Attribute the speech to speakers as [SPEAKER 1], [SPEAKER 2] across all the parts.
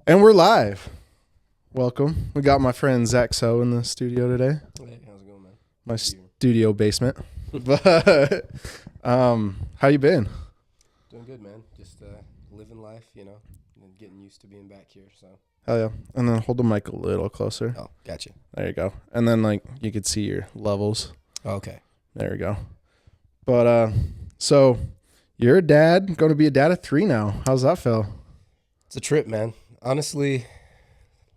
[SPEAKER 1] And we're live. Welcome. We got my friend Zach Tso in the studio today.
[SPEAKER 2] Hey, how's it going, man?
[SPEAKER 1] My
[SPEAKER 2] Good to be here.
[SPEAKER 1] studio basement. But how you been?
[SPEAKER 2] Doing good, man. Just living life, and getting used to being back here. So.
[SPEAKER 1] Hell yeah. And then hold the mic a little closer.
[SPEAKER 2] Oh, gotcha.
[SPEAKER 1] There you go. And then you could see your levels.
[SPEAKER 2] Okay.
[SPEAKER 1] There you go. But so you're a dad, going to be a dad of 3 now. How's that feel?
[SPEAKER 2] It's a trip, man. Honestly,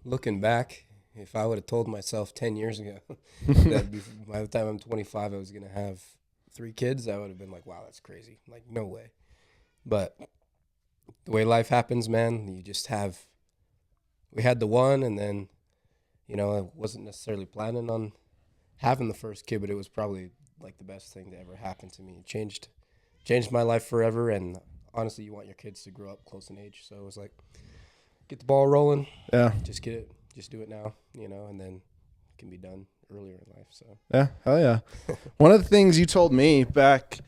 [SPEAKER 2] looking back, if I would have told myself 10 years ago that by the time I'm 25 I was going to have 3 kids, I would have been like, wow, that's crazy. Like, no way. But the way life happens, man, we had the one, and then, I wasn't necessarily planning on having the first kid, but it was probably like the best thing that ever happened to me. It changed my life forever, and honestly, you want your kids to grow up close in age. So it was like, get the ball rolling.
[SPEAKER 1] Yeah.
[SPEAKER 2] Just do it now, and then it can be done earlier in life. So
[SPEAKER 1] Yeah, hell yeah. One of the things you told me back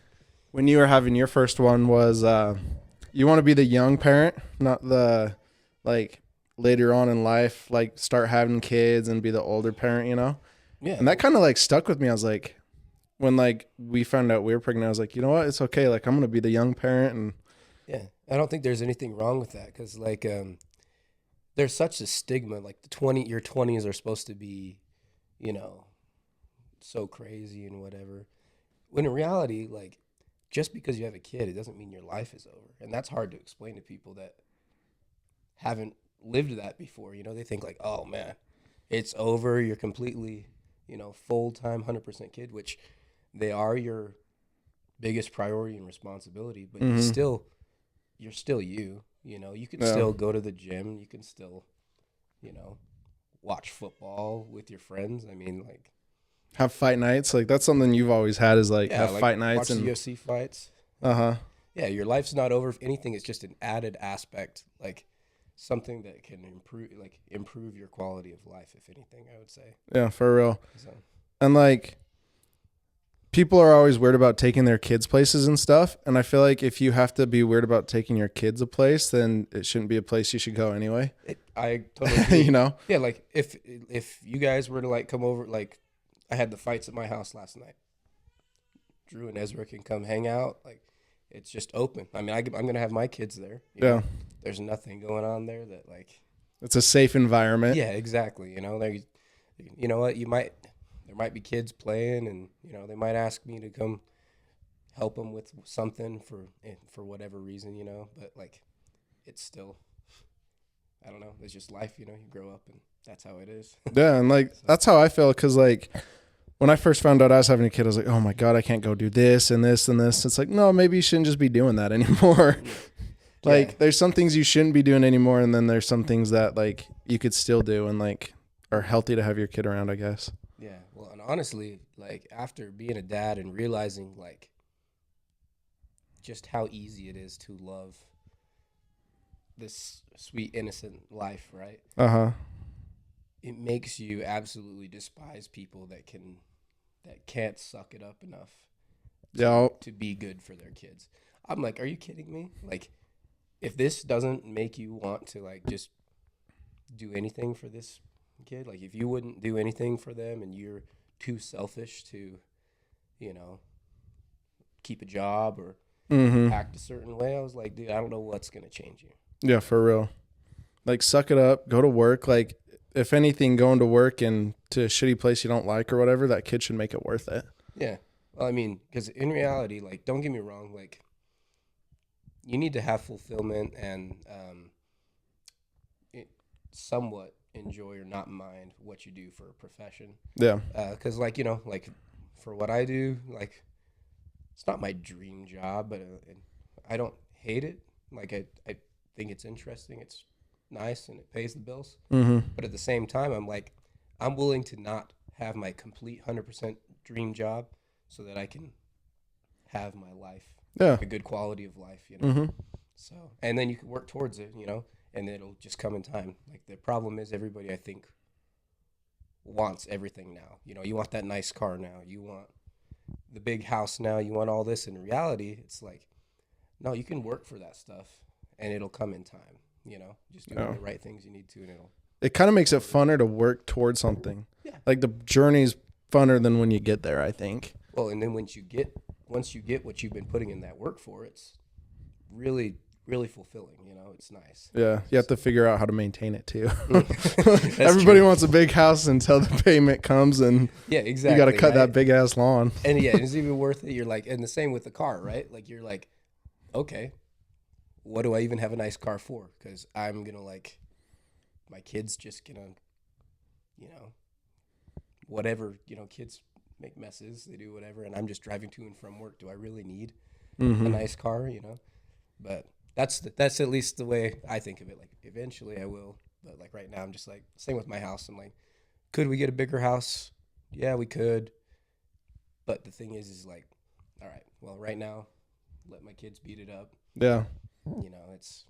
[SPEAKER 1] when you were having your first one was you want to be the young parent, not the later on in life, start having kids and be the older parent,
[SPEAKER 2] yeah.
[SPEAKER 1] And that kind of stuck with me. I was like, when we found out we were pregnant, I was like, you know what? It's okay. I'm going to be the young parent. And
[SPEAKER 2] yeah, I don't think there's anything wrong with that, because there's such a stigma. Like your 20s are supposed to be, so crazy and whatever. When in reality, just because you have a kid, it doesn't mean your life is over. And that's hard to explain to people that haven't lived that before. They think oh man, it's over. You're completely, full-time 100% kid, which they are your biggest priority and responsibility, but
[SPEAKER 1] mm-hmm.
[SPEAKER 2] you're still you. You can
[SPEAKER 1] Yeah.
[SPEAKER 2] still go to the gym. You can still, watch football with your friends. I mean,
[SPEAKER 1] have fight nights. That's something you've always had is have fight nights
[SPEAKER 2] watch
[SPEAKER 1] and
[SPEAKER 2] the UFC fights.
[SPEAKER 1] Uh-huh.
[SPEAKER 2] Yeah, your life's not over. If anything, it's just an added aspect, something that can improve your quality of life, if anything, I would say.
[SPEAKER 1] Yeah, for real.
[SPEAKER 2] So.
[SPEAKER 1] And people are always weird about taking their kids places and stuff. And I feel like if you have to be weird about taking your kids a place, then it shouldn't be a place you should go anyway.
[SPEAKER 2] I totally agree.
[SPEAKER 1] Yeah,
[SPEAKER 2] if you guys were to come over, I had the fights at my house last night. Drew and Ezra can come hang out. It's just open. I mean, I'm going to have my kids there.
[SPEAKER 1] Yeah.
[SPEAKER 2] There's nothing going on there that
[SPEAKER 1] it's a safe environment.
[SPEAKER 2] Yeah, exactly. You know what, there might be kids playing, and they might ask me to come help them with something for whatever reason, but it's still, I don't know, it's just life. You grow up and that's how it is.
[SPEAKER 1] Yeah, and so. That's how I feel, because when I first found out I was having a kid, I was like, oh my God, I can't go do this and this and this. It's no, maybe you shouldn't just be doing that anymore.
[SPEAKER 2] Yeah.
[SPEAKER 1] There's some things you shouldn't be doing anymore, and then there's some things that you could still do and are healthy to have your kid around, I guess.
[SPEAKER 2] Yeah, well, and honestly, after being a dad and realizing just how easy it is to love this sweet innocent life, right?
[SPEAKER 1] Uh-huh.
[SPEAKER 2] It makes you absolutely despise people that can't suck it up enough to be good for their kids. I'm are you kidding me? If this doesn't make you want to just do anything for this kid, if you wouldn't do anything for them and you're too selfish to, keep a job or
[SPEAKER 1] mm-hmm.
[SPEAKER 2] act a certain way, I was dude, I don't know what's going to change you.
[SPEAKER 1] Yeah, for real. Suck it up, go to work. If anything, going to work and to a shitty place you don't like or whatever, that kid should make it worth it.
[SPEAKER 2] Yeah. Well, I mean, because in reality, don't get me wrong, you need to have fulfillment and somewhat enjoy or not mind what you do for a profession.
[SPEAKER 1] Yeah.
[SPEAKER 2] Because, for what I do, it's not my dream job, but I don't hate it. I think it's interesting. It's nice and it pays the bills.
[SPEAKER 1] Mm-hmm.
[SPEAKER 2] But at the same time, I'm willing to not have my complete 100% dream job so that I can have my life.
[SPEAKER 1] Yeah.
[SPEAKER 2] A good quality of life,
[SPEAKER 1] Mm-hmm.
[SPEAKER 2] So, and then you can work towards it, and it'll just come in time. The problem is everybody, I think, wants everything now. You want that nice car now. You want the big house now. You want all this. In reality, it's no, you can work for that stuff and it'll come in time. just do all the right things you need to, and
[SPEAKER 1] it kind of makes it funner to work towards something.
[SPEAKER 2] Yeah.
[SPEAKER 1] Like the journey's funner than when you get there, I think.
[SPEAKER 2] Well, and then once you get what you've been putting in that work for, it's really, really fulfilling. It's nice.
[SPEAKER 1] Yeah, you have to figure out how to maintain it too.
[SPEAKER 2] Everybody
[SPEAKER 1] wants a big house until the payment comes, and
[SPEAKER 2] yeah, exactly.
[SPEAKER 1] You got to cut that big ass lawn.
[SPEAKER 2] And yeah, it's even worth it. You're like, and the same with the car, right? Like you're like, okay, what do I even have a nice car for? Because I'm gonna my kids just gonna, whatever. Kids make messes, they do whatever, and I'm just driving to and from work. Do I really need a nice car? But that's at least the way I think of it. Like eventually I will, but like right now I'm just like, same with my house. I'm like, could we get a bigger house? Yeah, we could. But the thing is like, all right, well, right now, let my kids beat it up.
[SPEAKER 1] Yeah.
[SPEAKER 2] It's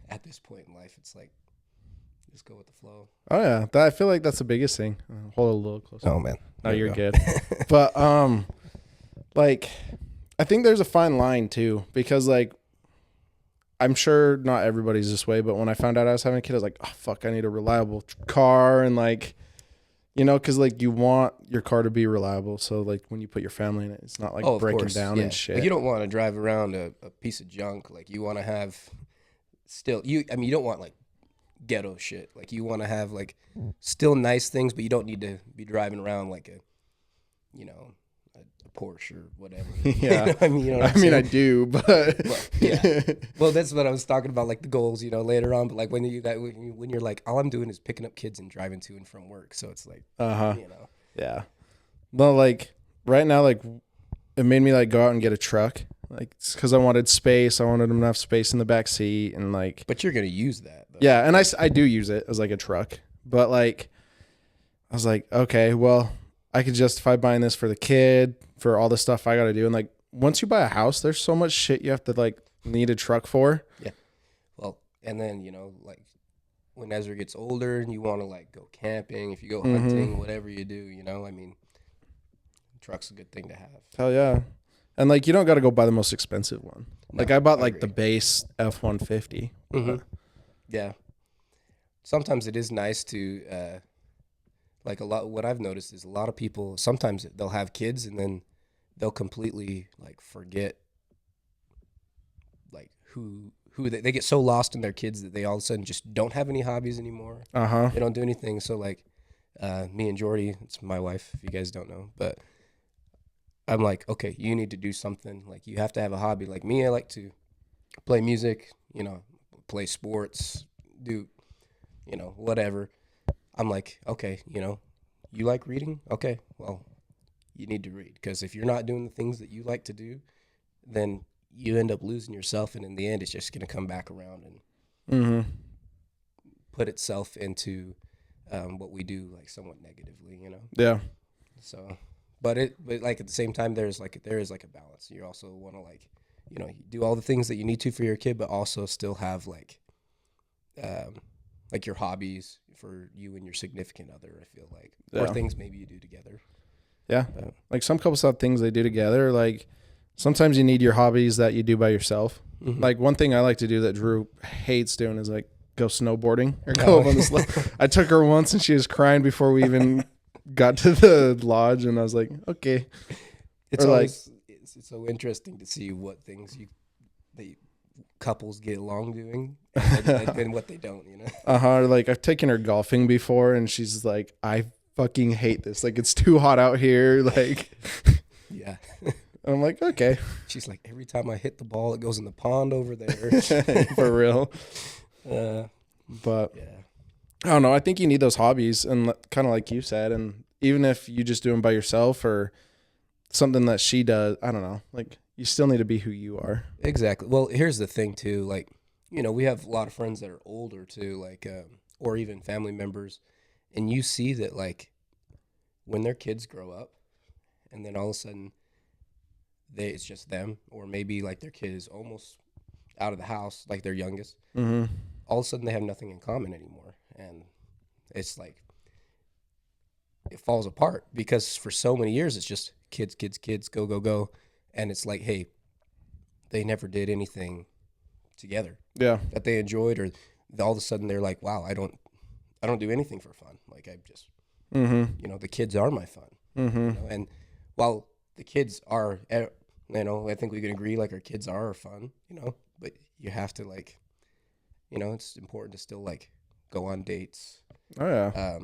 [SPEAKER 2] at this point in life, it's like, just go with the flow.
[SPEAKER 1] Oh yeah, I feel like that's the biggest thing. Hold it a little closer.
[SPEAKER 2] Oh man,
[SPEAKER 1] no, you're good. But like, I think there's a fine line too, because like, I'm sure not everybody's this way, but when I found out I was having a kid, I was like, oh fuck, I need a reliable car, and like, because like you want your car to be reliable, so like when you put your family in it, it's not like breaking down and shit.
[SPEAKER 2] Like, you don't want to drive around a piece of junk. Like you want to have you don't want like ghetto shit. Like you want to have like still nice things, but you don't need to be driving around like a Porsche or whatever.
[SPEAKER 1] Yeah.
[SPEAKER 2] I mean,
[SPEAKER 1] I do, but
[SPEAKER 2] yeah. Well, that's what I was talking about, like the goals, later on. But like when you're like, all I'm doing is picking up kids and driving to and from work. So it's like,
[SPEAKER 1] yeah. Well, like right now, like it made me like go out and get a truck, like because I wanted space. I wanted enough space in the back seat, and like.
[SPEAKER 2] But you're gonna use that, though.
[SPEAKER 1] Yeah, and I do use it as like a truck, but like I was like, okay, well, I could justify buying this for the kid, for all the stuff I got to do. And like, once you buy a house, there's so much shit you have to like need a truck for.
[SPEAKER 2] Yeah. Well, and then, like when Ezra gets older and you want to like go camping, if you go hunting, whatever you do, I mean, truck's a good thing to have.
[SPEAKER 1] Hell yeah. And like, you don't got to go buy the most expensive one.
[SPEAKER 2] No,
[SPEAKER 1] like I bought like the base F-150.
[SPEAKER 2] Yeah. Sometimes it is nice to, like what I've noticed is a lot of people, sometimes they'll have kids and then they'll completely like forget like who they get so lost in their kids that they all of a sudden just don't have any hobbies anymore. They don't do anything. So like me and Jordy, it's my wife, if you guys don't know, but I'm like, okay, you need to do something. Like you have to have a hobby. Like me, I like to play music, play sports, do, whatever. I'm like, okay, you like reading? Okay, well, you need to read. Because if you're not doing the things that you like to do, then you end up losing yourself. And in the end, it's just going to come back around and put itself into what we do, like somewhat negatively,
[SPEAKER 1] Yeah.
[SPEAKER 2] So, but like at the same time, there is like a balance. You also want to like, you do all the things that you need to for your kid, but also still have like your hobbies for you and your significant other, I feel like. Or things maybe you do together.
[SPEAKER 1] Yeah. Like some couples have things they do together. Like sometimes you need your hobbies that you do by yourself. Like one thing I like to do that Drew hates doing is like go snowboarding or go up on the slope. I took her once and she was crying before we even got to the lodge, and I was like, okay.
[SPEAKER 2] It's always it's so interesting to see what things couples get along doing and what they don't,
[SPEAKER 1] Like I've taken her golfing before and she's like, I fucking hate this, like it's too hot out here, like
[SPEAKER 2] yeah.
[SPEAKER 1] I'm like, okay.
[SPEAKER 2] She's like, every time I hit the ball it goes in the pond over there.
[SPEAKER 1] For real. But
[SPEAKER 2] yeah,
[SPEAKER 1] I don't know, I think you need those hobbies, and kind of like you said, and even if you just do them by yourself or something that she does, I don't know, like you still need to be who you are.
[SPEAKER 2] Exactly. Well, here's the thing too, like, we have a lot of friends that are older too, like, or even family members, and you see that like when their kids grow up and then all of a sudden it's just them, or maybe like their kid is almost out of the house, like their youngest, all of a sudden they have nothing in common anymore. And it's like, it falls apart because for so many years it's just kids, go, go, go. And it's like, hey, they never did anything together.
[SPEAKER 1] Yeah.
[SPEAKER 2] That they enjoyed, or all of a sudden they're like, wow, I don't do anything for fun. Like I just, the kids are my fun. And while the kids are, I think we can agree like our kids are fun, but you have to like, it's important to still like go on dates.
[SPEAKER 1] Oh yeah.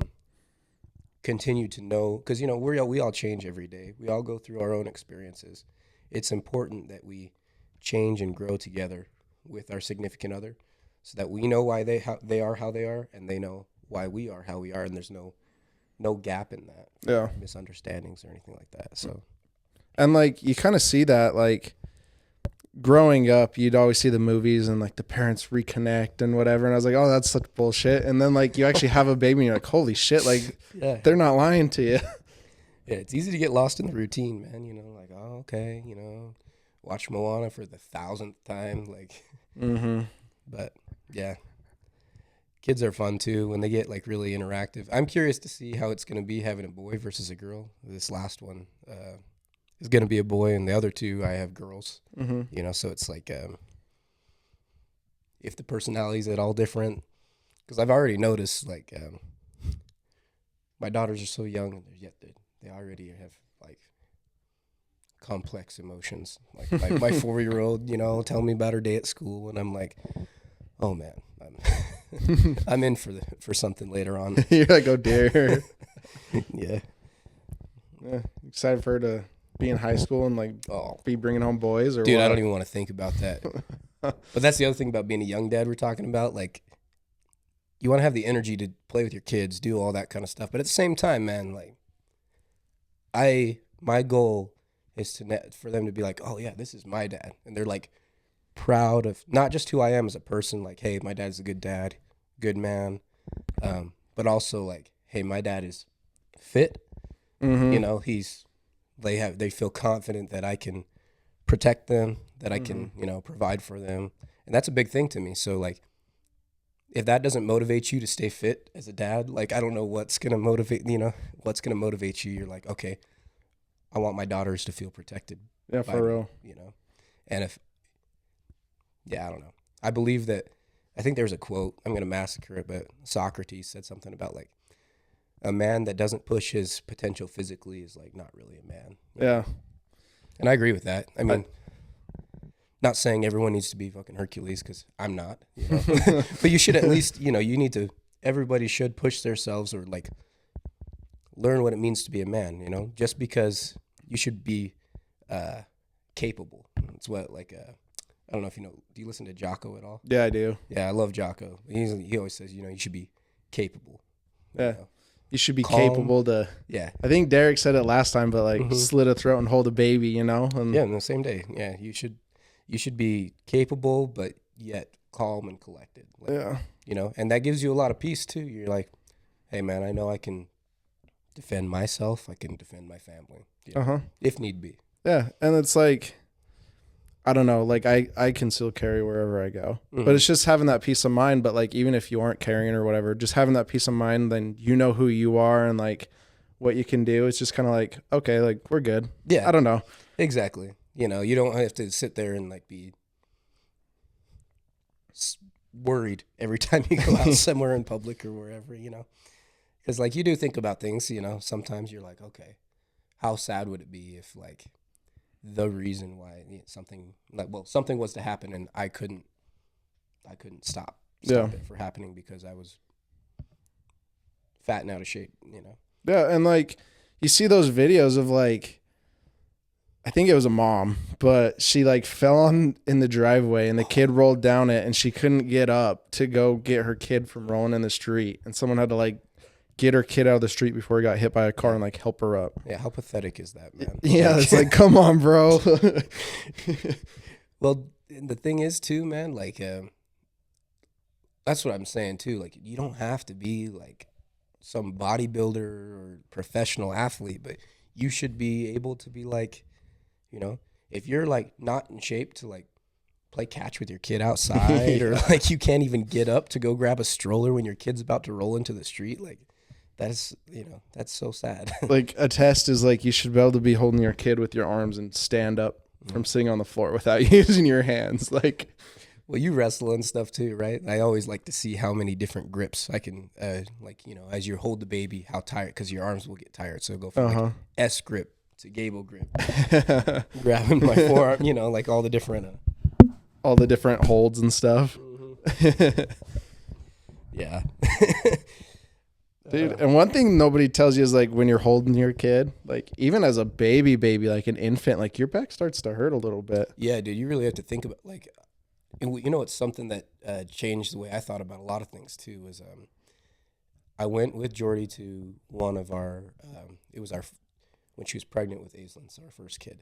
[SPEAKER 2] Continue to know, because we all change every day. We all go through our own experiences. It's important that we change and grow together with our significant other, so that we know why they are how they are, and they know why we are how we are, and there's no gap in that.
[SPEAKER 1] Yeah.
[SPEAKER 2] Misunderstandings or anything like that. So,
[SPEAKER 1] and like you kind of see that like growing up, you'd always see the movies and like the parents reconnect and whatever, and I was like, oh, that's such bullshit. And then like you actually have a baby and you're like, holy shit, like they're not lying to you.
[SPEAKER 2] Yeah, it's easy to get lost in the routine, man. Like, oh, okay, watch Moana for the 1,000th time, like. But yeah, kids are fun too when they get like really interactive. I'm curious to see how it's going to be having a boy versus a girl. This last one is going to be a boy, and the other two I have girls. So it's like if the personalities at all different, because I've already noticed like my daughters are so young, and yet they already have like complex emotions. Like my 4-year-old, tell me about her day at school, and I'm like, oh man, I'm in for something later on.
[SPEAKER 1] You're like, oh dear.
[SPEAKER 2] Yeah.
[SPEAKER 1] Excited for her to be in high school and like be bringing home boys, or
[SPEAKER 2] dude,
[SPEAKER 1] what?
[SPEAKER 2] I don't even want to think about that. But that's the other thing about being a young dad we're talking about. Like, you want to have the energy to play with your kids, do all that kind of stuff. But at the same time, man, like, my goal is for them to be like, oh yeah, this is my dad, and they're like proud of not just who I am as a person, like, hey, my dad's a good dad, good man, but also like, hey, my dad is fit. They feel confident that I can protect them, that I can, provide for them. And that's a big thing to me. So like, if that doesn't motivate you to stay fit as a dad, like, I don't know what's going to motivate, you. You're like, okay, I want my daughters to feel protected.
[SPEAKER 1] Yeah, for real.
[SPEAKER 2] And I don't know. I believe that, I think there's a quote, I'm going to massacre it, but Socrates said something about like, a man that doesn't push his potential physically is like not really a man.
[SPEAKER 1] Yeah.
[SPEAKER 2] And I agree with that. I mean, not saying everyone needs to be fucking Hercules, because I'm not, but you should at least, everybody should push themselves, or like learn what it means to be a man, just because you should be capable. It's what, like, I don't know if do you listen to Jocko at all?
[SPEAKER 1] Yeah, I do.
[SPEAKER 2] Yeah, I love Jocko. He always says, you should be capable.
[SPEAKER 1] Yeah. You should be
[SPEAKER 2] calm,
[SPEAKER 1] capable to.
[SPEAKER 2] Yeah.
[SPEAKER 1] I think Derek said it last time, but like slit a throat and hold a baby, And
[SPEAKER 2] yeah, in the same day. Yeah, you should be capable, but yet calm and collected. Like, and that gives you a lot of peace too. You're like, hey man, I know I can defend myself. I can defend my family. If need be.
[SPEAKER 1] Yeah, and it's like, I don't know, like I can still carry wherever I go, but it's just having that peace of mind. But like, even if you aren't carrying or whatever, just having that peace of mind, then you know who you are and like what you can do. It's just kind of like, okay, like we're good.
[SPEAKER 2] Yeah.
[SPEAKER 1] I don't know.
[SPEAKER 2] Exactly. You don't have to sit there and like be worried every time you go out somewhere in public or wherever, because like you do think about things, sometimes you're like, okay, how sad would it be if like the reason why something was to happen and I couldn't stop it from happening because I was fat and out of shape,
[SPEAKER 1] Yeah, and like you see those videos of like, I think it was a mom, but she like fell in the driveway and the kid rolled down it and she couldn't get up to go get her kid from rolling in the street, and someone had to like get her kid out of the street before he got hit by a car and like help her up.
[SPEAKER 2] Yeah, how pathetic is that, man?
[SPEAKER 1] Yeah, it's like, come on, bro.
[SPEAKER 2] Well, the thing is too, man, like that's what I'm saying too. Like, you don't have to be like some bodybuilder or professional athlete, but you should be able to be like, if you're like not in shape to like play catch with your kid outside, or like you can't even get up to go grab a stroller when your kid's about to roll into the street, like that's so sad.
[SPEAKER 1] Like a test is like, you should be able to be holding your kid with your arms and stand up from sitting on the floor without using your hands. Like,
[SPEAKER 2] Well, you wrestle and stuff too, right? I always like to see how many different grips I can, like, you know, as you hold the baby, how tired, because your arms will get tired. So go from like S grip to gable grip, grabbing my forearm, you know, like all the different.
[SPEAKER 1] All the different holds and stuff.
[SPEAKER 2] Yeah.
[SPEAKER 1] Dude, and one thing nobody tells you is like when you're holding your kid, like even as a baby, like an infant, like your back starts to hurt a little bit.
[SPEAKER 2] Yeah, dude, you really have to think about like, you know, it's something that changed the way I thought about a lot of things too. Was I went with Jordy to one of our, it was our, when she was pregnant with Aislinn, so our first kid,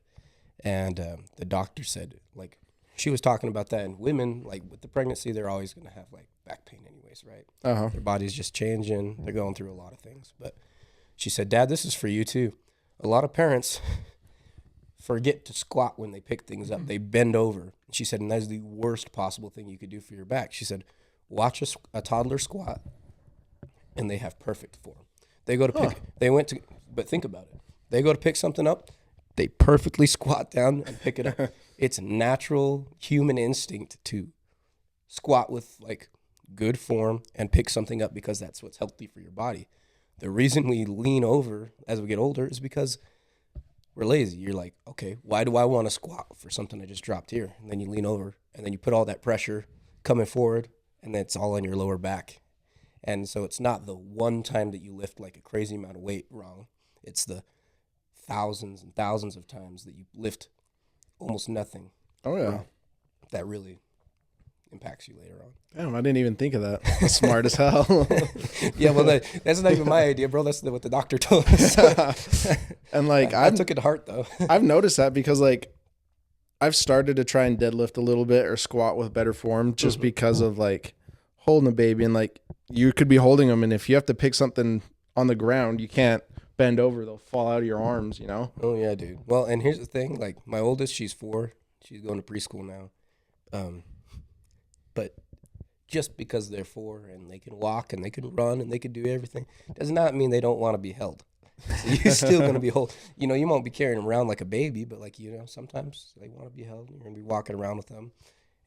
[SPEAKER 2] and the doctor said like, she was talking about that, and women, like with the pregnancy, they're always going to have like back pain anyways, right? Their body's just changing. They're going through a lot of things. But she said, Dad, this is for you too. A lot of parents forget to squat when they pick things up. They bend over. She said, and that's the worst possible thing you could do for your back. She said, watch a toddler squat, and they have perfect form. They go to pick, but think about it. They go to pick something up, they perfectly squat down and pick it up. It's natural human instinct to squat with like good form and pick something up because that's what's healthy for your body. The reason we lean over as we get older is because we're lazy. You're like, okay, why do I want to squat for something I just dropped here? And then you lean over and then you put all that pressure coming forward and then it's all on your lower back. And so it's not the one time that you lift like a crazy amount of weight wrong. It's the thousands and thousands of times that you lift almost nothing.
[SPEAKER 1] Oh yeah,
[SPEAKER 2] that really impacts you later on.
[SPEAKER 1] Damn, I didn't even think of that. That's smart as hell.
[SPEAKER 2] Yeah, well, that's not even my idea, bro. That's what the doctor told us.
[SPEAKER 1] And like
[SPEAKER 2] I took it to heart though.
[SPEAKER 1] I've noticed that because like I've started to try and deadlift a little bit or squat with better form just because of like holding a baby, and like you could be holding them, and if you have to pick something on the ground, you can't bend over, they'll fall out of your arms, you know?
[SPEAKER 2] Oh yeah, dude. Well, and here's the thing, like my oldest, she's 4, she's going to preschool now, but just because they're 4 and they can walk and they can run and they can do everything does not mean they don't want to be held. So you're still going to be you know, you won't be carrying them around like a baby, but like, you know, sometimes they want to be held. You're going to be walking around with them,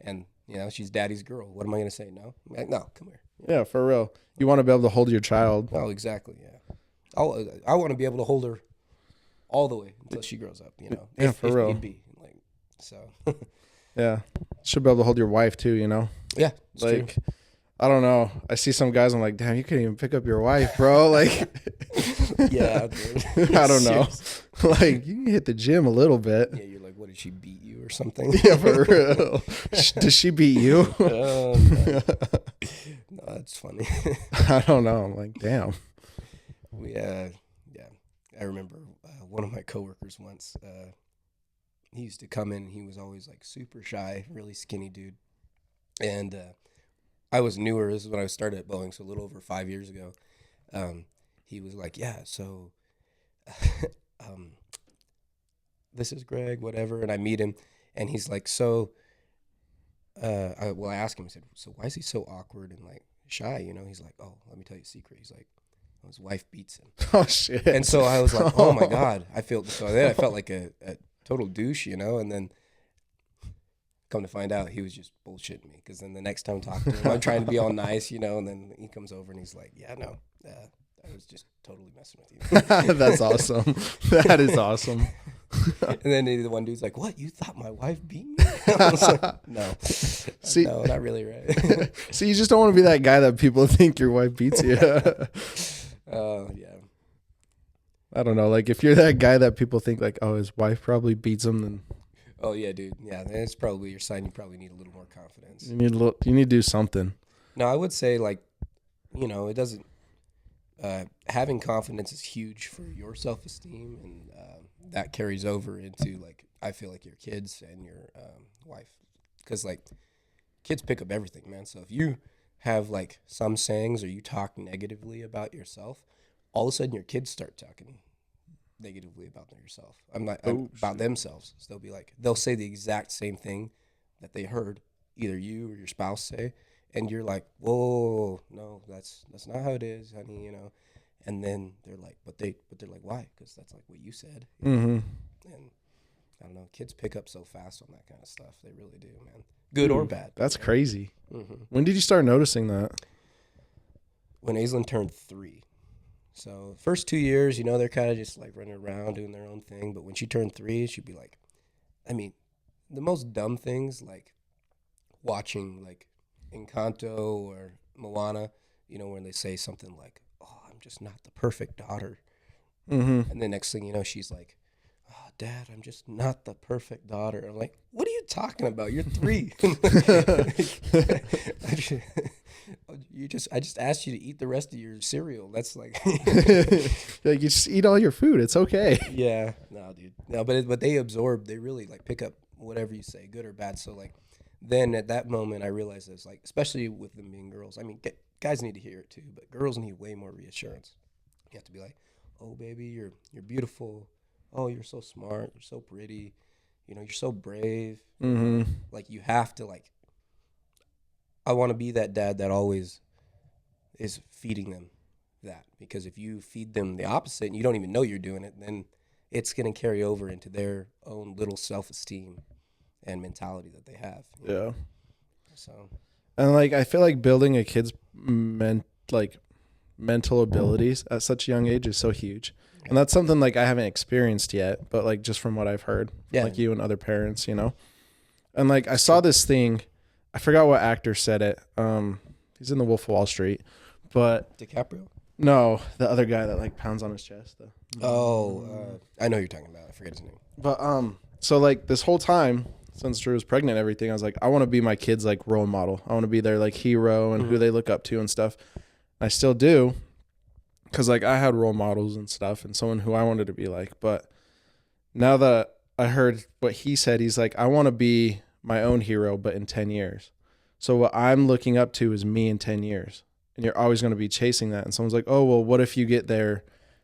[SPEAKER 2] and you know, she's daddy's girl. What am I going to say? No, like, no, come here.
[SPEAKER 1] Yeah, for real. You want to be able to hold your child.
[SPEAKER 2] Oh, exactly. Yeah. I want to be able to hold her all the way until she grows up, you know.
[SPEAKER 1] Yeah,
[SPEAKER 2] if
[SPEAKER 1] for real.
[SPEAKER 2] Need be. Like, so.
[SPEAKER 1] Yeah. Should be able to hold your wife too, you know?
[SPEAKER 2] Yeah.
[SPEAKER 1] Like,
[SPEAKER 2] true.
[SPEAKER 1] I don't know. I see some guys, I'm like, damn, you couldn't even pick up your wife, bro. Like,
[SPEAKER 2] yeah, dude.
[SPEAKER 1] I don't know. Like, you can hit the gym a little bit.
[SPEAKER 2] Yeah, you're like, what, did she beat you or something?
[SPEAKER 1] Yeah, for real. Does she beat you?
[SPEAKER 2] No, that's funny.
[SPEAKER 1] I don't know. I'm like, damn.
[SPEAKER 2] Yeah. I remember one of my coworkers once, he used to come in, and he was always like super shy, really skinny dude. And I was newer. This is when I started at Boeing, so a little over 5 years ago. He was like, yeah, so this is Greg, whatever. And I meet him, and he's like, so, I asked him, I said, so why is he so awkward and like shy? You know, he's like, oh, let me tell you a secret. He's like, his wife beats him.
[SPEAKER 1] Oh, shit.
[SPEAKER 2] And so I was like, oh my God. I felt like a total douche, you know? And then come to find out he was just bullshitting me, because then the next time I talk to him, I'm trying to be all nice, you know, and then he comes over and he's like, yeah, no, I was just totally messing with you.
[SPEAKER 1] That's awesome. That is awesome.
[SPEAKER 2] And then the one dude's like, what, you thought my wife beat me? I was like, no.
[SPEAKER 1] See,
[SPEAKER 2] no, not really, right?
[SPEAKER 1] So you just don't want to be that guy that people think your wife beats you.
[SPEAKER 2] Yeah.
[SPEAKER 1] I don't know. Like, if you're that guy that people think like, oh, his wife probably beats him, then
[SPEAKER 2] Oh yeah, dude. Yeah, that's probably your sign. You probably need a little more confidence.
[SPEAKER 1] you need to do something.
[SPEAKER 2] No, I would say, like, you know, it doesn't. Having confidence is huge for your self-esteem, and that carries over into, like, I feel like your kids and your wife, because like kids pick up everything, man. So if you have like some sayings or you talk negatively about yourself, all of a sudden your kids start talking negatively about yourself. About themselves. So they'll say the exact same thing that they heard either you or your spouse say, and you're like, whoa, no, that's not how it is, honey, you know. And then they're like, but they're like, why? Because that's like what you said.
[SPEAKER 1] Mm-hmm.
[SPEAKER 2] And I don't know. Kids pick up so fast on that kind of stuff. They really do, man. Good or bad.
[SPEAKER 1] That's crazy.
[SPEAKER 2] Mm-hmm.
[SPEAKER 1] When did you start noticing that?
[SPEAKER 2] When Aislinn turned 3. So first 2 years, you know, they're kind of just like running around doing their own thing. But when she turned 3, she'd be like, I mean, the most dumb things like watching like Encanto or Moana, you know, when they say something like, oh, I'm just not the perfect daughter.
[SPEAKER 1] Mm-hmm.
[SPEAKER 2] And the next thing you know, she's like, oh, Dad, I'm just not the perfect daughter. I'm like, what are you talking about? You're 3. I just asked you to eat the rest of your cereal. That's like,
[SPEAKER 1] Like, you just eat all your food. It's okay.
[SPEAKER 2] yeah, no, dude, no, but they absorb. They really like pick up whatever you say, good or bad. So like, then at that moment, I realized it's like, especially with them being girls. I mean, guys need to hear it too, but girls need way more reassurance. You have to be like, oh baby, you're beautiful. Oh, you're so smart. You're so pretty. You know, you're so brave.
[SPEAKER 1] Mm-hmm.
[SPEAKER 2] Like you have to like. I want to be that dad that always is feeding them that, because if you feed them the opposite and you don't even know you're doing it, then it's going to carry over into their own little self-esteem and mentality that they have.
[SPEAKER 1] Yeah.
[SPEAKER 2] So.
[SPEAKER 1] And like, I feel like building a kid's mental abilities at such a young age is so huge. Yeah. And that's something like I haven't experienced yet, but like just from what I've heard, like you and other parents, you know. And like I saw this thing, I forgot what actor said it. He's in The Wolf of Wall Street, but
[SPEAKER 2] DiCaprio?
[SPEAKER 1] No, the other guy that like pounds on his chest.
[SPEAKER 2] I know who you're talking about. I forget his name.
[SPEAKER 1] But so like this whole time since Drew was pregnant and everything, I was like, I want to be my kid's like role model. I want to be their like hero and who they look up to and stuff. I still do, because like I had role models and stuff and someone who I wanted to be like. But now that I heard what he said, he's like, I want to be my own hero, but in 10 years. So what I'm looking up to is me in 10 years. And you're always going to be chasing that. And someone's like, oh, well, what if you get there?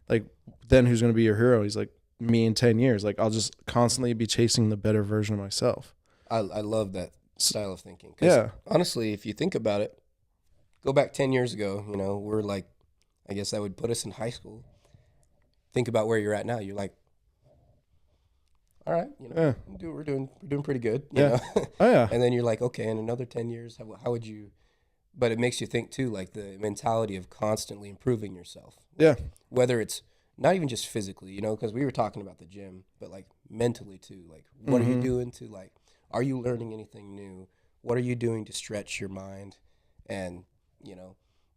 [SPEAKER 1] Like, then who's going to be your hero? He's like, me in 10 years. Like, I'll just constantly be chasing the better version of myself.
[SPEAKER 2] I love that style of thinking.
[SPEAKER 1] Yeah.
[SPEAKER 2] Honestly, if you think about it, go back 10 years ago, you know, we're like, I guess that would put us in high school. Think about where you're at now. You're like, all right, you know, we're doing pretty good. You know?
[SPEAKER 1] Oh, yeah.
[SPEAKER 2] And then you're like, okay, in another 10 years, how would you, but it makes you think too, like the mentality of constantly improving yourself.
[SPEAKER 1] Yeah.
[SPEAKER 2] Whether it's not even just physically, you know, because we were talking about the gym, but like mentally too. Like, what are you doing to like, are you learning anything new? What are you doing to stretch your mind and, you know,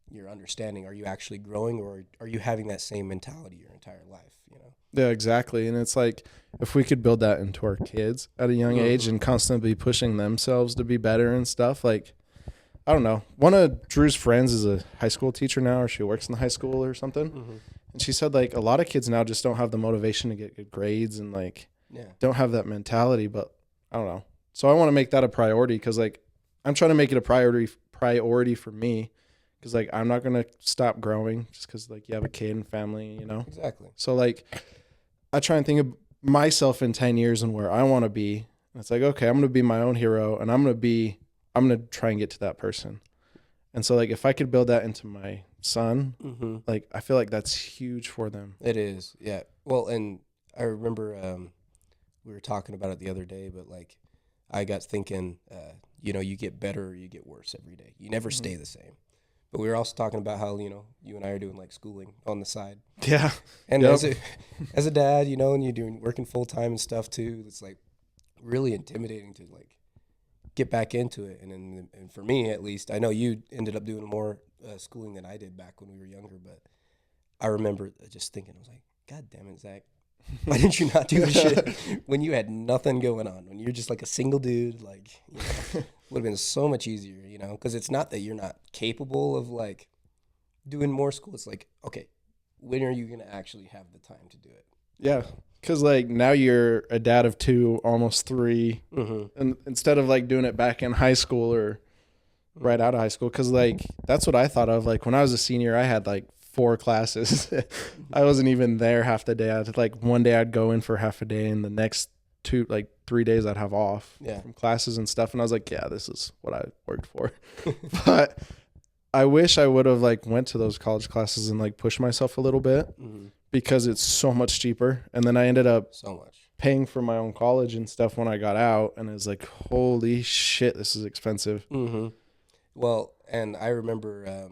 [SPEAKER 2] your understanding? Are you actually growing, or are you having that same mentality your entire life, you know?
[SPEAKER 1] Yeah, exactly. And it's like, if we could build that into our kids at a young age and constantly pushing themselves to be better and stuff, like, I don't know. One of Drew's friends is a high school teacher now, or she works in the high school or something. And she said, like, a lot of kids now just don't have the motivation to get good grades and, like, don't have that mentality. But I don't know. So I want to make that a priority, because, like, I'm trying to make it a priority for me, because, like, I'm not going to stop growing just because, like, you have a kid and family, you know?
[SPEAKER 2] Exactly.
[SPEAKER 1] So, like, I try and think of myself in 10 years and where I want to be. And it's like, okay, I'm going to be my own hero, and I'm going to try and get to that person. And so, like, if I could build that into my son, like, I feel like that's huge for them.
[SPEAKER 2] It is. Yeah. Well, and I remember we were talking about it the other day, but like I got thinking, you know, you get better or you get worse every day. You never stay the same. But we were also talking about how, you know, you and I are doing like schooling on the side.
[SPEAKER 1] Yeah.
[SPEAKER 2] And as a dad, you know, and you're working full time and stuff too, it's like really intimidating to like get back into it. And for me, at least, I know you ended up doing more schooling than I did back when we were younger, but I remember just thinking, I was like, God damn it, Zach, why didn't you not do this shit when you had nothing going on, when you're just like a single dude? Like, you know, would have been so much easier, you know, because it's not that you're not capable of like doing more school. It's like, okay, when are you going to actually have the time to do it?
[SPEAKER 1] Yeah. Because, like, now you're a dad of 2, almost 3. And instead of, like, doing it back in high school or right out of high school. Because, like, that's what I thought of. Like, when I was a senior, I had, like, 4 classes. I wasn't even there half the day. I'd, like, one day I'd go in for half a day, and the next 3 days I'd have off from classes and stuff. And I was like, yeah, this is what I worked for. But I wish I would have, like, went to those college classes and, like, pushed myself a little bit. Because it's so much cheaper. And then I ended up paying for my own college and stuff when I got out, and it was like, holy shit, this is expensive.
[SPEAKER 2] Mm-hmm. Well, and I remember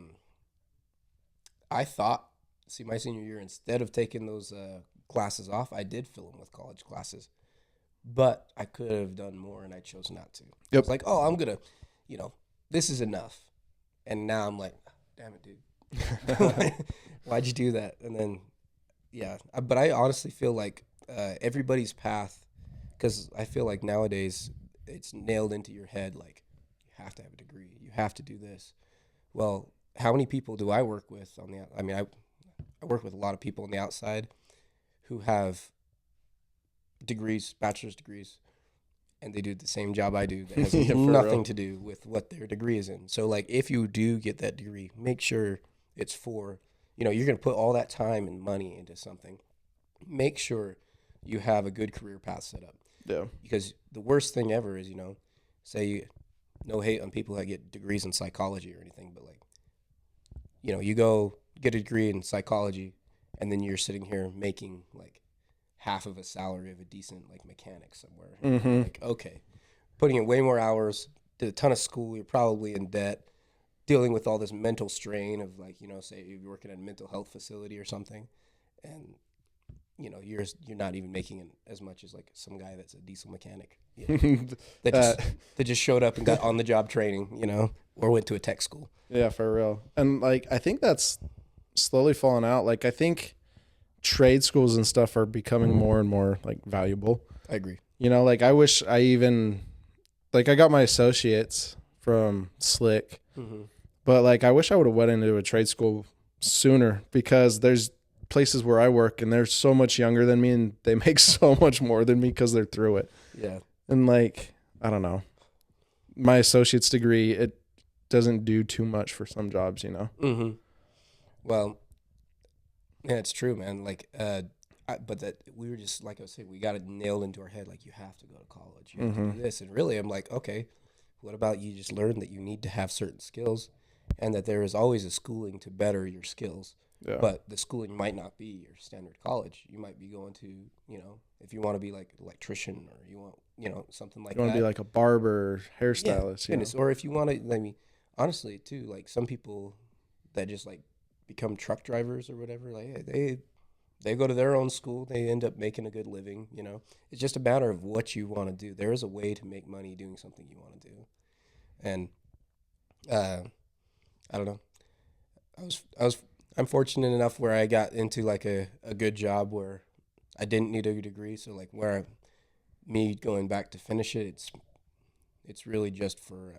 [SPEAKER 2] I thought, see, my senior year, instead of taking those classes off, I did fill them with college classes. But I could have done more, and I chose not to. I
[SPEAKER 1] Yep.
[SPEAKER 2] was like, oh, I'm going to, this is enough. And now I'm like, damn it, dude. Why'd you do that? And then, yeah. But I honestly feel like everybody's path, because I feel like nowadays it's nailed into your head, like, you have to have a degree. You have to do this. Well, how many people do I work with I work with a lot of people on the outside who have degrees, bachelor's degrees, and they do the same job I do that has
[SPEAKER 1] Yeah, for
[SPEAKER 2] nothing
[SPEAKER 1] real.
[SPEAKER 2] to do with what their degree is in. So, like, if you do get that degree, make sure it's for, you're going to put all that time and money into something. Make sure you have a good career path set up.
[SPEAKER 1] Yeah.
[SPEAKER 2] Because the worst thing ever is, say, no hate on people that get degrees in psychology or anything, but like, you go get a degree in psychology and then you're sitting here making like half of a salary of a decent like mechanic somewhere.
[SPEAKER 1] Mm-hmm.
[SPEAKER 2] Like, okay, putting in way more hours, did a ton of school, you're probably in debt, dealing with all this mental strain of like, say you're working at a mental health facility or something, and you're not even making as much as like some guy that's a diesel mechanic, that just showed up and got on the job training, or went to a tech school.
[SPEAKER 1] Yeah, for real. And like, I think that's slowly falling out. Like, I think trade schools and stuff are becoming more and more like valuable.
[SPEAKER 2] I agree.
[SPEAKER 1] Like I wish I even, like, I got my associates from Slick,
[SPEAKER 2] Mm-hmm.
[SPEAKER 1] but like I wish I would have went into a trade school sooner, because there's places where I work and they're so much younger than me and they make so much more than me because they're through it.
[SPEAKER 2] Yeah.
[SPEAKER 1] And like, I don't know, my associate's degree, it doesn't do too much for some jobs,
[SPEAKER 2] Mm-hmm. Well, yeah, it's true, man. Like, but that we were just, like I was saying, we got it nailed into our head. Like, you have to go to college, you have to do this. And really, I'm like, okay, what about you just learn that you need to have certain skills, and that there is always a schooling to better your skills.
[SPEAKER 1] Yeah.
[SPEAKER 2] But the schooling might not be your standard college. You might be going to, if you want to be like an electrician, or you want, something like
[SPEAKER 1] You want
[SPEAKER 2] that.
[SPEAKER 1] to be like a barber, hairstylist,
[SPEAKER 2] Fitness. Or if you want to, honestly, too, like some people that just like become truck drivers or whatever, like they go to their own school, they end up making a good living. It's just a matter of what you want to do. There is a way to make money doing something you want to do, and I don't know. I'm fortunate enough where I got into like a good job where I didn't need a degree. So like me going back to finish it, it's really just for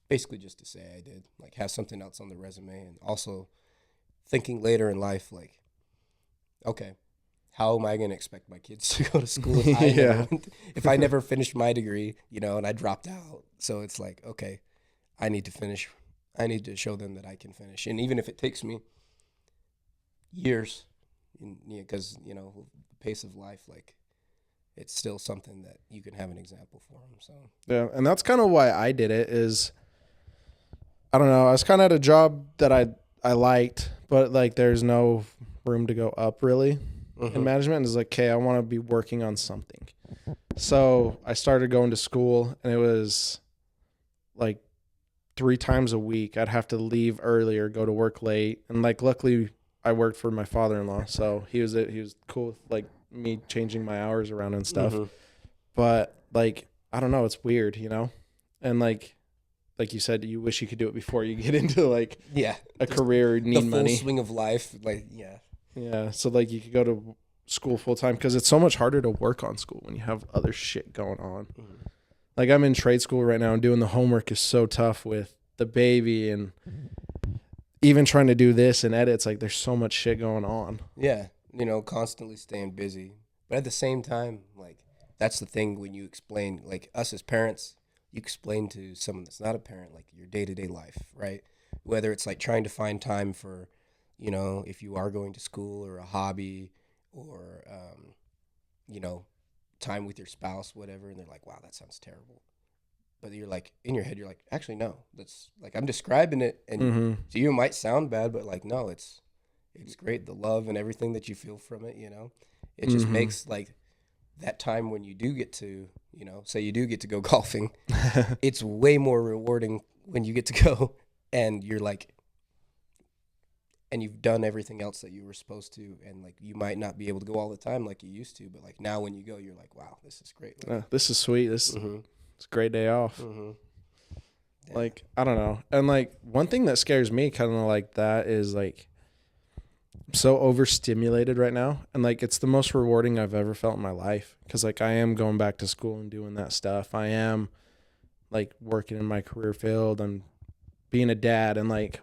[SPEAKER 2] basically just to say I did, like, have something else on the resume, and also thinking later in life, like, okay, how am I going to expect my kids to go to school
[SPEAKER 1] Yeah.
[SPEAKER 2] if I never finished my degree, and I dropped out? So it's like, okay, I need to finish. I need to show them that I can finish. And even if it takes me years, because, the pace of life, like, it's still something that you can have an example for them. So
[SPEAKER 1] Yeah, and that's kind of why I did it. Is, I don't know, I was kind of at a job that I liked, but like there's no room to go up really in management. And it's like, okay, I want to be working on something. So I started going to school, and it was like 3 times a week. I'd have to leave early or go to work late. And like, luckily I worked for my father-in-law, so he was cool with like me changing my hours around and stuff. But like, I don't know, it's weird, and like you said, you wish you could do it before you get into like a career, need
[SPEAKER 2] the full
[SPEAKER 1] money.
[SPEAKER 2] swing of life, like
[SPEAKER 1] So like you could go to school full time, because it's so much harder to work on school when you have other shit going on. Like, I'm in trade school right now, and doing the homework is so tough with the baby, and even trying to do this and edits. Like, there's so much shit going on.
[SPEAKER 2] Yeah, constantly staying busy. But at the same time, like, that's the thing when you explain, like, us as parents, you explain to someone that's not a parent, like, your day-to-day life, right? Whether it's like trying to find time for, if you are going to school, or a hobby, or time with your spouse, whatever, and they're like, wow, that sounds terrible. But you're like, in your head, you're like, actually, no, that's like, I'm describing it, and to you it might sound bad, but like, no, it's great, the love and everything that you feel from it, It just makes like that time when you do get to, you know, say you do get to go golfing, it's way more rewarding when you get to go and you're like, and you've done everything else that you were supposed to, and like you might not be able to go all the time like you used to, but like now when you go, you're like, wow, this is great. Like,
[SPEAKER 1] this is sweet. It's a great day off.
[SPEAKER 2] Yeah.
[SPEAKER 1] Like, I don't know. And like one thing that scares me kind of like that is like I'm so overstimulated right now, and like it's the most rewarding I've ever felt in my life, because like I am going back to school and doing that stuff. I am like working in my career field and being a dad, and like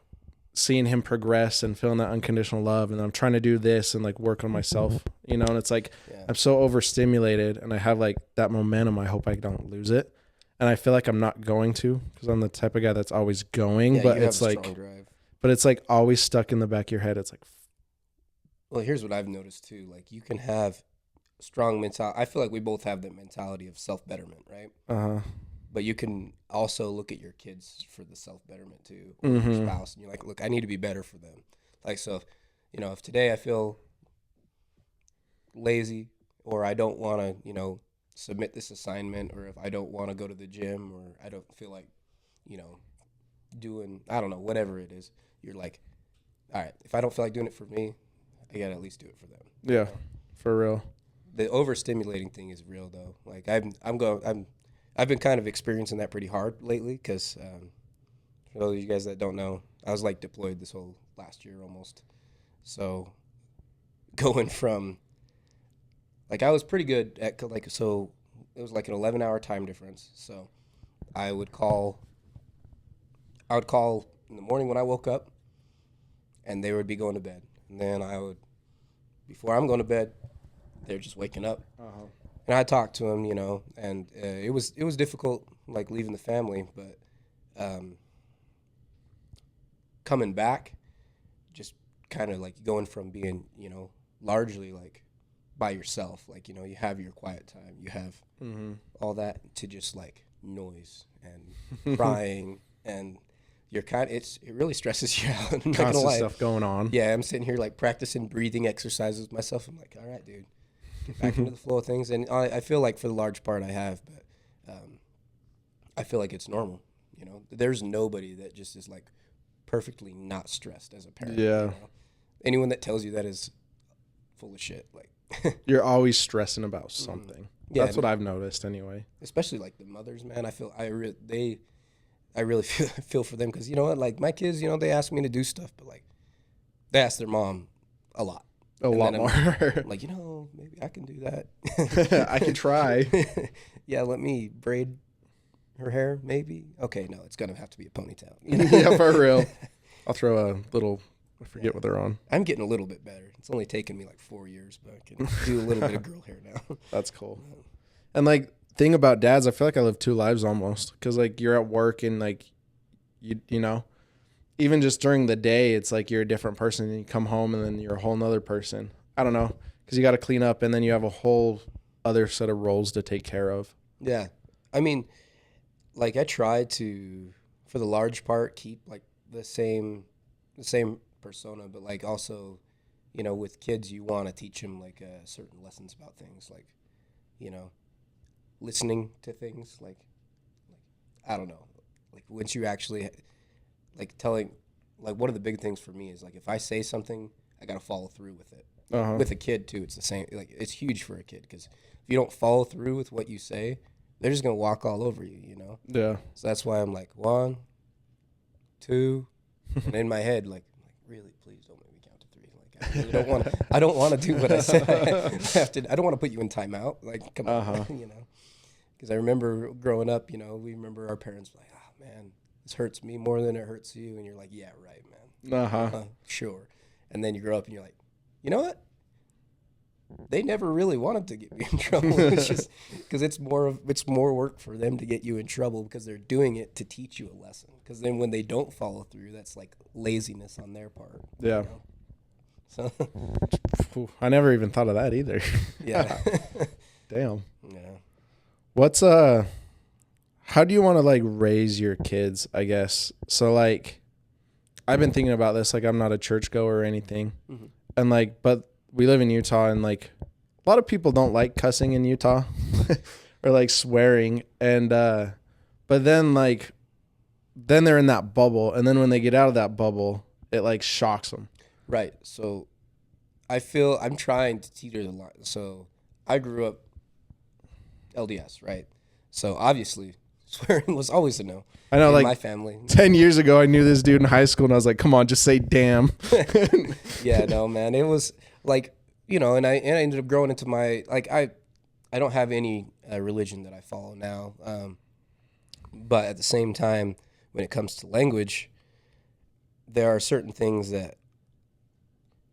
[SPEAKER 1] seeing him progress and feeling that unconditional love, and I'm trying to do this and like work on myself, you know, and it's like I'm so overstimulated, and I have like that momentum. I hope I don't lose it, and I feel like I'm not going to, because I'm the type of guy that's always going, but it's like
[SPEAKER 2] drive.
[SPEAKER 1] But it's like always stuck in the back of your head. It's like,
[SPEAKER 2] well, here's what I've noticed too. Like you can have strong mentality. I feel like we both have the mentality of self-betterment, right? But you can also look at your kids for the self-betterment too, or your spouse, and you're like, look, I need to be better for them. Like, so, you know, if today I feel lazy, or I don't want to, you know, submit this assignment, or if I don't want to go to the gym, or I don't feel like, you know, doing, I don't know, whatever it is, you're like, all right, if I don't feel like doing it for me, I gotta at least do it for them.
[SPEAKER 1] yeah,
[SPEAKER 2] you know?
[SPEAKER 1] for real.
[SPEAKER 2] The overstimulating thing is real though. Like I've been kind of experiencing that pretty hard lately, because for those of you guys that don't know, I was like deployed this whole last year almost. So going from, like, I was pretty good at, like, so it was like an 11-hour time difference. So I would call in the morning when I woke up, and they would be going to bed. And then I would, before I'm going to bed, they're just waking up. And I talked to them, you know, and it was difficult, like leaving the family, but coming back, just kind of like going from being, you know, largely like by yourself, like, you know, you have your quiet time, you have all that, to just like noise and crying, and you're it really stresses you out.
[SPEAKER 1] Constant stuff going on.
[SPEAKER 2] Yeah, I'm sitting here like practicing breathing exercises with myself. I'm like, all right, dude, get back into the flow of things. And I feel like for the large part I have, but I feel like it's normal. You know, there's nobody that just is like perfectly not stressed as a parent.
[SPEAKER 1] Yeah.
[SPEAKER 2] You know? Anyone that tells you that is full of shit. Like
[SPEAKER 1] you're always stressing about something.
[SPEAKER 2] Yeah,
[SPEAKER 1] that's what I've noticed anyway.
[SPEAKER 2] Especially like the mothers, man. I really feel for them, because you know what, like my kids, you know, they ask me to do stuff, but like they ask their mom a lot.
[SPEAKER 1] A lot more.
[SPEAKER 2] I'm like, you know, maybe I can do that.
[SPEAKER 1] I can try.
[SPEAKER 2] Yeah, let me braid her hair, maybe. Okay, no, it's gonna have to be a ponytail.
[SPEAKER 1] Yeah, for real. I'll throw a little. I forget what they're on.
[SPEAKER 2] I'm getting a little bit better. It's only taken me like 4 years, but I can do a little bit of girl hair now.
[SPEAKER 1] That's cool. And like, thing about dads, I feel like I live two lives almost, because like you're at work and like you know, even just during the day, it's like you're a different person, and you come home and then you're a whole nother person. I don't know, because you got to clean up, and then you have a whole other set of roles to take care of.
[SPEAKER 2] Yeah, I mean, like I try to, for the large part, keep like the same persona, but like also, you know, with kids, you want to teach them like certain lessons about things, like, you know, listening to things, like I don't know, like once you actually like telling, like one of the big things for me is like if I say something, I got to follow through with it. With a kid too, it's the same. Like it's huge for a kid, because if you don't follow through with what you say, they're just gonna walk all over you, you know.
[SPEAKER 1] Yeah.
[SPEAKER 2] So that's why I'm like 1, 2, and in my head like really, please don't make me count to 3. Like I really don't want to. I don't want to do what I said. I don't want to put you in timeout. Like come on, you know. Because I remember growing up, you know, we remember our parents like, oh man, this hurts me more than it hurts you, and you're like, yeah, right, man. Sure. And then you grow up and you're like, you know what? They never really wanted to get me in trouble. It's just because it's more work for them to get you in trouble, because they're doing it to teach you a lesson. Because then when they don't follow through, that's like laziness on their part.
[SPEAKER 1] Yeah.
[SPEAKER 2] You know? So
[SPEAKER 1] I never even thought of that either.
[SPEAKER 2] Yeah.
[SPEAKER 1] Damn.
[SPEAKER 2] Yeah.
[SPEAKER 1] What's how do you want to like raise your kids, I guess? So like I've been thinking about this, like I'm not a churchgoer or anything. And like, but we live in Utah, and like lot of people don't like cussing in Utah or like swearing. And, but then like, then they're in that bubble. And then when they get out of that bubble, it like shocks them.
[SPEAKER 2] Right. So I feel I'm trying to teeter the line. So I grew up LDS, right? So obviously swearing was always a no.
[SPEAKER 1] I know,
[SPEAKER 2] in
[SPEAKER 1] like
[SPEAKER 2] my family.
[SPEAKER 1] 10 years ago, I knew this dude in high school and I was like, come on, just say damn.
[SPEAKER 2] Yeah, no, man. It was like, you know, and I ended up growing into my, like, I don't have any religion that I follow now. But at the same time, when it comes to language, there are certain things that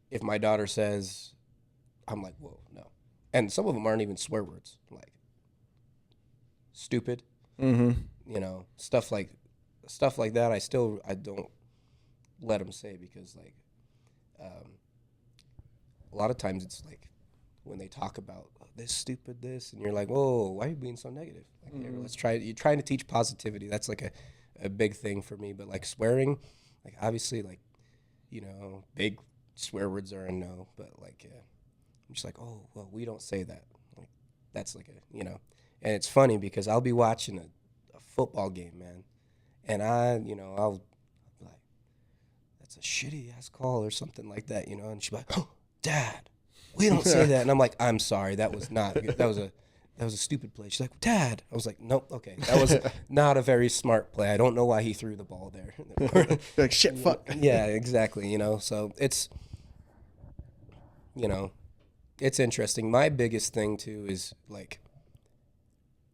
[SPEAKER 2] if my daughter says, I'm like, whoa, no. And some of them aren't even swear words, like stupid, you know, stuff like that. I don't let them say because like a lot of times it's like when they talk about this stupid this, and you're like, whoa, why are you being so negative? Like, here, let's try. You're trying to teach positivity. That's like a big thing for me. But like swearing, like obviously, like, you know, big swear words are a no. But like, I'm just like, oh, well, we don't say that. Like, that's like a, you know, and it's funny because I'll be watching a football game, man, and I'll like, that's a shitty ass call or something like that, you know, and she's like, oh, Dad, we don't say that. And I'm like, I'm sorry, that was not good. That was a stupid play. She's like, Dad. I was like, nope, okay. That was not a very smart play. I don't know why he threw the ball there.
[SPEAKER 1] Like, shit, fuck.
[SPEAKER 2] Yeah, exactly, you know. So it's, you know, it's interesting. My biggest thing too is like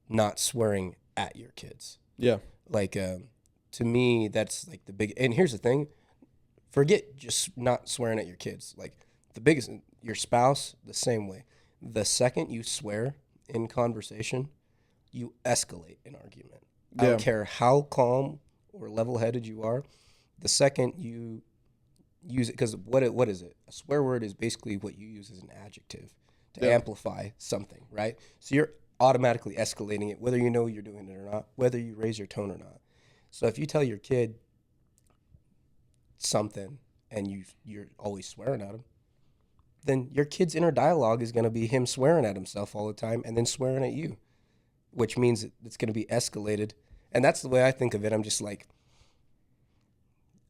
[SPEAKER 2] not swearing at your kids.
[SPEAKER 1] Yeah.
[SPEAKER 2] Like to me, that's like the big, and here's the thing, forget just not swearing at your kids. Like the biggest, your spouse, the same way. The second you swear in conversation, you escalate an argument. I don't care how calm or level-headed you are. The second you use it, because what is it? A swear word is basically what you use as an adjective to amplify something, right? So you're automatically escalating it, whether you know you're doing it or not, whether you raise your tone or not. So if you tell your kid something and you're always swearing at him, then your kid's inner dialogue is going to be him swearing at himself all the time and then swearing at you, which means it's going to be escalated. And that's the way I think of it. I'm just like,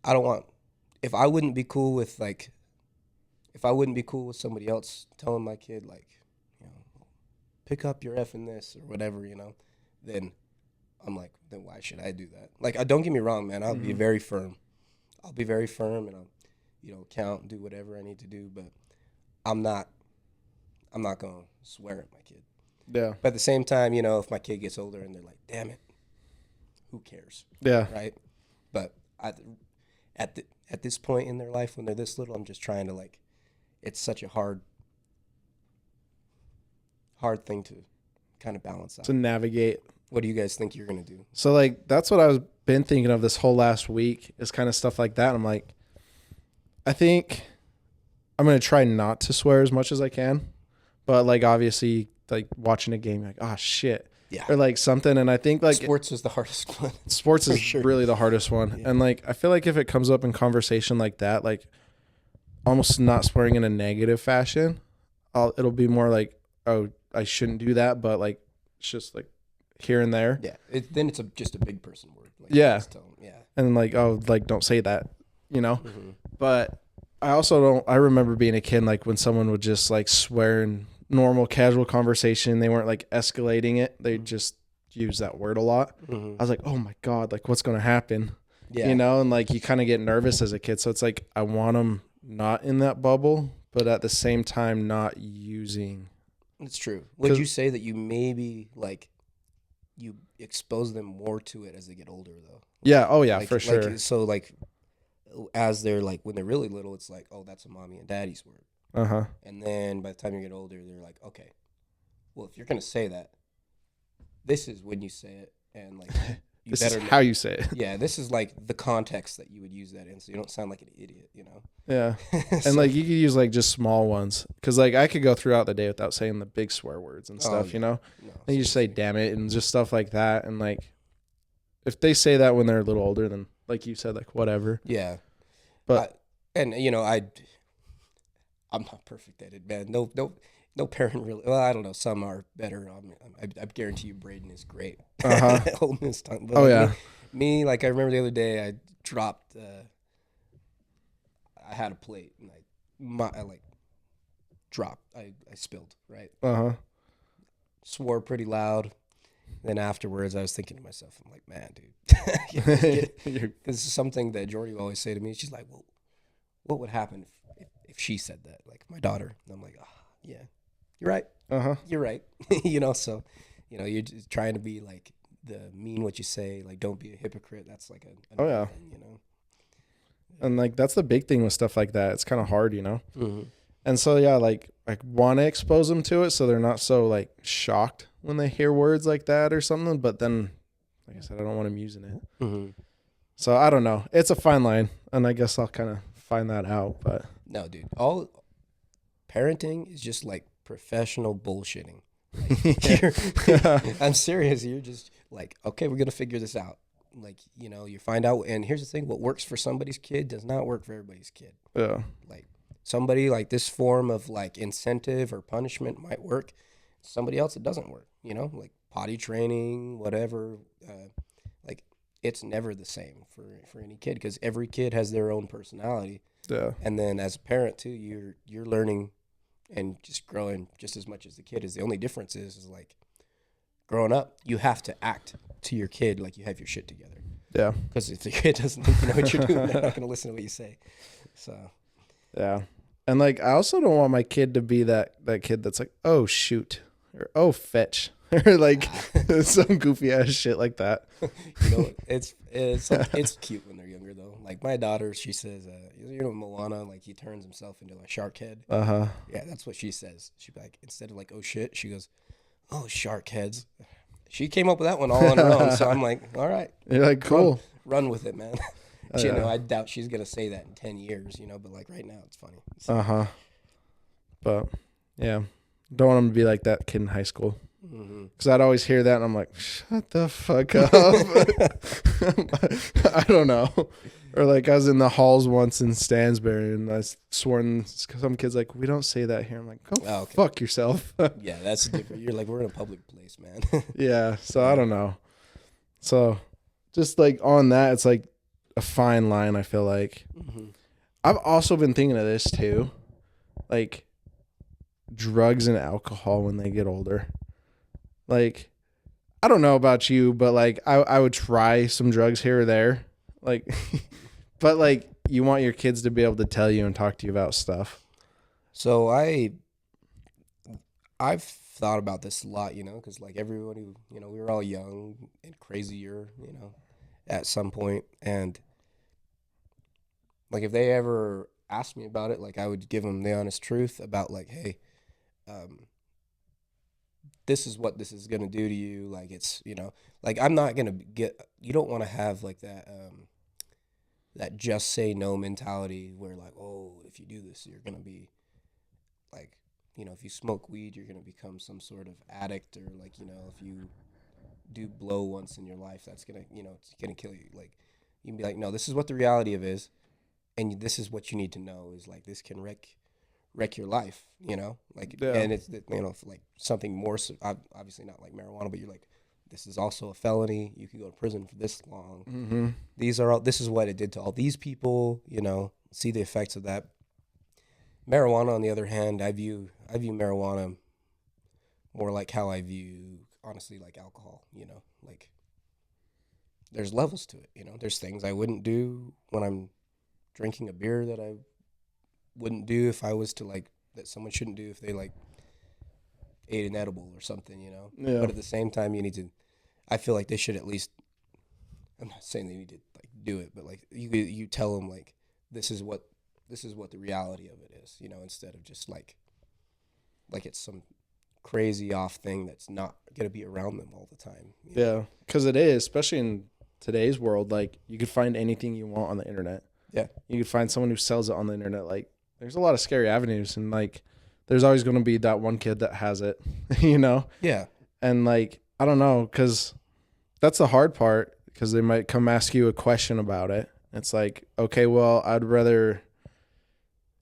[SPEAKER 2] if I wouldn't be cool with somebody else telling my kid, like, you know, pick up your F in this or whatever, you know, then I'm like, then why should I do that? Like, don't get me wrong, man. I'll be very firm. I'll be very firm and I'll, you know, count and do whatever I need to do, but I'm not going to swear at my kid.
[SPEAKER 1] Yeah.
[SPEAKER 2] But at the same time, you know, if my kid gets older and they're like, damn it, who cares?
[SPEAKER 1] Yeah.
[SPEAKER 2] Right? But at this point in their life, when they're this little, I'm just trying to, like, it's such a hard thing to kind of balance out.
[SPEAKER 1] To navigate.
[SPEAKER 2] What do you guys think you're going to do?
[SPEAKER 1] So, like, that's what I was been thinking of this whole last week is kind of stuff like that. I'm like, I think I'm going to try not to swear as much as I can. But, like, obviously, like, watching a game, like, oh, shit.
[SPEAKER 2] Yeah.
[SPEAKER 1] Or, like, something. And I think, like,
[SPEAKER 2] sports is the hardest one.
[SPEAKER 1] Sports is really the hardest one. Yeah. And, like, I feel like if it comes up in conversation like that, like, almost not swearing in a negative fashion, it'll be more like, oh, I shouldn't do that. But, like, it's just, like, here and there.
[SPEAKER 2] Yeah. Then it's just a big person word. Like,
[SPEAKER 1] yeah.
[SPEAKER 2] Yeah.
[SPEAKER 1] And, like, oh, like, don't say that, you know? Mm-hmm. But I remember being a kid, like, when someone would just, like, swear in normal, casual conversation, they weren't, like, escalating it. They just use that word a lot. Mm-hmm. I was like, oh, my God, like, what's going to happen? Yeah. You know? And, like, you kind of get nervous as a kid. So it's like I want them not in that bubble, but at the same time not using.
[SPEAKER 2] It's true. Would you say that you maybe, like, you expose them more to it as they get older, though?
[SPEAKER 1] Yeah. Oh, yeah,
[SPEAKER 2] like,
[SPEAKER 1] for sure.
[SPEAKER 2] Like, so, like, as they're, like, when they're really little, it's like, oh, that's a mommy and daddy's word.
[SPEAKER 1] Uh-huh.
[SPEAKER 2] And then by the time you get older, they're like, okay, well, if you're going to say that, this is when you say it. And, like, you
[SPEAKER 1] this is how you say it.
[SPEAKER 2] Yeah, this is, like, the context that you would use that in, so you don't sound like an idiot, you know?
[SPEAKER 1] Yeah. And, like, you could use, like, just small ones. Because, like, I could go throughout the day without saying the big swear words and stuff, you know? No, and you just say, damn it, and just stuff like that. And, like, if they say that when they're a little older, then, like you said, like, whatever.
[SPEAKER 2] Yeah.
[SPEAKER 1] But
[SPEAKER 2] and, you know, I'm not perfect at it, man. No. No parent really. Well, I don't know. Some are better. I guarantee you, Braden is great.
[SPEAKER 1] Uh-huh.
[SPEAKER 2] Holding his tongue. But
[SPEAKER 1] Oh
[SPEAKER 2] like
[SPEAKER 1] yeah.
[SPEAKER 2] me, like I remember the other day, I dropped. I had a plate and I like dropped. I spilled. Right.
[SPEAKER 1] Uh-huh.
[SPEAKER 2] Swore pretty loud. Then afterwards, I was thinking to myself, I'm like, man, dude,
[SPEAKER 1] You're-
[SPEAKER 2] because it's something that Jordy will always say to me. She's like, well, what would happen if she said that, like my daughter? And I'm like, oh, yeah, you're right.
[SPEAKER 1] uh-huh.
[SPEAKER 2] You're right. So, you're just trying to be like mean what you say, like don't be a hypocrite. That's like
[SPEAKER 1] Oh
[SPEAKER 2] another
[SPEAKER 1] yeah.
[SPEAKER 2] thing.
[SPEAKER 1] And like that's the big thing with stuff like that. It's kind of hard.
[SPEAKER 2] Mm-hmm.
[SPEAKER 1] And so yeah, like want to expose them to it so they're not so like shocked when they hear words like that or something. But then, like I said, I don't want them using it.
[SPEAKER 2] Mm-hmm.
[SPEAKER 1] So I don't know. It's a fine line, and I guess I'll kind of find that out. But
[SPEAKER 2] No, dude, all parenting is just like professional bullshitting. I'm serious. You're just like, okay, we're gonna figure this out. Like, you find out. And here's the thing: what works for somebody's kid does not work for everybody's kid.
[SPEAKER 1] yeah,
[SPEAKER 2] Like, somebody like this form of like incentive or punishment might work. Somebody else it doesn't work. Like potty training, whatever. Like, it's never the same for any kid because every kid has their own personality.
[SPEAKER 1] yeah,
[SPEAKER 2] And then as a parent too, you're learning and just growing just as much as the kid is. The only difference is like growing up, you have to act to your kid like you have your shit together.
[SPEAKER 1] yeah,
[SPEAKER 2] Because if the kid doesn't think you know what you're doing, they're not going to listen to what you say. So
[SPEAKER 1] yeah. And like I also don't want my kid to be that kid that's like, oh shoot, or oh fetch, or like some goofy ass shit like that.
[SPEAKER 2] it's cute when they're younger though. Like my daughter, she says, Moana, like he turns himself into a shark head.
[SPEAKER 1] Uh-huh.
[SPEAKER 2] Yeah, that's what she says. She'd be like, instead of like, oh shit, she goes, oh, shark heads. She came up with that one all on her own. So I'm like, all right.
[SPEAKER 1] You're like, cool.
[SPEAKER 2] Run with it, man. I doubt she's going to say that in 10 years, but like right now it's funny. So,
[SPEAKER 1] Uh-huh. But yeah, don't want him to be like that kid in high school. Because I'd always hear that and I'm like, shut the fuck up. I don't know. Or like I was in the halls once in Stansbury and I sworn some kids like, we don't say that here. I'm like, go fuck yourself.
[SPEAKER 2] Yeah, that's different. You're like, we're in a public place, man.
[SPEAKER 1] Yeah. So I don't know. So just like on that, it's like a fine line, I feel like. I've also been thinking of this too. Like drugs and alcohol when they get older. Like, I don't know about you, but like I would try some drugs here or there. Like, but like you want your kids to be able to tell you and talk to you about stuff.
[SPEAKER 2] So I've thought about this a lot, because like everybody, we were all young and crazier, at some point. And like if they ever asked me about it, like I would give them the honest truth about like, hey, this is what this is going to do to you. Like it's, like I'm not going to you don't want to have like that just say no mentality where like, oh, if you do this, you're going to be like, if you smoke weed, you're going to become some sort of addict or like, if you do blow once in your life, that's going to, it's going to kill you. Like you can be like, no, this is what the reality of is. And this is what you need to know is like, this can wreck your life, like,
[SPEAKER 1] yeah.
[SPEAKER 2] And it's, like something more, obviously not like marijuana, but you're like, this is also a felony. You could go to prison for this long.
[SPEAKER 1] Mm-hmm.
[SPEAKER 2] This is what it did to all these people, see the effects of that. Marijuana, on the other hand, I view marijuana more like how I view, honestly, like alcohol, like there's levels to it, there's things I wouldn't do when I'm drinking a beer that I wouldn't do if I was to like, that someone shouldn't do if they like ate an edible or something,
[SPEAKER 1] Yeah.
[SPEAKER 2] But at the same time, I feel like they should at least, I'm not saying they need to like do it, but like you tell them like, this is what the reality of it is, instead of just like it's some crazy off thing that's not going to be around them all the time.
[SPEAKER 1] Yeah. Cause it is, especially in today's world, like you could find anything you want on the internet.
[SPEAKER 2] Yeah.
[SPEAKER 1] You could find someone who sells it on the internet. Like there's a lot of scary avenues and like, there's always going to be that one kid that has it,
[SPEAKER 2] Yeah.
[SPEAKER 1] And like, I don't know. Cause that's the hard part. Cause they might come ask you a question about it. It's like, okay, well, I'd rather,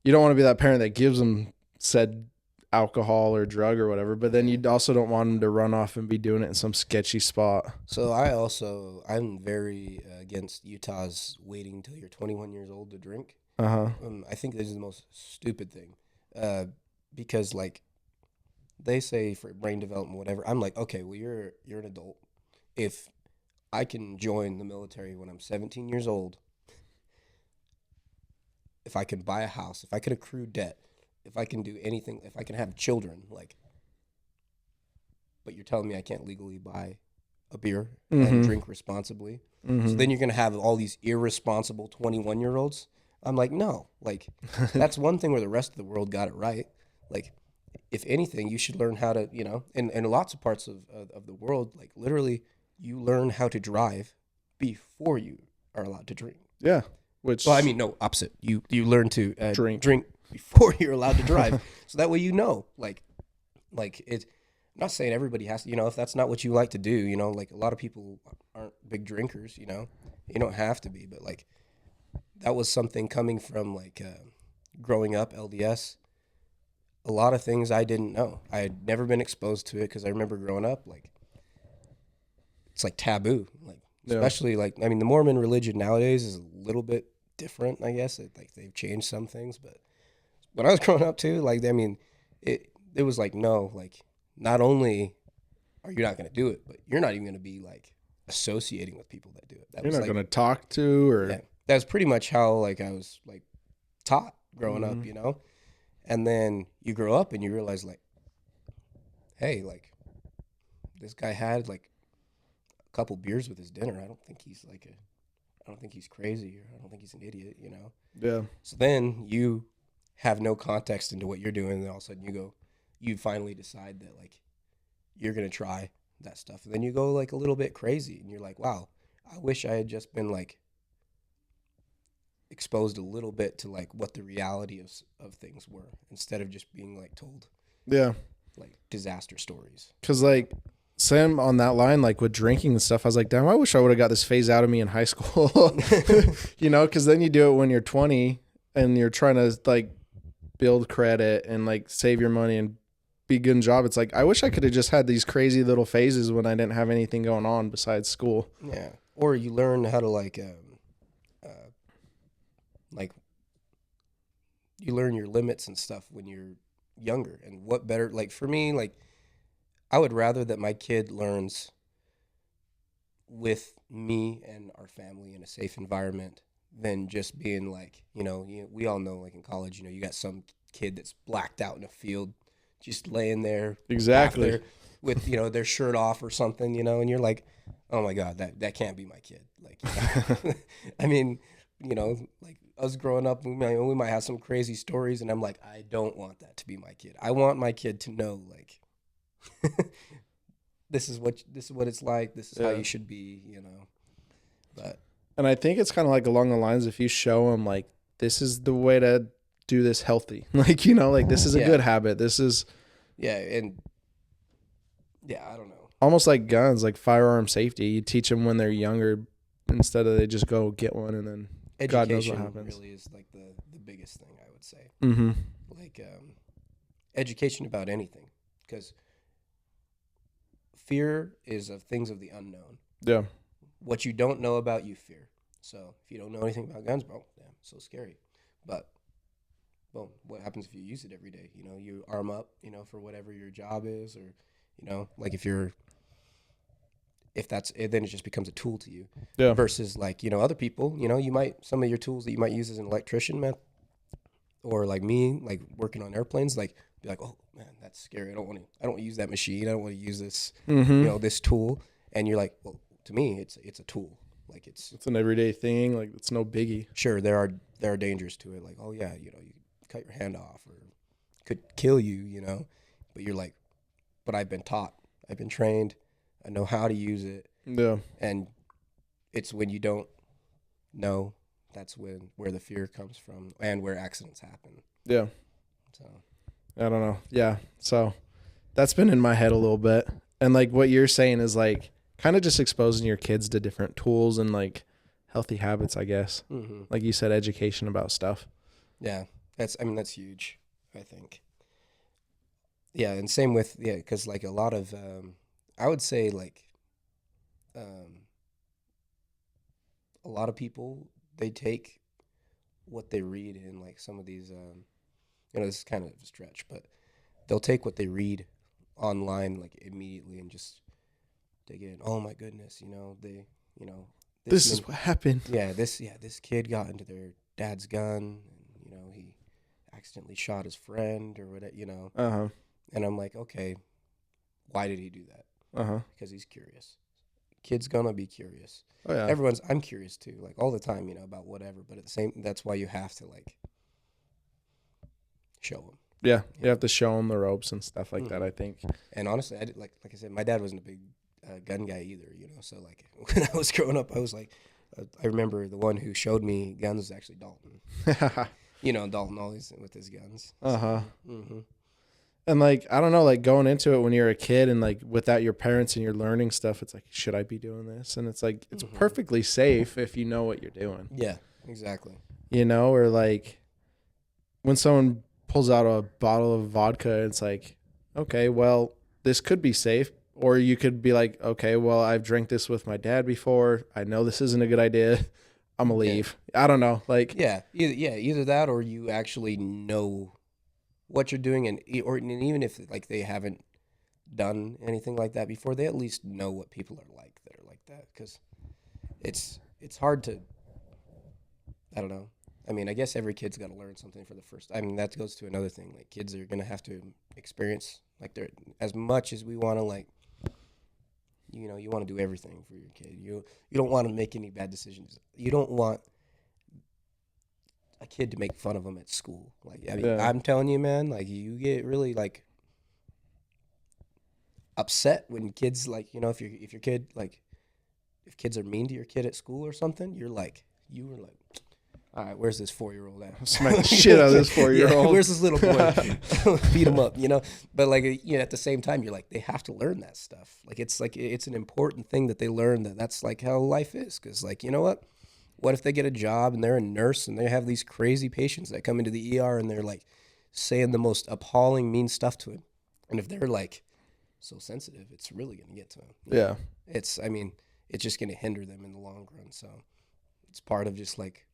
[SPEAKER 1] you don't want to be that parent that gives them said alcohol or drug or whatever, but then you also don't want them to run off and be doing it in some sketchy spot.
[SPEAKER 2] So I'm very against Utah's waiting until you're 21 years old to drink.
[SPEAKER 1] Uh-huh.
[SPEAKER 2] I think this is the most stupid thing, because like they say for brain development, whatever. I'm like, okay, well you're an adult. If I can join the military when I'm 17 years old, if I can buy a house, if I can accrue debt, if I can do anything, if I can have children, like, but you're telling me I can't legally buy a beer and drink responsibly. So then you're going to have all these irresponsible 21-year-olds. I'm like, no, like that's one thing where the rest of the world got it right. Like, if anything, you should learn how to, in lots of parts of the world, like literally you learn how to drive before you are allowed to drink.
[SPEAKER 1] Yeah.
[SPEAKER 2] Well, I mean, no, opposite. You learn to
[SPEAKER 1] drink
[SPEAKER 2] before you're allowed to drive. So that way, like it's, I'm not saying everybody has to, if that's not what you like to do, like a lot of people aren't big drinkers, you don't have to be, but like that was something coming from like growing up LDS. A lot of things I didn't know. I had never been exposed to it because I remember growing up, like it's like taboo, like especially like, I mean, the Mormon religion nowadays is a little bit different, I guess. Like they've changed some things, but when I was growing up too, like, I mean, it was like, no, like not only are you not going to do it, but you're not even going to be like associating with people that do it. That
[SPEAKER 1] you're
[SPEAKER 2] was
[SPEAKER 1] not
[SPEAKER 2] like,
[SPEAKER 1] going to talk to, or
[SPEAKER 2] that's pretty much how like I was like taught growing up, and then you grow up and you realize like, hey, like this guy had like a couple beers with his dinner. I don't think he's crazy, or I don't think he's an idiot,
[SPEAKER 1] Yeah.
[SPEAKER 2] So then you have no context into what you're doing, and then all of a sudden you finally decide that like you're gonna try that stuff, and then you go like a little bit crazy, and you're like, wow, I wish I had just been like exposed a little bit to like what the reality of things were, instead of just being like told like disaster stories.
[SPEAKER 1] Because like Sam, on that line, like with drinking and stuff, I was like, damn, I wish I would have got this phase out of me in high school. Because then you do it when you're 20 and you're trying to like build credit and like save your money and be good in job. It's like, I wish I could have just had these crazy little phases when I didn't have anything going on besides school.
[SPEAKER 2] Yeah. Or you learn how to like you learn your limits and stuff when you're younger. And what better, like for me, like I would rather that my kid learns with me and our family in a safe environment than just being like, we all know like in college, you got some kid that's blacked out in a field, just laying there.
[SPEAKER 1] Exactly.
[SPEAKER 2] With, their shirt off or something, and you're like, oh my God, that can't be my kid. Like, I mean, like us growing up, we might have some crazy stories, and I'm like, I don't want that to be my kid. I want my kid to know, like, this is what it's like. This is how you should be, But
[SPEAKER 1] and I think it's kind of like along the lines, if you show them like this is the way to do this healthy, like like this is a good habit. This is
[SPEAKER 2] I don't know.
[SPEAKER 1] Almost like guns, like firearm safety. You teach them when they're younger instead of they just go get one and then
[SPEAKER 2] Education
[SPEAKER 1] God knows what happens.
[SPEAKER 2] Really is like the biggest thing, I would say.
[SPEAKER 1] Mm-hmm.
[SPEAKER 2] Like education about anything, because fear is of things of the unknown.
[SPEAKER 1] Yeah.
[SPEAKER 2] What you don't know about, you fear. So if you don't know anything about guns, bro, damn, so scary. But boom, what happens if you use it every day? You arm up, for whatever your job is, or like if that's it, then it just becomes a tool to you.
[SPEAKER 1] Yeah.
[SPEAKER 2] Versus like, other people, some of your tools that you might use as an electrician, man, or like me, like working on airplanes, like be like, oh man, that's scary. I don't want to use that machine. I don't want to use this, this tool. And you're like, well, to me, it's a tool. Like it's
[SPEAKER 1] an everyday thing. Like it's no biggie.
[SPEAKER 2] Sure, there are dangers to it. Like, oh yeah, you cut your hand off or could kill you, but you're like, but I've been taught, I've been trained, I know how to use it.
[SPEAKER 1] Yeah.
[SPEAKER 2] And it's when you don't know, that's where the fear comes from and where accidents happen.
[SPEAKER 1] Yeah.
[SPEAKER 2] So
[SPEAKER 1] I don't know. Yeah. So that's been in my head a little bit. And like what you're saying is like kind of just exposing your kids to different tools and like healthy habits, I guess. Mm-hmm. Like you said, education about stuff.
[SPEAKER 2] Yeah. That's huge, I think. Yeah, and same with, yeah, because like a lot of, I would say like, um, a lot of people, they take what they read in like some of these, this is kind of a stretch, but they'll take what they read online like immediately and just dig in. Oh my goodness, you know, this
[SPEAKER 1] This
[SPEAKER 2] man,
[SPEAKER 1] is what happened.
[SPEAKER 2] this kid got into their dad's gun, and he accidentally shot his friend or whatever.
[SPEAKER 1] Uh-huh.
[SPEAKER 2] And I'm like, okay, why did he do that?
[SPEAKER 1] Uh-huh.
[SPEAKER 2] Because he's curious. Kid's gonna be curious.
[SPEAKER 1] Oh yeah.
[SPEAKER 2] I'm curious too, like all the time, about whatever. But at the same, that's why you have to like show them.
[SPEAKER 1] Yeah, you have to show them the ropes and stuff like that,
[SPEAKER 2] Mhm.
[SPEAKER 1] I think.
[SPEAKER 2] And honestly, like I said, my dad wasn't a big gun guy either, So like when I was growing up, I was like, I remember the one who showed me guns was actually Dalton. Dalton always with his guns.
[SPEAKER 1] Uh-huh.
[SPEAKER 2] So, mm-hmm.
[SPEAKER 1] And like, I don't know, like going into it when you're a kid and like without your parents and you're learning stuff, it's like, should I be doing this? And it's like, it's perfectly safe if you know what you're doing.
[SPEAKER 2] Yeah, exactly.
[SPEAKER 1] Or like when someone pulls out a bottle of vodka, it's like, okay, well, this could be safe. Or you could be like, okay, well, I've drank this with my dad before. I know this isn't a good idea. I'm gonna leave. I don't know. Like,
[SPEAKER 2] either that or you actually know what you're doing, and even if like they haven't done anything like that before, they at least know what people are like that are like that, because it's hard to, I don't know. I mean, I guess every kid's got to learn something for the first. I mean, that goes to another thing. Like kids are gonna have to experience, like, they're, as much as we want to, like, you want to do everything for your kid. You don't want to make any bad decisions. You don't want a kid to make fun of them at school. Like, I mean,
[SPEAKER 1] Yeah.
[SPEAKER 2] I'm telling you, man, like, you get really like upset when kids, like, if your kid, like, if kids are mean to your kid at school or something, you were like, all right, where's this 4-year-old at?
[SPEAKER 1] Smack the shit out of this 4-year-old.
[SPEAKER 2] Yeah, where's this little boy? Beat him up, But like, at the same time, you're like, they have to learn that stuff. Like, it's an important thing that they learn, that's like how life is. Because, like, you know what? What if they get a job and they're a nurse and they have these crazy patients that come into the ER and they're like saying the most appalling, mean stuff to him? And if they're like so sensitive, it's really going to get to them.
[SPEAKER 1] Yeah.
[SPEAKER 2] I mean, it's just going to hinder them in the long run. So it's part of just like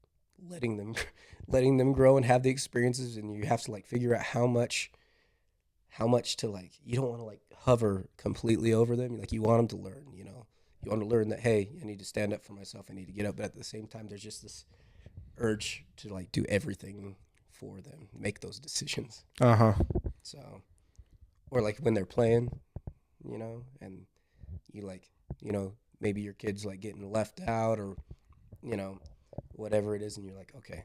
[SPEAKER 2] letting them grow and have the experiences. And you have to like figure out how much to, like, you don't want to like hover completely over them. Like, you want them to learn, You want to learn that, hey, I need to stand up for myself. I need to get up. But at the same time, there's just this urge to like do everything for them, make those decisions.
[SPEAKER 1] Uh-huh.
[SPEAKER 2] So, or like when they're playing, and you like, maybe your kid's like getting left out or, whatever it is. And you're like, okay,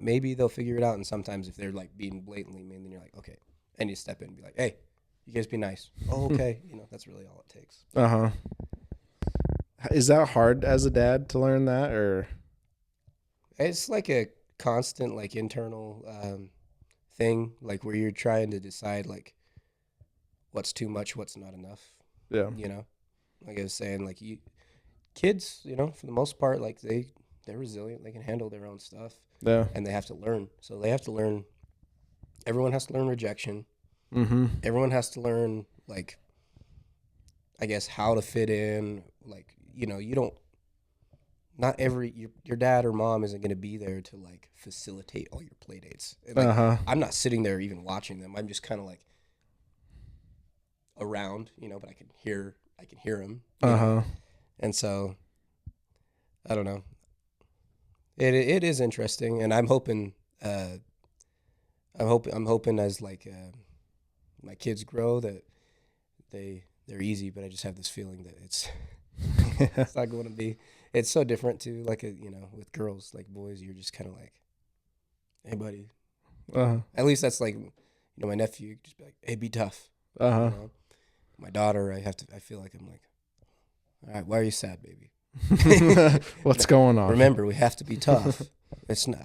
[SPEAKER 2] maybe they'll figure it out. And sometimes if they're like being blatantly mean, then you're like, okay, and you step in and be like, hey, you guys be nice. Oh, okay. That's really all it takes.
[SPEAKER 1] Uh-huh. Is that hard as a dad to learn that, or?
[SPEAKER 2] It's like a constant, like, internal thing, like, where you're trying to decide, like, what's too much, what's not enough.
[SPEAKER 1] Yeah.
[SPEAKER 2] Like I was saying, like, kids, for the most part, like, they're resilient. They can handle their own stuff.
[SPEAKER 1] Yeah.
[SPEAKER 2] And they have to learn. So they have to learn. Everyone has to learn rejection.
[SPEAKER 1] Mm-hmm.
[SPEAKER 2] Everyone has to learn, like, I guess, how to fit in. Like, you don't. Not your dad or mom isn't going to be there to like facilitate all your play dates. Like, I'm not sitting there even watching them. I'm just kind of like around, but I can hear him. And so, I don't know. It is interesting, and I'm hoping as like my kids grow that they're easy, but I just have this feeling that it's it's not going to be. It's so different too. Like, with girls, like boys, you're just kind of like, hey, buddy. At least that's like, my nephew just be like, hey, be tough. My daughter, I feel like I'm like, all right, why are you sad, baby?
[SPEAKER 1] What's going on?
[SPEAKER 2] Remember, we have to be tough.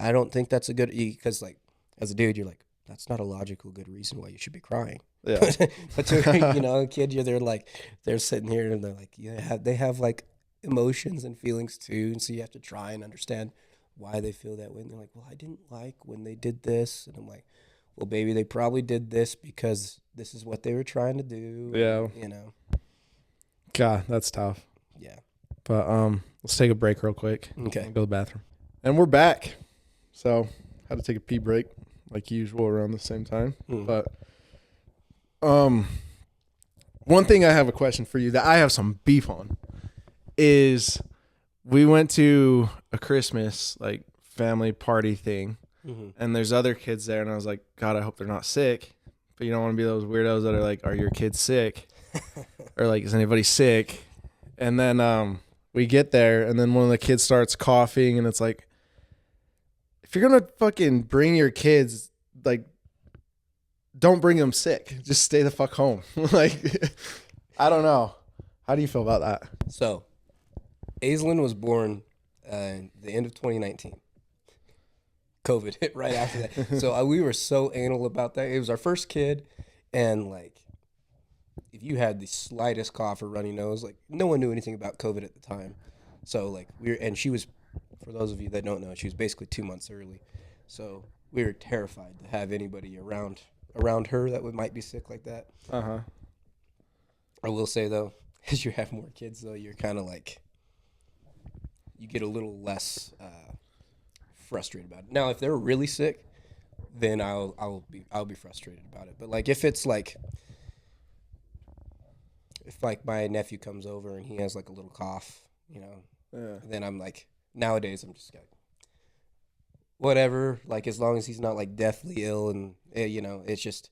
[SPEAKER 2] I don't think that's a good, because like as a dude, you're like, that's not a logical good reason why you should be crying.
[SPEAKER 1] Yeah.
[SPEAKER 2] But to a kid, they're sitting here and they're like, they have like emotions and feelings too, and so you have to try and understand why they feel that way. And they're like, well, I didn't like when they did this, and I'm like, well, baby, they probably did this because this is what they were trying to do.
[SPEAKER 1] Yeah.
[SPEAKER 2] You know.
[SPEAKER 1] God, that's tough.
[SPEAKER 2] Yeah.
[SPEAKER 1] But let's take a break real quick.
[SPEAKER 2] Okay.
[SPEAKER 1] I'll go to the bathroom. And we're back. So had to take a pee break like usual around the same time. But one thing I have a question for you that I have some beef on is we went to a Christmas like family party thing and there's other kids there and I was like, God, I hope they're not sick. But you don't want to be those weirdos that are like, are your kids sick? Or like, is anybody sick? And then we get there and then one of the kids starts coughing and it's like, if you're going to fucking bring your kids, like, don't bring them sick. Just stay the fuck home. Like, I don't know. How do you feel about that?
[SPEAKER 2] So, Aislinn was born the end of 2019. COVID hit right after that. So we were so anal about that. It was our first kid, and like, if you had the slightest cough or runny nose, like no one knew anything about COVID at the time. So like and she was, for those of you that don't know, she was basically 2 months early. So we were terrified to have anybody around her that might be sick like that. I will say though, as you have more kids though, you're kind of like, you get a little less frustrated about it. Now, if they're really sick, then I'll be frustrated about it. But like if it's like, if like my nephew comes over and he has like a little cough, you know, then I'm like, nowadays I'm just like, whatever. Like as long as he's not like deathly ill and you know, it's just,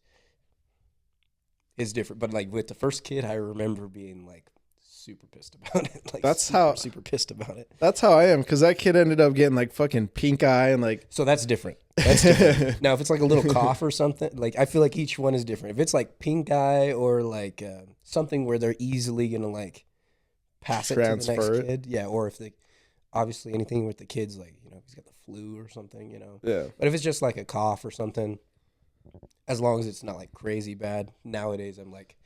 [SPEAKER 2] it's different. But like with the first kid, I remember being like super pissed about it. Like
[SPEAKER 1] that's
[SPEAKER 2] super pissed about it.
[SPEAKER 1] That's how I am, because that kid ended up getting like fucking pink eye and like.
[SPEAKER 2] So that's different. That's different. Now if it's like a little cough or something, like I feel like each one is different. If it's like pink eye or like something where they're easily gonna like pass it to the next kid, yeah. Or if they, obviously anything with the kids, like you know, he's got the flu or something, you know.
[SPEAKER 1] Yeah.
[SPEAKER 2] But if it's just like a cough or something, as long as it's not like crazy bad, nowadays I'm like,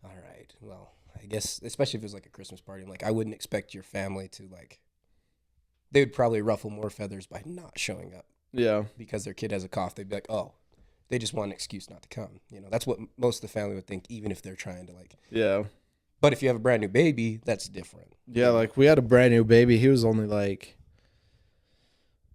[SPEAKER 2] all right, well. I guess, especially if it was like a Christmas party, I'm like, I wouldn't expect your family to like, they would probably ruffle more feathers by not showing up.
[SPEAKER 1] Yeah.
[SPEAKER 2] Because their kid has a cough. They'd be like, oh, they just want an excuse not to come. You know, that's what most of the family would think, even if they're trying to like.
[SPEAKER 1] Yeah.
[SPEAKER 2] But if you have a brand new baby, that's different.
[SPEAKER 1] Yeah. Like we had a brand new baby. He was only like,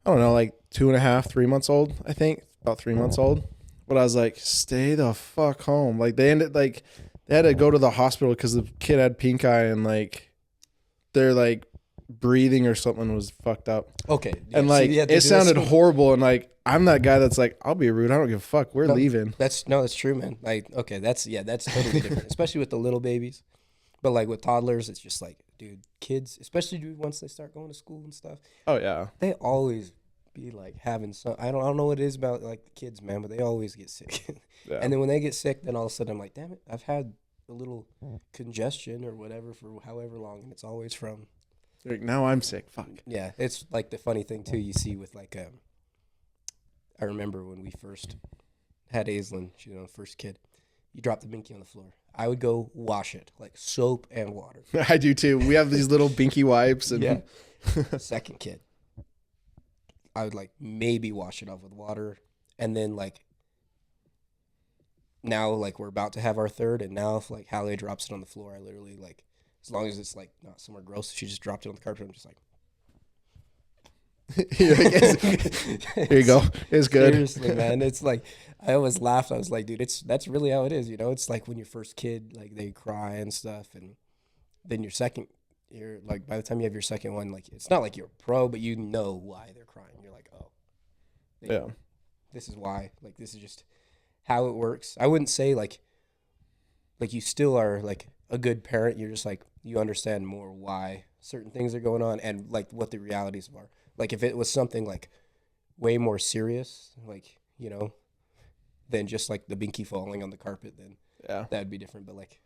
[SPEAKER 1] I don't know, like 2.5, 3 months old, I think. About 3 months old. But I was like, stay the fuck home. Like they ended like, they had to go to the hospital because the kid had pink eye and like their like breathing or something was fucked up.
[SPEAKER 2] Okay. Yeah,
[SPEAKER 1] and like
[SPEAKER 2] it
[SPEAKER 1] sounded horrible. And like I'm that guy that's like, I'll be rude. I don't give a fuck. We're leaving.
[SPEAKER 2] That's true, man. Like, okay, that's totally different, especially with the little babies. But like with toddlers, it's just like, dude, kids, especially dude, once they start going to school and stuff. Oh yeah. They always be like having some, I don't know what it is about like the kids, man, but they always get sick. Yeah. And then when they get sick, then all of a sudden I'm like, damn it, I've had a little congestion or whatever for however long, and it's always from.
[SPEAKER 1] Like, now I'm sick. Fuck.
[SPEAKER 2] Yeah, it's like the funny thing too. You see with like, I remember when we first had Aislinn, you know, first kid. You drop the binky on the floor. I would go wash it like soap and water.
[SPEAKER 1] I do too. We have these little binky wipes and.
[SPEAKER 2] Yeah. Second kid. I would like maybe wash it off with water, and then like. Now, like, we're about to have our third, and now if, like, Hallie drops it on the floor, I literally, like, as long as it's, like, not somewhere gross, if she just dropped it on the carpet, I'm just like...
[SPEAKER 1] Here you go. It's good.
[SPEAKER 2] Seriously, man. It's like, I always laughed. I was like, dude, that's really how it is, you know? It's like when your first kid, like, they cry and stuff, and then your second, you're, like, by the time you have your second one, like, it's not like you're a pro, but you know why they're crying. You're like, oh.
[SPEAKER 1] Yeah.
[SPEAKER 2] This is why. Like, this is just... how it works. I wouldn't say like you still are like a good parent. You're just like, you understand more why certain things are going on and like what the realities are. Like if it was something like way more serious, like, you know, than just like the binky falling on the carpet, then yeah, that'd be different. But like,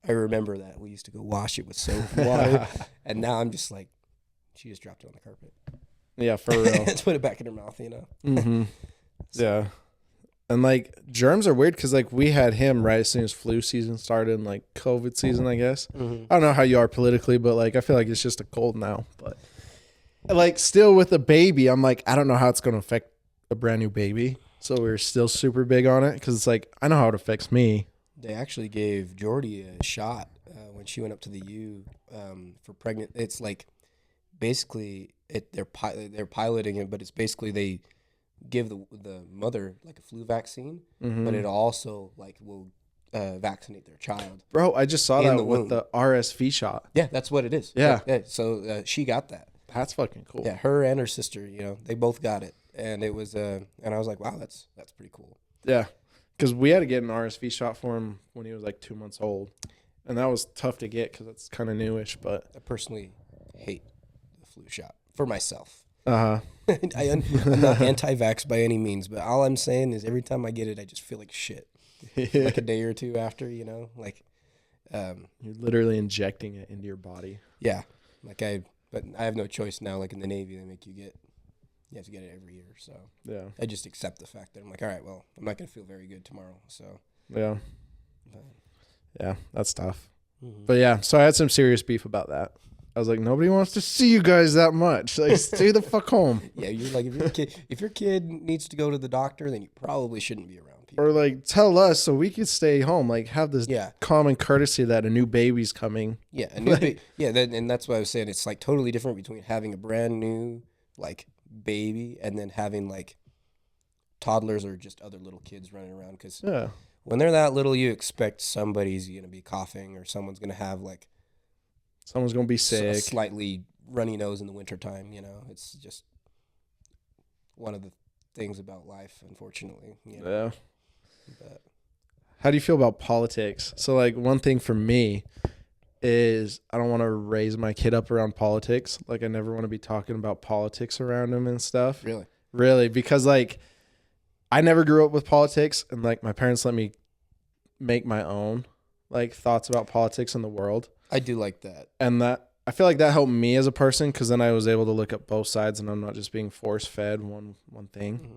[SPEAKER 2] I remember that we used to go wash it with soap and water, and now I'm just like, she just dropped it on the carpet.
[SPEAKER 1] Yeah, for real.
[SPEAKER 2] Let's put it back in her mouth, you know?
[SPEAKER 1] Mm-hmm. So, yeah. And, like, germs are weird because, like, we had him right as soon as flu season started and, like, COVID season, I guess. Mm-hmm. I don't know how you are politically, but, like, I feel like it's just a cold now. But, like, still with a baby, I'm like, I don't know how it's going to affect a brand new baby. So we were still super big on it because it's like, I know how it affects me.
[SPEAKER 2] They actually gave Jordy a shot when she went up to the U for pregnant. It's like basically they're piloting it, but it's basically they give the mother like a flu vaccine, but it also like will vaccinate their child.
[SPEAKER 1] Bro, I just saw
[SPEAKER 2] In
[SPEAKER 1] that
[SPEAKER 2] the
[SPEAKER 1] with
[SPEAKER 2] womb.
[SPEAKER 1] the RSV shot.
[SPEAKER 2] Yeah, that's what it is.
[SPEAKER 1] Yeah.
[SPEAKER 2] So she got that.
[SPEAKER 1] That's fucking cool.
[SPEAKER 2] Yeah, her and her sister, they both got it, and it was and I was like, wow, that's pretty cool.
[SPEAKER 1] Yeah. Because we had to get an RSV shot for him when he was like 2 months old. And that was tough to get because it's kind of newish, but.
[SPEAKER 2] I personally hate the flu shot for myself.
[SPEAKER 1] Uh-huh.
[SPEAKER 2] I'm not anti-vax by any means, but all I'm saying is every time I get it, I just feel like shit. Like a day or two after, like.
[SPEAKER 1] You're literally injecting it into your body.
[SPEAKER 2] Yeah. But I have no choice now. Like in the Navy, they make you have to get it every year. So
[SPEAKER 1] Yeah.
[SPEAKER 2] I just accept the fact that I'm like, all right, well, I'm not going to feel very good tomorrow. So.
[SPEAKER 1] Yeah.
[SPEAKER 2] But,
[SPEAKER 1] Yeah, that's tough. Mm-hmm. But yeah, so I had some serious beef about that. I was like, nobody wants to see you guys that much. Like, stay the fuck home.
[SPEAKER 2] Yeah, you're like, if your kid needs to go to the doctor, then you probably shouldn't be around people.
[SPEAKER 1] Or like, tell us so we can stay home. Like, have this common courtesy that a new baby's coming.
[SPEAKER 2] Yeah, a new baby. Yeah, and that's what I was saying. It's like totally different between having a brand new like baby and then having like toddlers or just other little kids running around. Because when they're that little, you expect somebody's going to be coughing or someone's going to have like.
[SPEAKER 1] Someone's going to be sick.
[SPEAKER 2] A slightly runny nose in the wintertime, It's just one of the things about life, unfortunately.
[SPEAKER 1] Yeah.
[SPEAKER 2] But.
[SPEAKER 1] How do you feel about politics? So, like, one thing for me is I don't want to raise my kid up around politics. Like, I never want to be talking about politics around him and stuff.
[SPEAKER 2] Really?
[SPEAKER 1] Really, because, like, I never grew up with politics, and, like, my parents let me make my own, like, thoughts about politics in the world.
[SPEAKER 2] I do like that.
[SPEAKER 1] And that I feel like that helped me as a person because then I was able to look at both sides and I'm not just being force-fed one thing. Mm-hmm.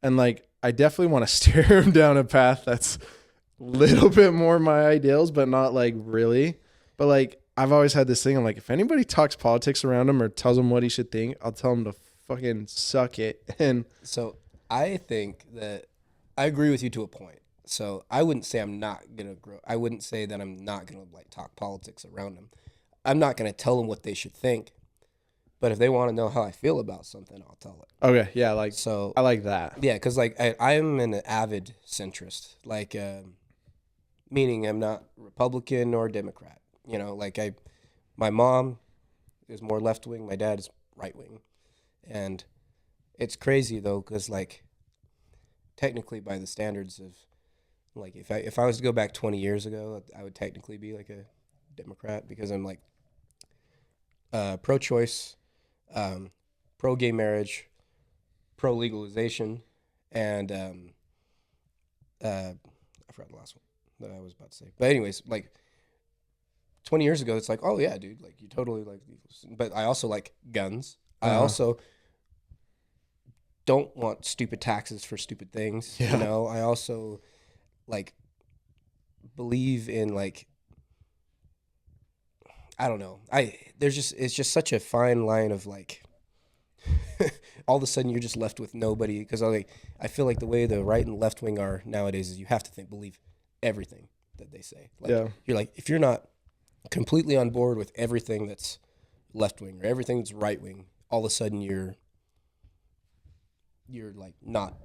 [SPEAKER 1] And, like, I definitely want to steer him down a path that's a little bit more my ideals, but not, like, really. But, like, I've always had this thing. I'm like, if anybody talks politics around him or tells him what he should think, I'll tell him to fucking suck it. And
[SPEAKER 2] so I think that I agree with you to a point. So I wouldn't say I'm not going to grow. I wouldn't say that I'm not going to like talk politics around them. I'm not going to tell them what they should think. But if they want to know how I feel about something, I'll tell it.
[SPEAKER 1] Okay, yeah, like so I like that.
[SPEAKER 2] Yeah, because like I am an avid centrist, like meaning I'm not Republican or Democrat. Like my mom is more left wing, my dad is right wing, and it's crazy though because like technically by the standards of like if I was to go back 20 years ago, I would technically be like a Democrat because I'm like pro-choice, pro-gay marriage, pro-legalization, and I forgot the last one that I was about to say. But anyways, like 20 years ago, it's like, oh yeah, dude, like you totally like. But I also like guns. I also don't want stupid taxes for stupid things. Yeah. I also like believe in like I don't know. It's just such a fine line of like all of a sudden you're just left with nobody because I feel like the way the right and left wing are nowadays is you have to believe everything that they say. Like, you're like if you're not completely on board with everything that's left wing or everything that's right wing, all of a sudden you're like not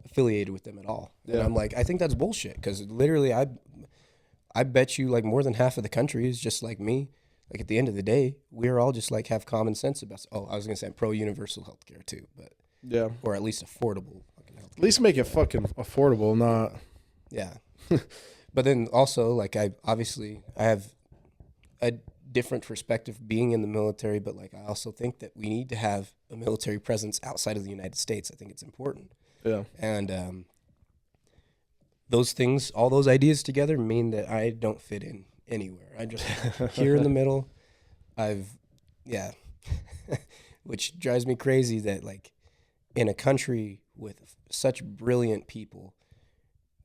[SPEAKER 2] affiliated with them at all. Yeah. And I'm like, I think that's bullshit because literally I bet you like more than half of the country is just like me. Like at the end of the day, we're all just like have common sense about. Oh, I was gonna say I'm pro universal healthcare too, but
[SPEAKER 1] yeah,
[SPEAKER 2] or at least affordable fucking healthcare.
[SPEAKER 1] At least make it fucking affordable, not.
[SPEAKER 2] Yeah, but then also like I have a different perspective being in the military, but like I also think that we need to have a military presence outside of the United States. I think it's important. Yeah, and those things, all those ideas together mean that I don't fit in anywhere. I'm just here in the middle. Which drives me crazy that like in a country with such brilliant people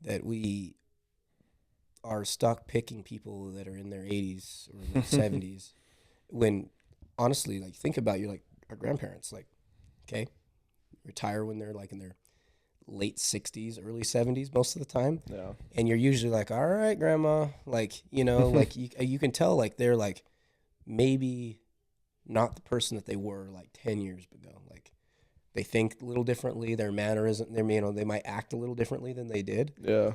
[SPEAKER 2] that we are stuck picking people that are in their 80s or their 70s when honestly, like think about you're like our grandparents, like, okay, retire when they're like in their late 60s, early 70s most of the time.
[SPEAKER 1] Yeah.
[SPEAKER 2] And you're usually like, all right, grandma, like, you know, like you can tell like they're like maybe not the person that they were like 10 years ago. Like they think a little differently. Their manner isn't, you know, they might act a little differently than they did.
[SPEAKER 1] Yeah.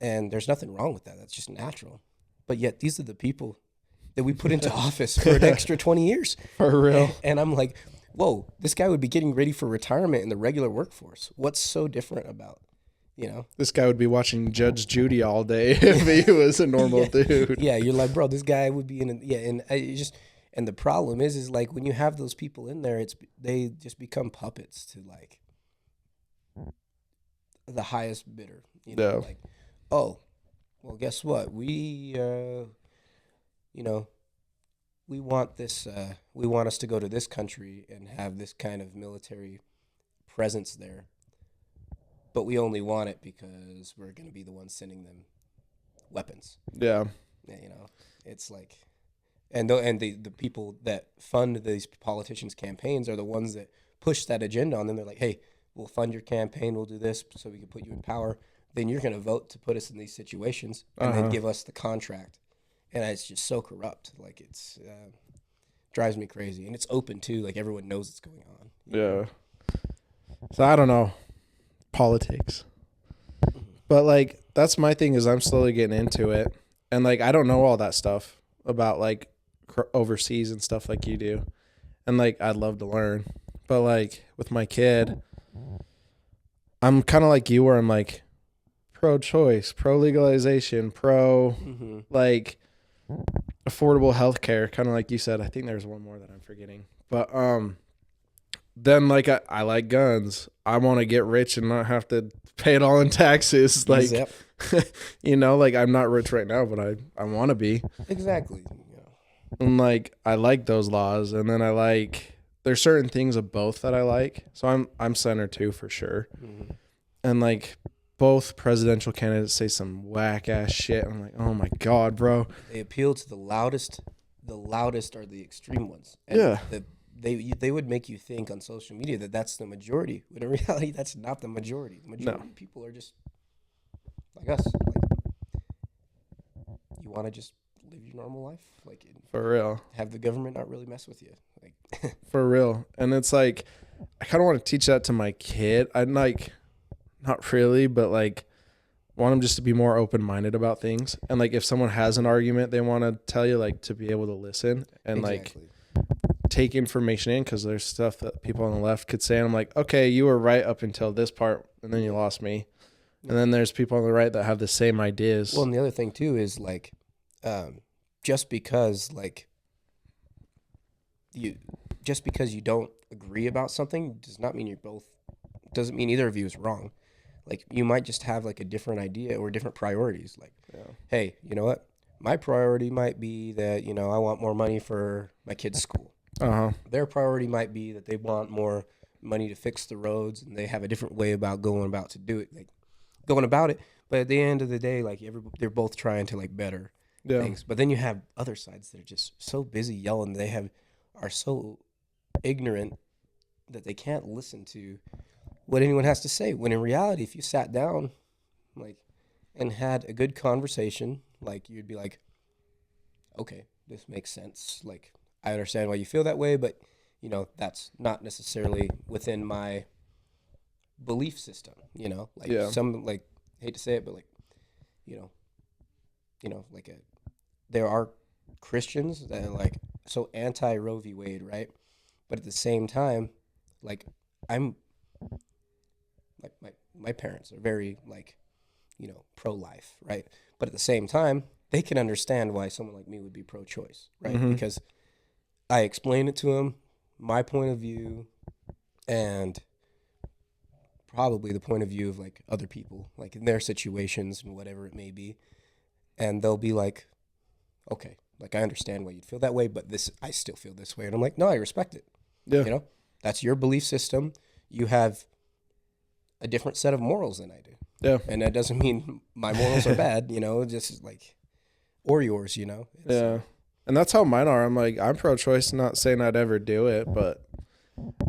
[SPEAKER 2] And there's nothing wrong with that. That's just natural. But yet these are the people that we put into office for an extra 20 years.
[SPEAKER 1] For real.
[SPEAKER 2] And I'm like, whoa, this guy would be getting ready for retirement in the regular workforce. What's so different about, you know?
[SPEAKER 1] This guy would be watching Judge Judy all day if he was a normal dude.
[SPEAKER 2] Yeah, you're like, bro, this guy would be and the problem is like when you have those people in there, they just become puppets to like the highest bidder. You know, like, oh, well, guess what? We we want this. We want us to go to this country and have this kind of military presence there, but we only want it because we're going to be the ones sending them weapons.
[SPEAKER 1] Yeah.
[SPEAKER 2] You know, it's like, and the people that fund these politicians' campaigns are the ones that push that agenda on them. They're like, hey, we'll fund your campaign. We'll do this so we can put you in power. Then you're going to vote to put us in these situations and then give us the contract. And it's just so corrupt. Like it's drives me crazy, and it's open too. Like everyone knows what's going on.
[SPEAKER 1] Yeah. So I don't know politics, but like that's my thing is I'm slowly getting into it, and like I don't know all that stuff about like overseas and stuff like you do, and like I'd love to learn, but like with my kid, I'm kind of like you where I'm like pro-choice, pro-legalization, like affordable healthcare, kind of like you said. I think there's one more that I'm forgetting, but then like I like guns. I want to get rich and not have to pay it all in taxes. Like, you know, like I'm not rich right now, but I want to be.
[SPEAKER 2] Exactly. Yeah.
[SPEAKER 1] And like I like those laws, and then I like there's certain things of both that I like. So I'm center too for sure. Mm-hmm. And like both presidential candidates say some whack ass shit. I'm like, oh my God, bro.
[SPEAKER 2] They appeal to the loudest. The loudest are the extreme ones. And
[SPEAKER 1] yeah.
[SPEAKER 2] They would make you think on social media that that's the majority. When in reality, that's not the majority. The majority of people are just like us. Like, you want to just live your normal life, like
[SPEAKER 1] for real. Have
[SPEAKER 2] the government not really mess with you, like
[SPEAKER 1] for real. And it's like I kind of want to teach that to my kid. I'm like, not really, but like want them just to be more open-minded about things. And like if someone has an argument they want to tell you, like to be able to listen and like take information in, because there's stuff that people on the left could say and I'm like, okay, you were right up until this part and then you lost me. And then there's people on the right that have the same ideas.
[SPEAKER 2] Well, and the other thing too is like just because you don't agree about something does not mean doesn't mean either of you is wrong. Like you might just have like a different idea or different priorities. Like, hey, you know what? My priority might be that, you know, I want more money for my kid's school. Their priority might be that they want more money to fix the roads, and they have a different way about going about it. But at the end of the day, like they're both trying to like better things. But then you have other sides that are just so busy yelling. They are so ignorant that they can't listen to what anyone has to say. When in reality, if you sat down, like, and had a good conversation, like you'd be like, okay, this makes sense. Like, I understand why you feel that way, but you know, that's not necessarily within my belief system, you know, like some, like, hate to say it, but like, you know, like there are Christians that are like so anti Roe v. Wade, right? But at the same time, like I'm like my parents are very like, you know, pro-life, right? But at the same time, they can understand why someone like me would be pro-choice, right? Mm-hmm. Because I explain it to them, my point of view, and probably the point of view of like other people, like in their situations and whatever it may be. And they'll be like, okay, like I understand why you'd feel that way, but I still feel this way. And I'm like, no, I respect it. Yeah. You know, that's your belief system. You have a different set of morals than I do. Yeah. And that doesn't mean my morals are bad, you know, just like, or yours, you know.
[SPEAKER 1] And that's how mine are. I'm like, I'm pro-choice, not saying I'd ever do it, but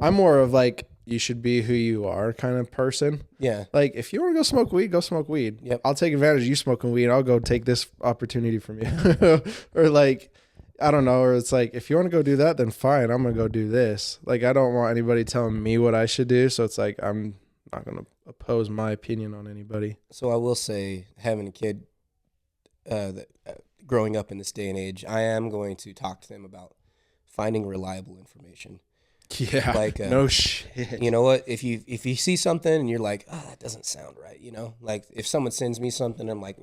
[SPEAKER 1] I'm more of like, you should be who you are kind of person.
[SPEAKER 2] Yeah.
[SPEAKER 1] Like, if you want to go smoke weed, go smoke weed.
[SPEAKER 2] Yep.
[SPEAKER 1] I'll take advantage of you smoking weed. I'll go take this opportunity from you. Or like, I don't know. Or it's like, if you want to go do that, then fine. I'm going to go do this. Like, I don't want anybody telling me what I should do. So it's like, I'm not going to oppose my opinion on anybody.
[SPEAKER 2] So I will say, having a kid, growing up in this day and age, I am going to talk to them about finding reliable information.
[SPEAKER 1] Yeah.
[SPEAKER 2] Like,
[SPEAKER 1] no shit.
[SPEAKER 2] You know what? If you see something and you're like, oh, that doesn't sound right, you know? Like, if someone sends me something, I'm like,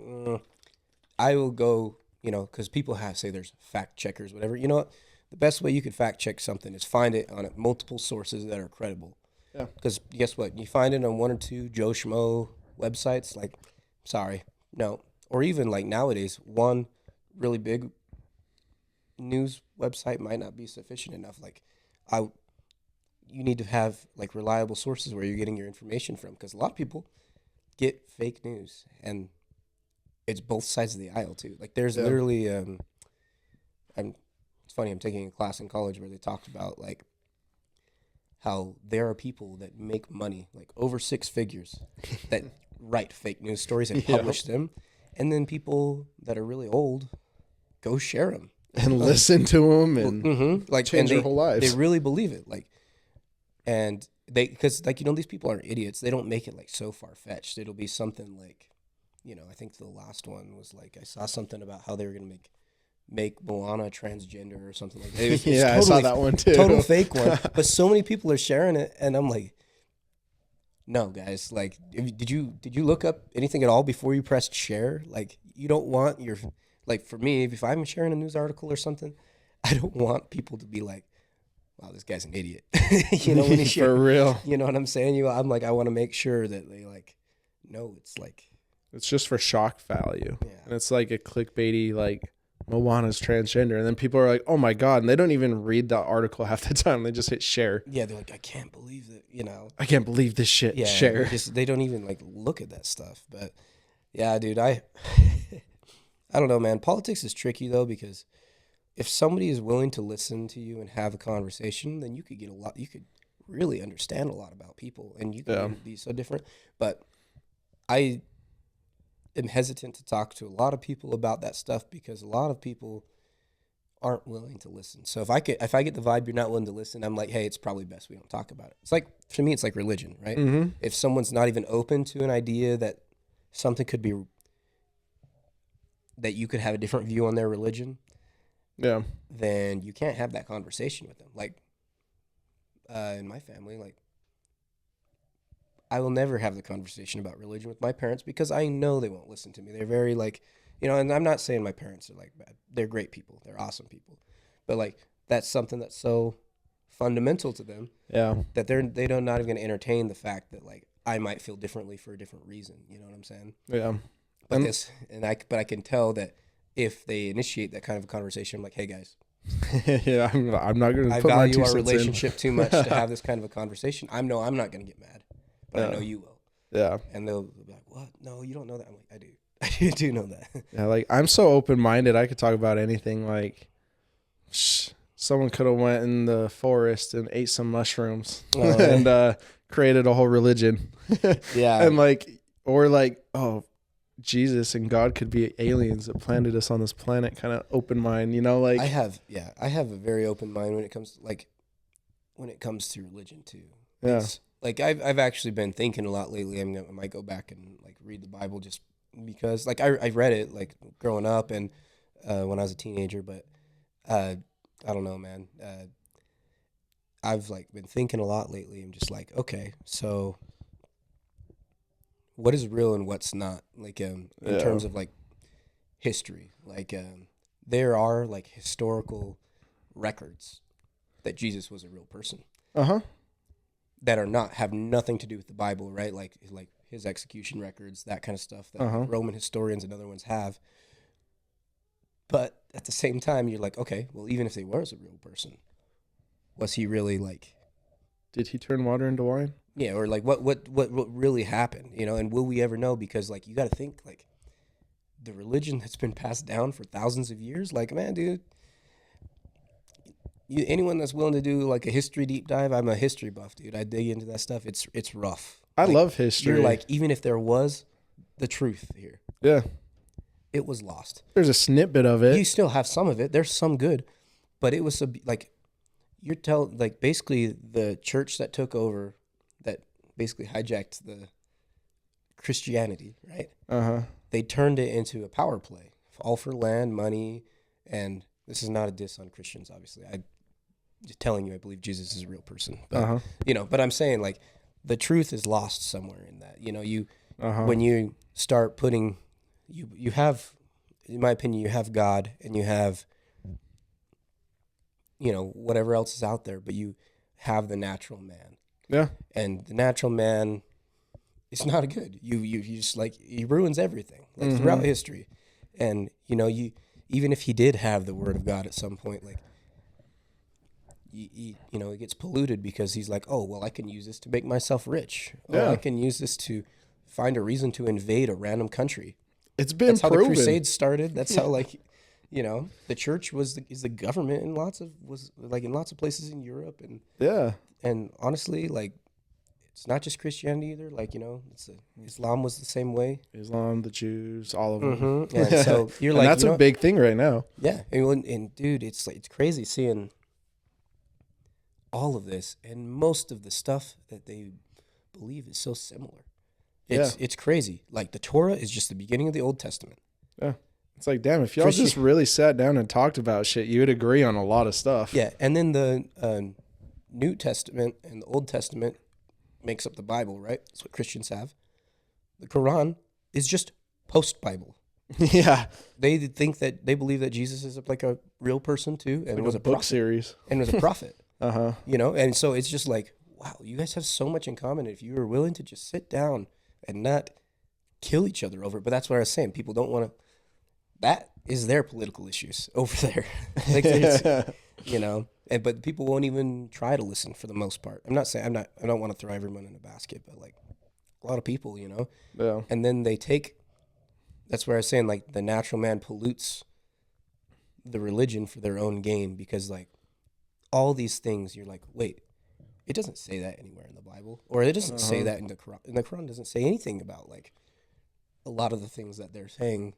[SPEAKER 2] I will go, you know, because people say there's fact checkers, whatever. You know what? The best way you could fact check something is find it on multiple sources that are credible.
[SPEAKER 1] Yeah.
[SPEAKER 2] Because guess what? You find it on one or two Joe Schmo websites, like, sorry, no. Or even like nowadays, one really big news website might not be sufficient enough. Like, you need to have like reliable sources where you're getting your information from, because a lot of people get fake news, and it's both sides of the aisle too. Like, there's literally, it's funny. I'm taking a class in college where they talked about like how there are people that make money like over six figures that write fake news stories and publish them, and then people that are really old go share them
[SPEAKER 1] and listen to them and
[SPEAKER 2] like
[SPEAKER 1] change their whole lives.
[SPEAKER 2] They really believe it, like, and because like, you know, these people aren't idiots. They don't make it like so far fetched. It'll be something like, you know, I think the last one was like, I saw something about how they were gonna make Moana transgender or something like that. It was
[SPEAKER 1] I saw that one too.
[SPEAKER 2] Total fake one, but so many people are sharing it, and I'm like, no, guys, like, did you look up anything at all before you pressed share? Like, you don't want your, like, for me, if I'm sharing a news article or something, I don't want people to be like, wow, this guy's an idiot. You know, when you share,
[SPEAKER 1] for real.
[SPEAKER 2] you know what I'm saying? I'm like, I want to make sure that they like, no, it's like,
[SPEAKER 1] it's just for shock value.
[SPEAKER 2] Yeah.
[SPEAKER 1] And it's like a clickbaity, like, Moana's transgender. And then people are like, oh my God. And they don't even read the article half the time. They just hit share.
[SPEAKER 2] Yeah, they're like, I can't believe that, you know.
[SPEAKER 1] I can't believe this shit.
[SPEAKER 2] Yeah,
[SPEAKER 1] share.
[SPEAKER 2] They don't even like look at that stuff. But yeah, dude, I don't know, man. Politics is tricky though, because if somebody is willing to listen to you and have a conversation, then you could get you could really understand a lot about people, and you can be so different. But I am hesitant to talk to a lot of people about that stuff, because a lot of people aren't willing to listen. So if I get the vibe you're not willing to listen, I'm like, hey, it's probably best we don't talk about it. It's like, for me, it's like religion, right?
[SPEAKER 1] Mm-hmm.
[SPEAKER 2] If someone's not even open to an idea that something could be, that you could have a different view on their religion, then you can't have that conversation with them. Like, in my family, like, I will never have the conversation about religion with my parents, because I know they won't listen to me. They're very like, you know, and I'm not saying my parents are like bad. They're great people. They're awesome people. But like, that's something that's so fundamental to them that they don't not even going to entertain the fact that like I might feel differently for a different reason. You know what I'm saying?
[SPEAKER 1] Yeah.
[SPEAKER 2] But I can tell that if they initiate that kind of a conversation, I'm like, hey guys,
[SPEAKER 1] yeah, I'm not going to.
[SPEAKER 2] I value our relationship too much to have this kind of a conversation. I'm not going to get mad, but I know you will. Yeah. And they'll be like, what? No, you don't know that. I'm like, I do. I do know that.
[SPEAKER 1] Yeah, like, I'm so open-minded. I could talk about anything. Like, someone could have went in the forest and ate some mushrooms and created a whole religion.
[SPEAKER 2] Yeah.
[SPEAKER 1] And like, or like, oh, Jesus and God could be aliens that planted us on this planet. Kind of open mind, you know. Like,
[SPEAKER 2] I have a very open mind when it comes to religion too.
[SPEAKER 1] Yeah.
[SPEAKER 2] It's, like, I've actually been thinking a lot lately. I might go back and like read the Bible, just because like I read it like growing up and when I was a teenager, but I don't know, man. I've like been thinking a lot lately. I'm just like, okay, so what is real and what's not? Like, in terms of like history, like there are like historical records that Jesus was a real person. That have nothing to do with the Bible, right? Like his execution records, that kind of stuff that Roman historians and other ones have. But at the same time, you're like, okay, well, even if he was a real person, was he really like?
[SPEAKER 1] Did he turn water into wine?
[SPEAKER 2] Yeah, or like what really happened, you know? And will we ever know? Because like, you got to think like the religion that's been passed down for thousands of years. Like, man, dude, anyone that's willing to do like a history deep dive, I'm a history buff, dude. I dig into that stuff. It's rough.
[SPEAKER 1] I love history.
[SPEAKER 2] You're like, even if there was the truth here,
[SPEAKER 1] yeah,
[SPEAKER 2] it was lost.
[SPEAKER 1] there's a snippet of it.
[SPEAKER 2] You still have some of it. There's some good, but it was basically the church that took over, that basically hijacked the Christianity, right? They turned it into a power play, all for land, money, and this is not a diss on Christians, obviously. I'm just telling you, I believe Jesus is a real person, but but I'm saying like the truth is lost somewhere in that. When you start putting, you have, in my opinion, you have God and you have, whatever else is out there, but you have the natural man.
[SPEAKER 1] Yeah.
[SPEAKER 2] And the natural man is not good. You just like, he ruins everything throughout history. And, even if he did have the word of God at some point, like, it gets polluted because he's like, oh, well, I can use this to make myself rich.
[SPEAKER 1] Yeah.
[SPEAKER 2] I can use this to find a reason to invade a random country.
[SPEAKER 1] It's been
[SPEAKER 2] That's
[SPEAKER 1] proven.
[SPEAKER 2] how the Crusades started. That's how the church is the government in lots of places in Europe, and honestly, like, it's not just Christianity either. Like, Islam was the same way.
[SPEAKER 1] Islam, the Jews, all of them.
[SPEAKER 2] And so you're
[SPEAKER 1] and
[SPEAKER 2] like,
[SPEAKER 1] that's a big thing right now.
[SPEAKER 2] Yeah, and dude, it's crazy seeing all of this, and most of the stuff that they believe is so similar. It's crazy. Like, the Torah is just the beginning of the Old Testament.
[SPEAKER 1] Yeah. It's like, damn, if y'all just really sat down and talked about shit, you would agree on a lot of stuff.
[SPEAKER 2] Yeah, and then the New Testament and the Old Testament makes up the Bible, right? That's what Christians have. The Quran is just post-Bible.
[SPEAKER 1] Yeah.
[SPEAKER 2] They believe that Jesus is like a real person too, and
[SPEAKER 1] like
[SPEAKER 2] was a
[SPEAKER 1] book
[SPEAKER 2] prophet,
[SPEAKER 1] series.
[SPEAKER 2] and was a prophet.
[SPEAKER 1] Uh-huh.
[SPEAKER 2] And so it's just like, wow, you guys have so much in common if you were willing to just sit down and not kill each other over it. But that's what I was saying. People don't want to. That is their political issues over there. But people won't even try to listen for the most part. I don't want to throw everyone in a basket, but like a lot of people,
[SPEAKER 1] Yeah.
[SPEAKER 2] And then that's where I was saying, like, the natural man pollutes the religion for their own gain, because like all these things, you're like, wait, it doesn't say that anywhere in the Bible, or it doesn't say that in the Quran. And the Quran doesn't say anything about like a lot of the things that they're saying,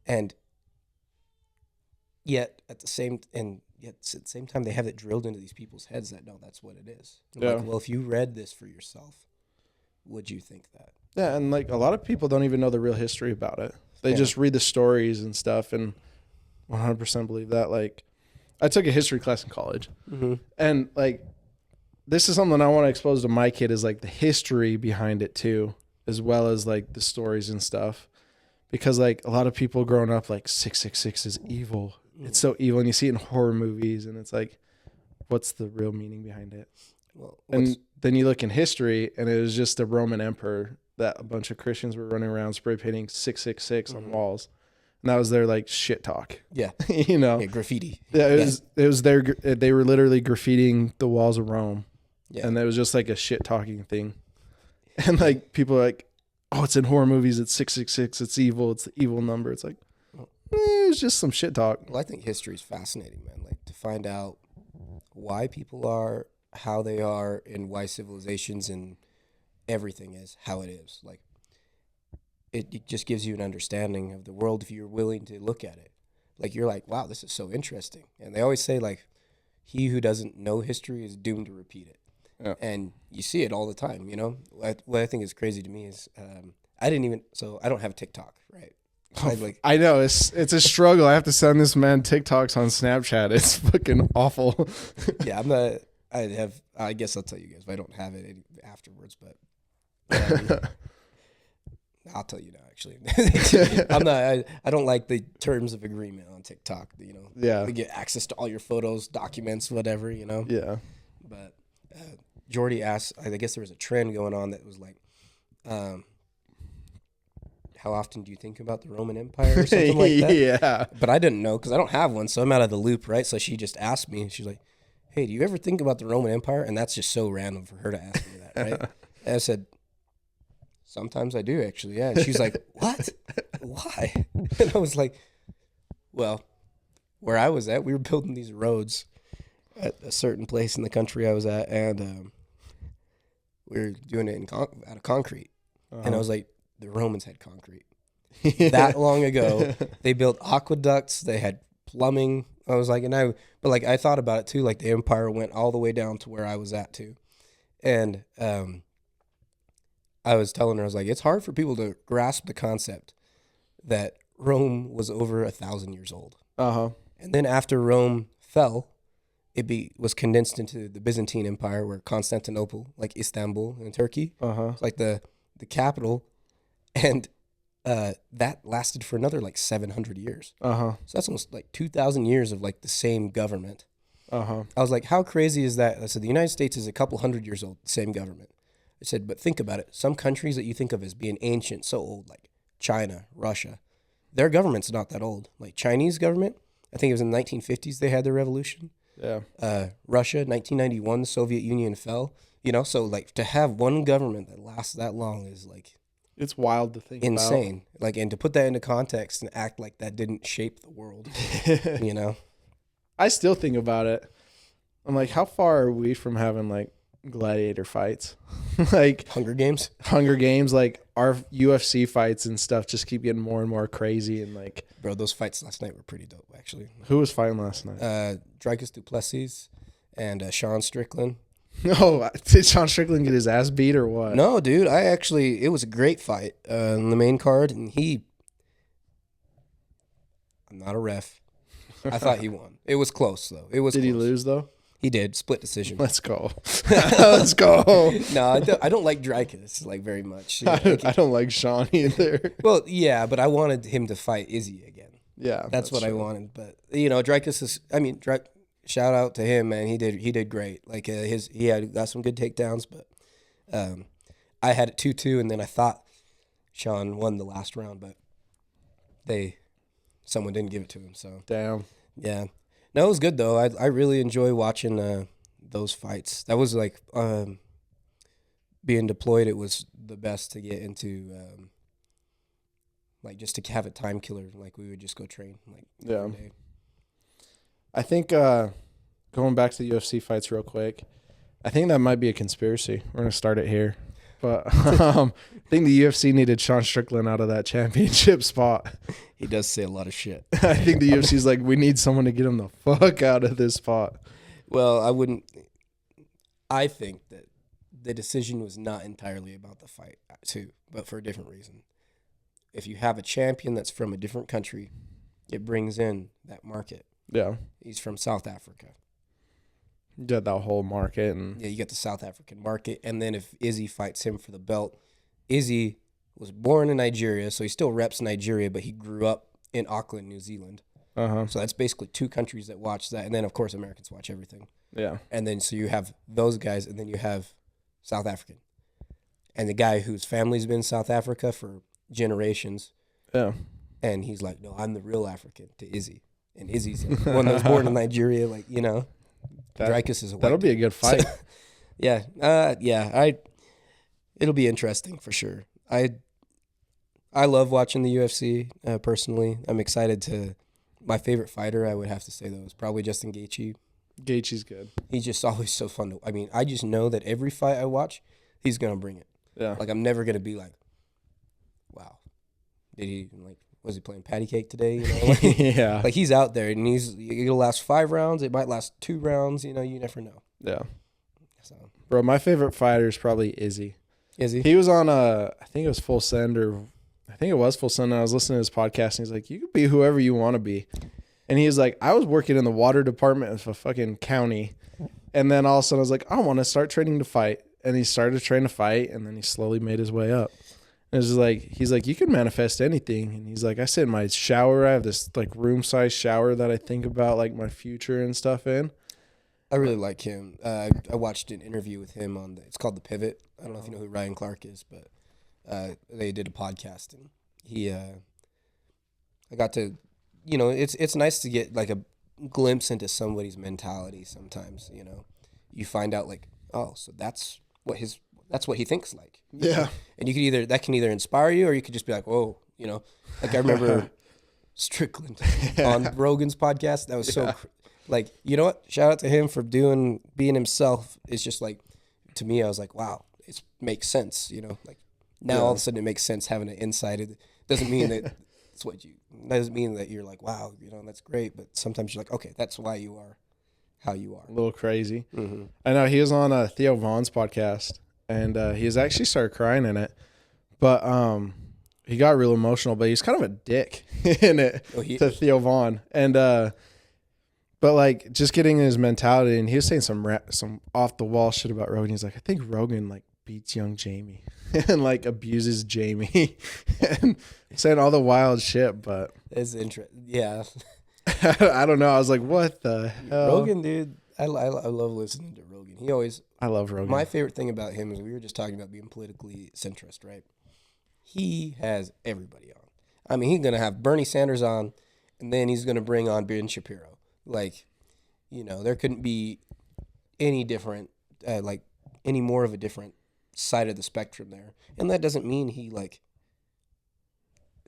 [SPEAKER 2] and yet at the same time they have it drilled into these people's heads that no, that's what it is. Like, well, if you read this for yourself, would you think that?
[SPEAKER 1] Yeah, and like a lot of people don't even know the real history about it. They just read the stories and stuff, and 100% believe that. Like, I took a history class in college, and like, this is something I want to expose to my kid, is like the history behind it too, as well as like the stories and stuff. Because like a lot of people growing up, like 666 is evil. It's so evil, and you see it in horror movies, and it's like, what's the real meaning behind it?
[SPEAKER 2] Well,
[SPEAKER 1] and then you look in history, and it was just a Roman emperor that a bunch of Christians were running around spray painting 666 on walls, and that was their like shit talk.
[SPEAKER 2] Yeah, graffiti.
[SPEAKER 1] Yeah, it was they were literally graffitiing the walls of Rome, and it was just like a shit talking thing, and like people are like, oh, it's in horror movies, it's 666, it's evil, it's the evil number. It's like, it's just some shit talk.
[SPEAKER 2] Well, I think history is fascinating, man. Like, to find out why people are how they are, and why civilizations and everything is how it is. Like, it just gives you an understanding of the world if you're willing to look at it. Like, you're like, wow, this is so interesting. And they always say, like, he who doesn't know history is doomed to repeat it. Yeah. And you see it all the time, What I think is crazy to me is I don't have TikTok, right?
[SPEAKER 1] I know it's a struggle. I have to send this man TikToks on Snapchat. It's fucking awful.
[SPEAKER 2] Yeah, I guess I'll tell you guys, but I don't have it afterwards, but I'll tell you now, actually. I don't like the terms of agreement on TikTok,
[SPEAKER 1] Yeah.
[SPEAKER 2] To get access to all your photos, documents, whatever,
[SPEAKER 1] Yeah.
[SPEAKER 2] But Jordy asked, I guess there was a trend going on that was like, how often do you think about the Roman Empire or something like that?
[SPEAKER 1] Yeah.
[SPEAKER 2] But I didn't know because I don't have one, so I'm out of the loop, right? So she just asked me, she's like, hey, do you ever think about the Roman Empire? And that's just so random for her to ask me that, right? And I said, sometimes I do, actually, yeah. And she's like, what? Why? And I was like, well, where I was at, we were building these roads at a certain place in the country I was at, and we were doing it out of concrete. And I was like, the Romans had concrete. That long ago, they built aqueducts, they had plumbing. I was like, but like I thought about it too, like the empire went all the way down to where I was at too. And I was telling her, I was like, it's hard for people to grasp the concept that Rome was over 1,000 years old. And then after Rome fell, was condensed into the Byzantine Empire, where Constantinople, like Istanbul in Turkey, it's like the capital, and that lasted for another like 700 years. So that's almost like 2,000 years of like the same government. I was like, how crazy is that? I said, the United States is a couple hundred years old, same government. I said, but think about it. Some countries that you think of as being ancient, so old, like China, Russia, their government's not that old. Like Chinese government, I think it was in the 1950s they had their revolution.
[SPEAKER 1] Yeah.
[SPEAKER 2] Russia, 1991, the Soviet Union fell. You know, so like to have one government that lasts that long is like,
[SPEAKER 1] it's wild to think
[SPEAKER 2] insane. About. Like, and to put that into context and act like that didn't shape the world, you know?
[SPEAKER 1] I still think about it. I'm like, how far are we from having like gladiator fights? Like
[SPEAKER 2] Hunger Games,
[SPEAKER 1] like our UFC fights and stuff just keep getting more and more crazy. And like,
[SPEAKER 2] bro, those fights last night were pretty dope, actually.
[SPEAKER 1] Who was fighting last night?
[SPEAKER 2] Dricus du Plessis and Sean Strickland.
[SPEAKER 1] Oh, did Sean Strickland get his ass beat or what?
[SPEAKER 2] No, dude. It was a great fight on the main card, and I'm not a ref. I thought he won. It was close, though. It was.
[SPEAKER 1] Did
[SPEAKER 2] close.
[SPEAKER 1] He lose, though?
[SPEAKER 2] He did. Split decision.
[SPEAKER 1] Let's go. Let's go.
[SPEAKER 2] No, I don't like Dricus, like, very much.
[SPEAKER 1] I don't like Sean either.
[SPEAKER 2] Well, yeah, but I wanted him to fight Izzy again.
[SPEAKER 1] Yeah.
[SPEAKER 2] That's what true. I wanted. But, you know, Dricus is, shout out to him, man. He did great. Like, he had got some good takedowns, but I had it 2-2, and then I thought Sean won the last round, but someone didn't give it to him. So
[SPEAKER 1] damn. Yeah.
[SPEAKER 2] No, it was good though. I really enjoy watching those fights. That was like being deployed. It was the best to get into, like just to have a time killer. Like we would just go train. like every day.
[SPEAKER 1] I think going back to the UFC fights real quick, I think that might be a conspiracy. We're gonna start it here, but I think the UFC needed Sean Strickland out of that championship spot.
[SPEAKER 2] He does say a lot of shit.
[SPEAKER 1] I think the UFC's like, we need someone to get him the fuck out of this spot.
[SPEAKER 2] Well, I think that the decision was not entirely about the fight, too, but for a different reason. If you have a champion that's from a different country, it brings in that market.
[SPEAKER 1] Yeah.
[SPEAKER 2] He's from South Africa.
[SPEAKER 1] You got that whole market.
[SPEAKER 2] Yeah, you got the South African market. And then if Izzy fights him for the belt, Izzy was born in Nigeria, so he still reps Nigeria, but he grew up in Auckland, New Zealand. So that's basically two countries that watch that. And then, of course, Americans watch everything.
[SPEAKER 1] Yeah.
[SPEAKER 2] And then so you have those guys, and then you have South African. And the guy whose family's been in South Africa for generations.
[SPEAKER 1] Yeah.
[SPEAKER 2] And he's like, no, I'm the real African to Izzy. And Izzy's like, one that was born in Nigeria, like, you know. Dricus is a white
[SPEAKER 1] that'll be a good fight.
[SPEAKER 2] So, yeah. It'll be interesting for sure. I love watching the UFC, personally. I'm excited to... My favorite fighter, I would have to say, though, is probably Justin Gaethje.
[SPEAKER 1] Gaethje's good.
[SPEAKER 2] He's just always so fun to... I mean, I just know that every fight I watch, he's going to bring it.
[SPEAKER 1] Yeah.
[SPEAKER 2] Like, I'm never going to be like, wow, did he... like, was he playing patty cake today? You know? Like,
[SPEAKER 1] yeah.
[SPEAKER 2] Like, he's out there, and it'll last 5 rounds. It might last 2 rounds. You know, you never know.
[SPEAKER 1] Yeah.
[SPEAKER 2] So,
[SPEAKER 1] bro, my favorite fighter is probably Izzy.
[SPEAKER 2] Izzy?
[SPEAKER 1] He was on I think it was Full Send, or I think it was Full Send. I was listening to his podcast, and he's like, you could be whoever you want to be. And he was like, I was working in the water department of a fucking county. And then all of a sudden I was like, I want to start training to fight. And he started to train to fight, and then he slowly made his way up. And it was like, he's like, you can manifest anything. And he's like, I sit in my shower. I have this like room size shower that I think about like my future and stuff in.
[SPEAKER 2] I really like him. I watched an interview with him it's called The Pivot. I don't know if you know who Ryan Clark is, but they did a podcast, and I got to, you know, it's nice to get like a glimpse into somebody's mentality sometimes, you know. You find out like, oh, so that's what he thinks like.
[SPEAKER 1] Yeah.
[SPEAKER 2] And that can either inspire you, or you could just be like, whoa, you know. Like I remember Strickland on Rogan's podcast. That was so like, you know what? Shout out to him for being himself. It's just like, to me, I was like, wow, it makes sense. You know, like now all of a sudden it makes sense having an insight. It doesn't mean that it's doesn't mean that you're like, wow, you know, that's great. But sometimes you're like, okay, that's why you are how you are.
[SPEAKER 1] A little crazy.
[SPEAKER 2] Mm-hmm.
[SPEAKER 1] I know he was on Theo Vaughn's podcast, and he's actually started crying in it. But he got real emotional, but he's kind of a dick in it to Theo Vaughn. And but like just getting his mentality, and he was saying some off the wall shit about Rogan. He's like, I think Rogan like beats young Jamie and like abuses Jamie and saying all the wild shit. But
[SPEAKER 2] it's interesting. Yeah.
[SPEAKER 1] I don't know. I was like, what the hell?
[SPEAKER 2] Rogan, dude. I love listening to Rogan. I love Rogan. My favorite thing about him is we were just talking about being politically centrist, right? He has everybody on. I mean, he's going to have Bernie Sanders on, and then he's going to bring on Ben Shapiro. Like, you know, there couldn't be any different, like, any more of a different side of the spectrum there. And that doesn't mean he, like,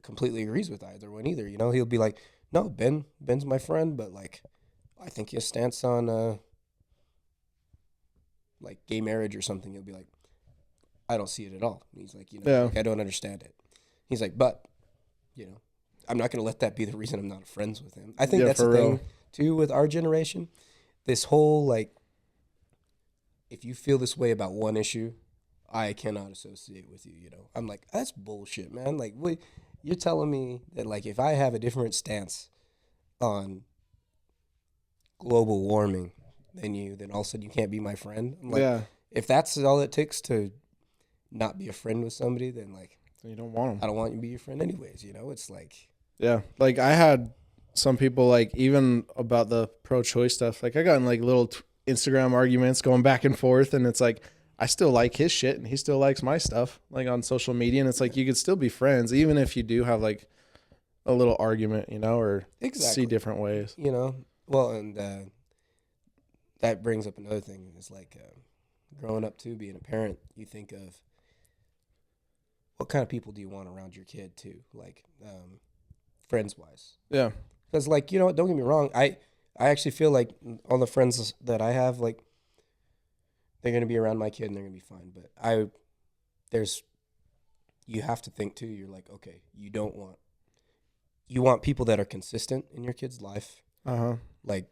[SPEAKER 2] completely agrees with either one either. You know, he'll be like, no, Ben's my friend, but, like, I think his stance on, like, gay marriage or something, he'll be like, I don't see it at all. And he's like, you know, like, I don't understand it. He's like, but, you know, I'm not going to let that be the reason I'm not friends with him. I think that's the thing, too, with our generation. This whole, like, if you feel this way about one issue, I cannot associate with you, you know. I'm like, that's bullshit, man. Like, you're telling me that, like, if I have a different stance on global warming than you, then all of a sudden you can't be my friend? I'm like, if that's all it takes to not be a friend with somebody, then, like,
[SPEAKER 1] so you don't want them.
[SPEAKER 2] I don't want you to be your friend anyways, you know? It's like...
[SPEAKER 1] Yeah, like, I had some people, like, even about the pro-choice stuff, like, I got in, like, little Instagram arguments going back and forth, and it's like, I still like his shit, and he still likes my stuff, like, on social media, and it's like, you could still be friends, even if you do have, like, a little argument, you know, or see different ways.
[SPEAKER 2] You know? Well, and that brings up another thing. It's like, growing up, too, being a parent, you think of what kind of people do you want around your kid, too? Like, friends-wise.
[SPEAKER 1] Yeah.
[SPEAKER 2] Because, like, you know what? Don't get me wrong. I actually feel like all the friends that I have, like, they're going to be around my kid and they're going to be fine. But you have to think, too. You're like, okay, you want people that are consistent in your kid's life.
[SPEAKER 1] Uh-huh.
[SPEAKER 2] Like,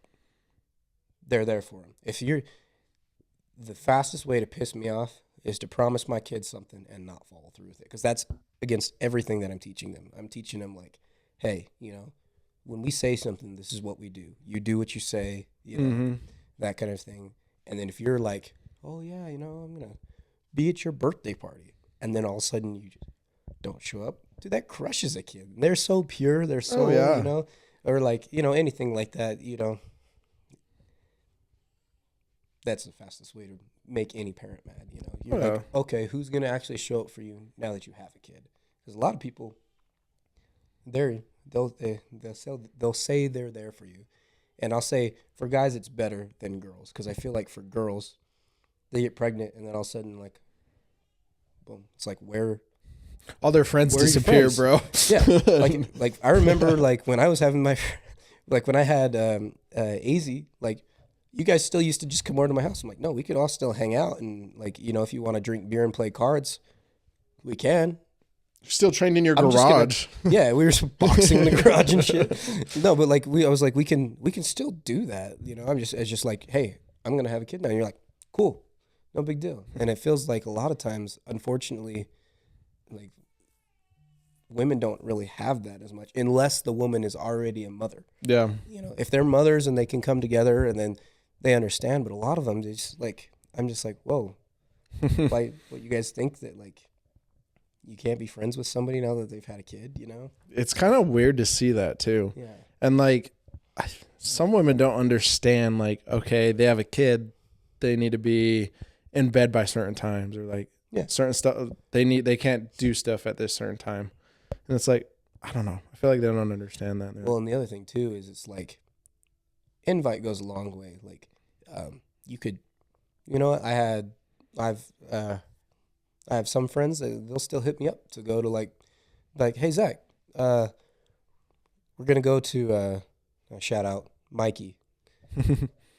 [SPEAKER 2] they're there for them. The fastest way to piss me off is to promise my kids something and not follow through with it. Because that's against everything that I'm teaching them. I'm teaching them, like, hey, you know, when we say something, this is what we do. You do what you say, you know, that kind of thing. And then if you're like, oh, yeah, you know, I'm going to be at your birthday party. And then all of a sudden you just don't show up. Dude, that crushes a kid. They're so pure. They're so, you know, or like, you know, anything like that, you know. That's the fastest way to make any parent mad, you know. You're like, okay, who's going to actually show up for you now that you have a kid? Because a lot of people, they'll say they're there for you. And I'll say, for guys, it's better than girls. Because I feel like for girls, they get pregnant, and then all of a sudden, like, boom. It's like,
[SPEAKER 1] all their friends disappear, bro.
[SPEAKER 2] Yeah. Like I remember, like, when I was having when I had AZ, like, you guys still used to just come over to my house. I'm like, no, we could all still hang out. And, like, you know, if you want to drink beer and play cards, we can.
[SPEAKER 1] You're still trained in your garage.
[SPEAKER 2] Yeah, we were boxing in the garage and shit. No, but, like, I was like, we can still do that. You know, it's just like, hey, I'm going to have a kid now. And you're like, cool, no big deal. And it feels like a lot of times, unfortunately, like, women don't really have that as much unless the woman is already a mother. Yeah. You know, if they're mothers and they can come together and then they understand, but a lot of them just, like, I'm just like, whoa. Like, what, you guys think that, like, you can't be friends with somebody now that they've had a kid, you know?
[SPEAKER 1] It's kind of weird to see that too.
[SPEAKER 2] Yeah.
[SPEAKER 1] And, like, some women don't understand, like, okay, they have a kid, they need to be in bed by certain times, or, like, certain stuff, they can't do stuff at this certain time. And it's like, I don't know. I feel like they don't understand that.
[SPEAKER 2] Well, and the other thing too is it's like, invite goes a long way. Like, you could, you know what? I have some friends that they'll still hit me up to go to like, hey, Zach, we're we're gonna go to shout out Mikey.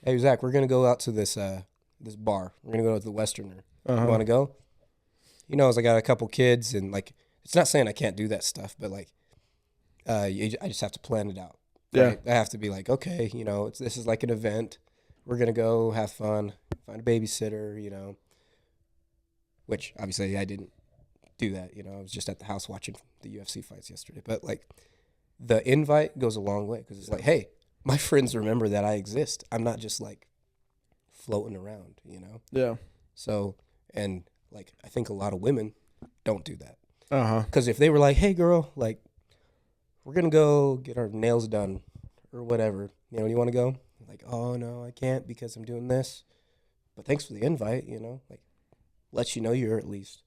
[SPEAKER 2] Hey Zach, we're gonna go out to this this bar. We're gonna go to the Westerner. You want to go? He knows I got a couple kids, and like, it's not saying I can't do that stuff, but like, I just have to plan it out. Right? I have to be like, okay, you know, this is like an event. We're gonna go have fun, find a babysitter, you know. Which obviously I didn't do that. You know, I was just at the house watching the UFC fights yesterday. But like, the invite goes a long way because it's like, hey, my friends remember that I exist. I'm not just like floating around, you know.
[SPEAKER 1] Yeah.
[SPEAKER 2] So, and like, I think a lot of women don't do that.
[SPEAKER 1] Because
[SPEAKER 2] if they were like, hey, girl, like, we're going to go get our nails done or whatever. You know, you want to go? Like, oh, no, I can't because I'm doing this. But thanks for the invite, you know. Like, lets you know you're at least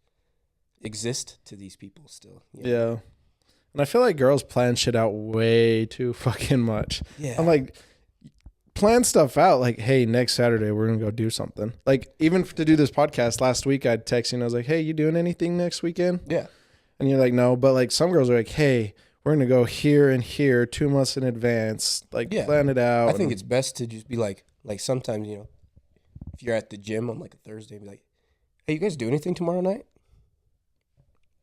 [SPEAKER 2] exist to these people still. You know?
[SPEAKER 1] Yeah. And I feel like girls plan shit out way too fucking much.
[SPEAKER 2] Yeah.
[SPEAKER 1] I'm like, plan stuff out. Like, hey, next Saturday we're gonna go do something. Like, even to do this podcast last week, I'd text you and I was like, hey, you doing anything next weekend?
[SPEAKER 2] Yeah.
[SPEAKER 1] And you're like, no. But like, some girls are like, hey, we're gonna go here and here 2 months in advance. Like, plan it out.
[SPEAKER 2] I think it's best to just be like sometimes, you know, if you're at the gym on like a Thursday, be like, hey, you guys do anything tomorrow night?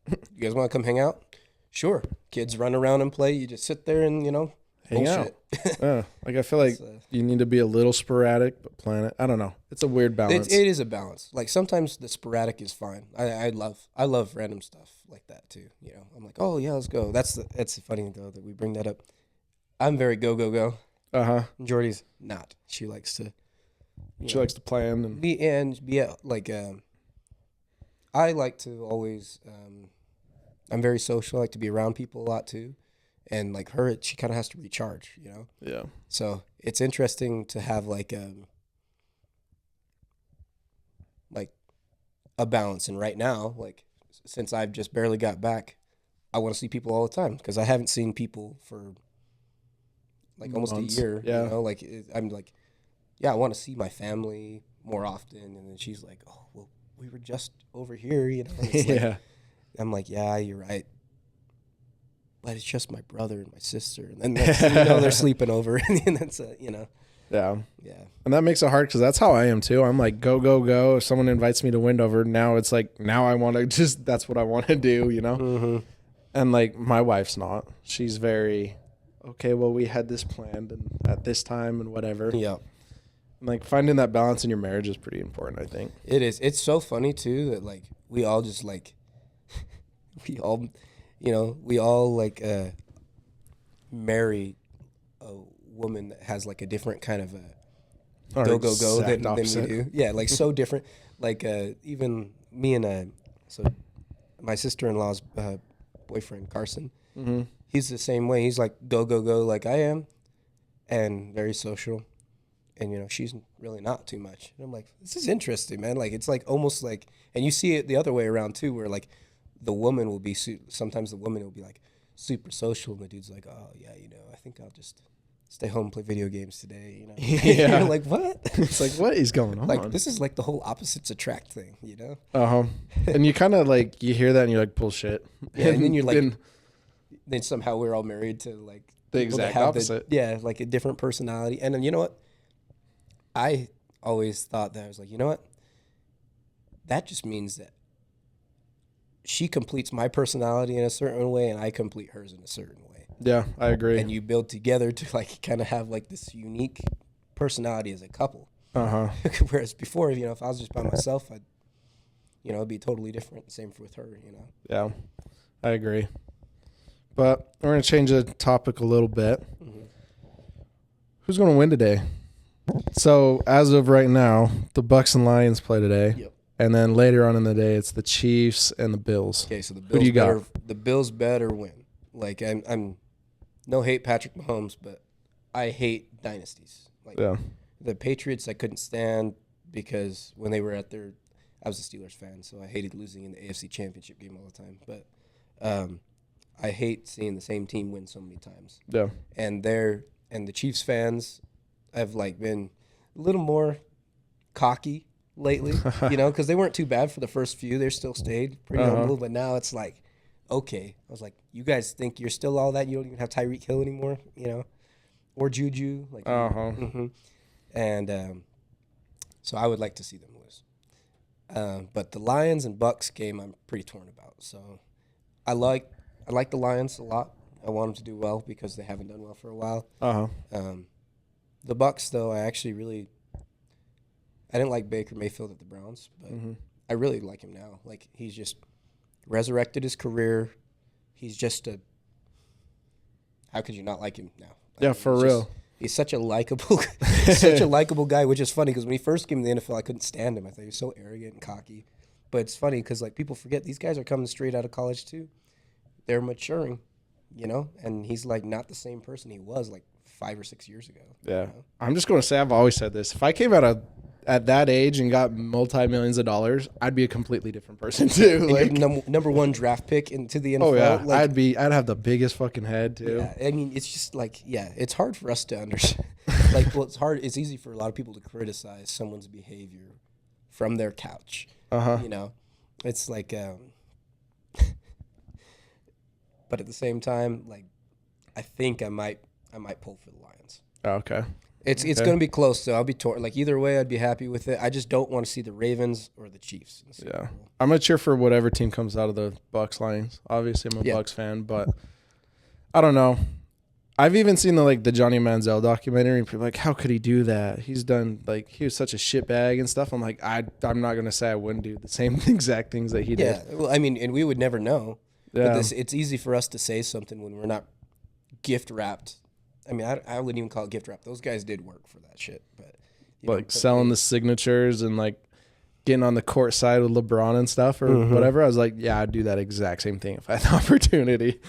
[SPEAKER 2] You guys want to come hang out? Sure. Kids run around and play. You just sit there and, you know,
[SPEAKER 1] hang out. Like, I feel like you need to be a little sporadic, but plan it. I don't know. It's a weird balance.
[SPEAKER 2] It is a balance. Like, sometimes the sporadic is fine. I love random stuff like that too. You know, I'm like, oh yeah, let's go. That's the funny thing though that we bring that up. I'm very go. Jordy's not. She likes to.
[SPEAKER 1] She likes to plan and
[SPEAKER 2] be like. I like to always. I'm very social. I like to be around people a lot too, and like her, she kind of has to recharge. You know.
[SPEAKER 1] Yeah.
[SPEAKER 2] So it's interesting to have like a balance. And right now, like, since I've just barely got back, I want to see people all the time because I haven't seen people for like almost a year.
[SPEAKER 1] Yeah.
[SPEAKER 2] You know, like I'm like, yeah, I want to see my family more often. And then she's like, oh, well, we were just over here, you know. It's like,
[SPEAKER 1] yeah.
[SPEAKER 2] I'm like, yeah, you're right. But it's just my brother and my sister. And then next thing you know, they're sleeping over. And that's, you know.
[SPEAKER 1] Yeah.
[SPEAKER 2] Yeah.
[SPEAKER 1] And that makes it hard because that's how I am too. I'm like, go. If someone invites me to Windover, now it's like, now I want to just, that's what I want to do, you know?
[SPEAKER 2] Mm-hmm.
[SPEAKER 1] And like, my wife's not. She's very, okay, well, we had this planned and at this time and whatever.
[SPEAKER 2] Yeah.
[SPEAKER 1] And like, finding that balance in your marriage is pretty important, I think.
[SPEAKER 2] It is. It's so funny too that like, we all just like, we all like marry a woman that has like a different kind of go than we do. Yeah, like so different. Like even me and so my sister-in-law's boyfriend Carson, he's the same way. He's like go like I am, and very social. And you know, she's really not too much. And I'm like, this is interesting, man. Like it's like almost like, and you see it the other way around too, where like the woman will be sometimes the woman will be like super social, and the dude's like, oh yeah, you know, I think I'll just stay home and play video games today, you know.
[SPEAKER 1] Yeah.
[SPEAKER 2] You're like, what?
[SPEAKER 1] It's like, what is going on?
[SPEAKER 2] Like, this is like the whole opposites attract thing, you know?
[SPEAKER 1] And you kind of like, you hear that and you're like, bullshit.
[SPEAKER 2] Yeah, and then you're like, then somehow we're all married to like
[SPEAKER 1] the exact opposite.
[SPEAKER 2] Like a different personality. And then, you know what? I always thought that I was like, you know what? That just means that she completes my personality in a certain way and I complete hers in a certain way.
[SPEAKER 1] Yeah, I agree.
[SPEAKER 2] And you build together to like kind of have like this unique personality as a couple. Whereas before, you know, if I was just by myself, I'd, you know, it'd be totally different. Same with her, you know.
[SPEAKER 1] Yeah, I agree. But we're going to change the topic a little bit. Mm-hmm. Who's going to win today? So as of right now, the Bucks and Lions play today.
[SPEAKER 2] Yep.
[SPEAKER 1] And then later on in the day, it's the Chiefs and the Bills.
[SPEAKER 2] Okay, so the Bills
[SPEAKER 1] Who do you got?
[SPEAKER 2] The Bills better win. Like I'm no hate Patrick Mahomes, but I hate dynasties. Like the Patriots, I couldn't stand because when they were at their, I was a Steelers fan, so I hated losing in the AFC Championship game all the time. But I hate seeing the same team win so many times.
[SPEAKER 1] Yeah,
[SPEAKER 2] and the Chiefs fans have like been a little more cocky lately, you know, because they weren't too bad for the first few. They still stayed pretty humble, but now it's like, okay. I was like, you guys think you're still all that? You don't even have Tyreek Hill anymore, you know, or Juju, like.
[SPEAKER 1] Uh-huh.
[SPEAKER 2] And so I would like to see them lose. But the Lions and Bucks game, I'm pretty torn about. So I like the Lions a lot. I want them to do well because they haven't done well for a while.
[SPEAKER 1] Uh-huh.
[SPEAKER 2] The Bucks, though, I didn't like Baker Mayfield at the Browns, but I really like him now. Like, he's just resurrected his career. He's just how could you not like him now?
[SPEAKER 1] Yeah, for real.
[SPEAKER 2] He's such a likable guy, which is funny because when he first came to the NFL, I couldn't stand him. I thought he was so arrogant and cocky. But it's funny because, like, people forget these guys are coming straight out of college too. They're maturing, you know, and he's like not the same person he was like 5 or 6 years ago.
[SPEAKER 1] Yeah.
[SPEAKER 2] You know?
[SPEAKER 1] I'm just going to say, I've always said this. If I came out at that age and got multi-millions of dollars, I'd be a completely different person too.
[SPEAKER 2] Like, number one draft pick into the NFL.
[SPEAKER 1] Oh yeah,
[SPEAKER 2] like,
[SPEAKER 1] I'd have the biggest fucking head too.
[SPEAKER 2] Yeah, I mean, it's just like, it's hard for us to understand. Like, well, it's easy for a lot of people to criticize someone's behavior from their couch. You know, it's like, but at the same time, like, I think I might pull for the Lions.
[SPEAKER 1] Oh, okay.
[SPEAKER 2] It's going to be close, so I'll be torn. Like, either way, I'd be happy with it. I just don't want to see the Ravens or the Chiefs.
[SPEAKER 1] Yeah. I'm going to cheer for whatever team comes out of the Bucks Lions. Obviously, I'm a Bucks fan, but I don't know. I've even seen the Johnny Manziel documentary, and people are like, how could he do that? He's done, like, he was such a shitbag and stuff. I'm like, I'm not going to say I wouldn't do the same exact things that he did.
[SPEAKER 2] Yeah, well, I mean, and we would never know.
[SPEAKER 1] Yeah.
[SPEAKER 2] But it's easy for us to say something when we're not gift wrapped. I mean, I wouldn't even call it gift wrap. Those guys did work for that shit. But
[SPEAKER 1] selling the signatures and, like, getting on the court side with LeBron and stuff or whatever, I was like, yeah, I'd do that exact same thing if I had the opportunity.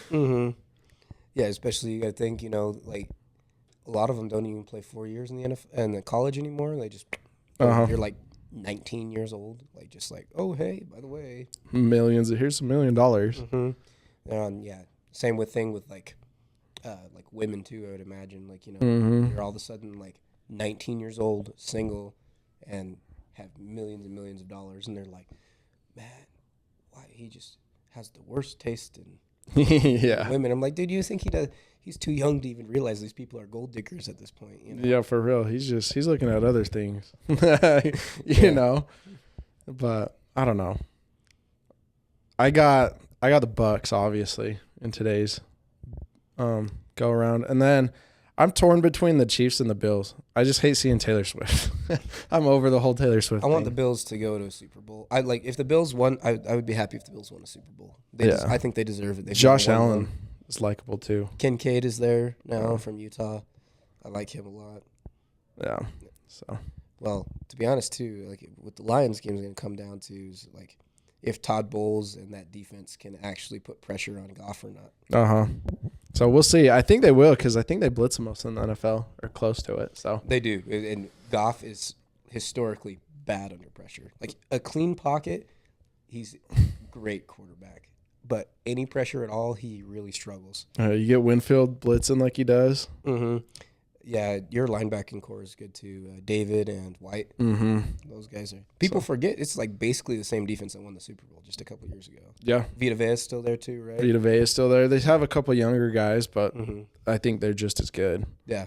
[SPEAKER 2] Yeah, especially you got to think, you know, like, a lot of them don't even play 4 years in the NFL and the college anymore. They just you're like 19 years old, like, just like, oh, hey, by the way,
[SPEAKER 1] here's $1 million.
[SPEAKER 2] Yeah, same thing with like women too. I would imagine, like, you know, you're all of a sudden like 19 years old, single, and have millions and millions of dollars, and they're like, man, why he just has the worst taste in women. I'm like, dude, you think he's too young to even realize these people are gold diggers at this point, you know?
[SPEAKER 1] Yeah, for real. He's looking at other things. you know. But I don't know. I got the Bucks obviously in today's go around. And then I'm torn between the Chiefs and the Bills. I just hate seeing Taylor Swift. I'm over the whole Taylor Swift
[SPEAKER 2] I want
[SPEAKER 1] thing.
[SPEAKER 2] the Bills to go to a Super Bowl. If the Bills won, I would be happy if the Bills won a Super Bowl. I think they deserve it.
[SPEAKER 1] Josh Allen is likable too.
[SPEAKER 2] Kincaid is there now from Utah. I like him a lot.
[SPEAKER 1] Yeah. So.
[SPEAKER 2] Well, to be honest too, like, what the Lions game is going to come down to is, like, if Todd Bowles and that defense can actually put pressure on Goff or not.
[SPEAKER 1] So we'll see. I think they will, because I think they blitz the most in the NFL, or close to it. So
[SPEAKER 2] they do, and Goff is historically bad under pressure. Like, a clean pocket, he's great quarterback, but any pressure at all, he really struggles.
[SPEAKER 1] You get Winfield blitzing like he does.
[SPEAKER 2] Yeah, your linebacking core is good too. David and White. Those guys are. People forget it's like basically the same defense that won the Super Bowl just a couple years ago.
[SPEAKER 1] Yeah.
[SPEAKER 2] Vita Vea is still there too, right?
[SPEAKER 1] Vita Vea is still there. They have a couple younger guys, but I think they're just as good.
[SPEAKER 2] Yeah.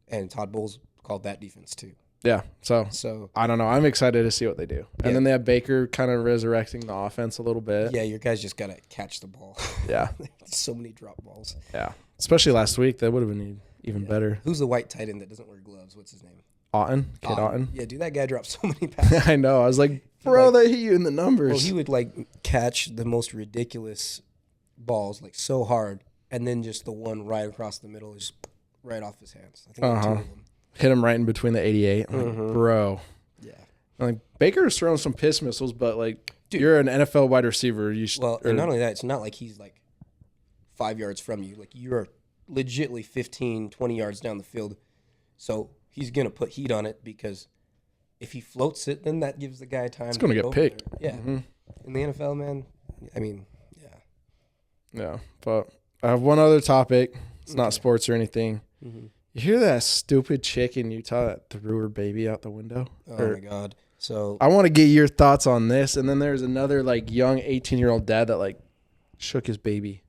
[SPEAKER 2] And Todd Bowles called that defense too.
[SPEAKER 1] Yeah. So I don't know. I'm excited to see what they do. And then they have Baker kind of resurrecting the offense a little bit.
[SPEAKER 2] Yeah, your guys just got to catch the ball.
[SPEAKER 1] Yeah.
[SPEAKER 2] So many drop balls.
[SPEAKER 1] Yeah. Especially last week. That would have been even better.
[SPEAKER 2] Who's the white tight end that doesn't wear gloves? What's his name?
[SPEAKER 1] Otten.
[SPEAKER 2] Yeah, dude, that guy dropped so many passes.
[SPEAKER 1] I know. I was like, bro, they hit you in the numbers.
[SPEAKER 2] Well, he would, like, catch the most ridiculous balls, like, so hard, and then just the one right across the middle is right off his hands. I think two of them.
[SPEAKER 1] Hit him right in between the 88. I'm like, bro.
[SPEAKER 2] Yeah.
[SPEAKER 1] I'm like, Baker's throwing some piss missiles, but, like, dude, you're an NFL wide receiver.
[SPEAKER 2] And not only that, it's not like he's, like, 5 yards from you. Like, you're legitly 15, 20 yards down the field. So he's going to put heat on it, because if he floats it, then that gives the guy time.
[SPEAKER 1] It's going to get picked.
[SPEAKER 2] There. Yeah. In the NFL, man, I mean, yeah.
[SPEAKER 1] Yeah. But I have one other topic. It's not sports or anything. You hear that stupid chick in Utah that threw her baby out the window?
[SPEAKER 2] Oh, my God. So
[SPEAKER 1] I want to get your thoughts on this. And then there's another, like, young 18-year-old dad that, like, shook his baby.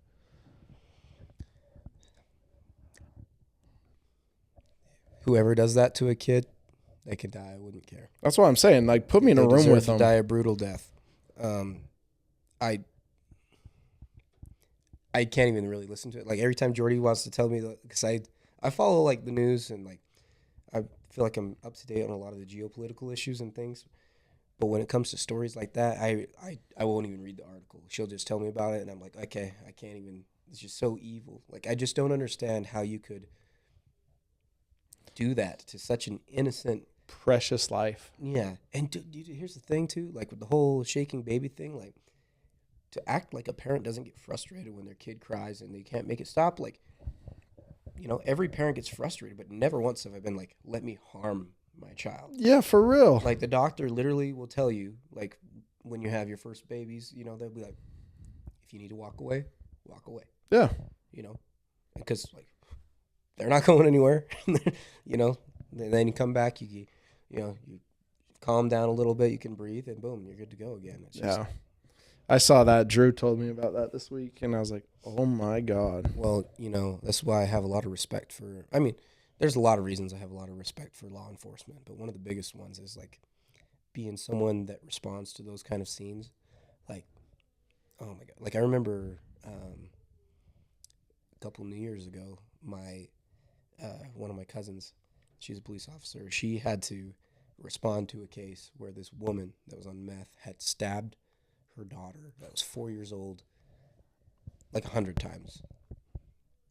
[SPEAKER 2] Whoever does that to a kid, they could die. I wouldn't care.
[SPEAKER 1] That's what I'm saying. Like, put me in a
[SPEAKER 2] They
[SPEAKER 1] room
[SPEAKER 2] deserve
[SPEAKER 1] with
[SPEAKER 2] to
[SPEAKER 1] them.
[SPEAKER 2] die a brutal death. I can't even really listen to it. Like, every time Jordy wants to tell me, because I follow, like, the news, and, like, I feel like I'm up to date on a lot of the geopolitical issues and things. But when it comes to stories like that, I won't even read the article. She'll just tell me about it, and I'm like, okay, I can't even. It's just so evil. Like, I just don't understand how you could do that to such an innocent,
[SPEAKER 1] Precious life.
[SPEAKER 2] yeah. And dude, here's the thing too, like with the whole shaking baby thing, like to act like a parent doesn't get frustrated when their kid cries and they can't make it stop. Like, every parent gets frustrated, but never once have I been like, let me harm my child.
[SPEAKER 1] Yeah, for real.
[SPEAKER 2] Like, the doctor literally will tell you, like, when you have your first babies, they'll be like, if you need to walk away, walk away.
[SPEAKER 1] Yeah.
[SPEAKER 2] Because, like, they're not going anywhere. Then you come back, you calm down a little bit, you can breathe, and boom, you're good to go again. It's just,
[SPEAKER 1] Yeah. I saw that. Drew told me about that this week, and I was like, oh my God.
[SPEAKER 2] well, that's why I have a lot of respect for, I mean, there's a lot of reasons I have a lot of respect for law enforcement, but one of the biggest ones is, like, being someone that responds to those kind of scenes. Like, oh my God. Like, I remember a couple New Years ago, one of my cousins, she's a police officer, she had to respond to a case where this woman that was on meth had stabbed her daughter that was 4 years old like 100 times.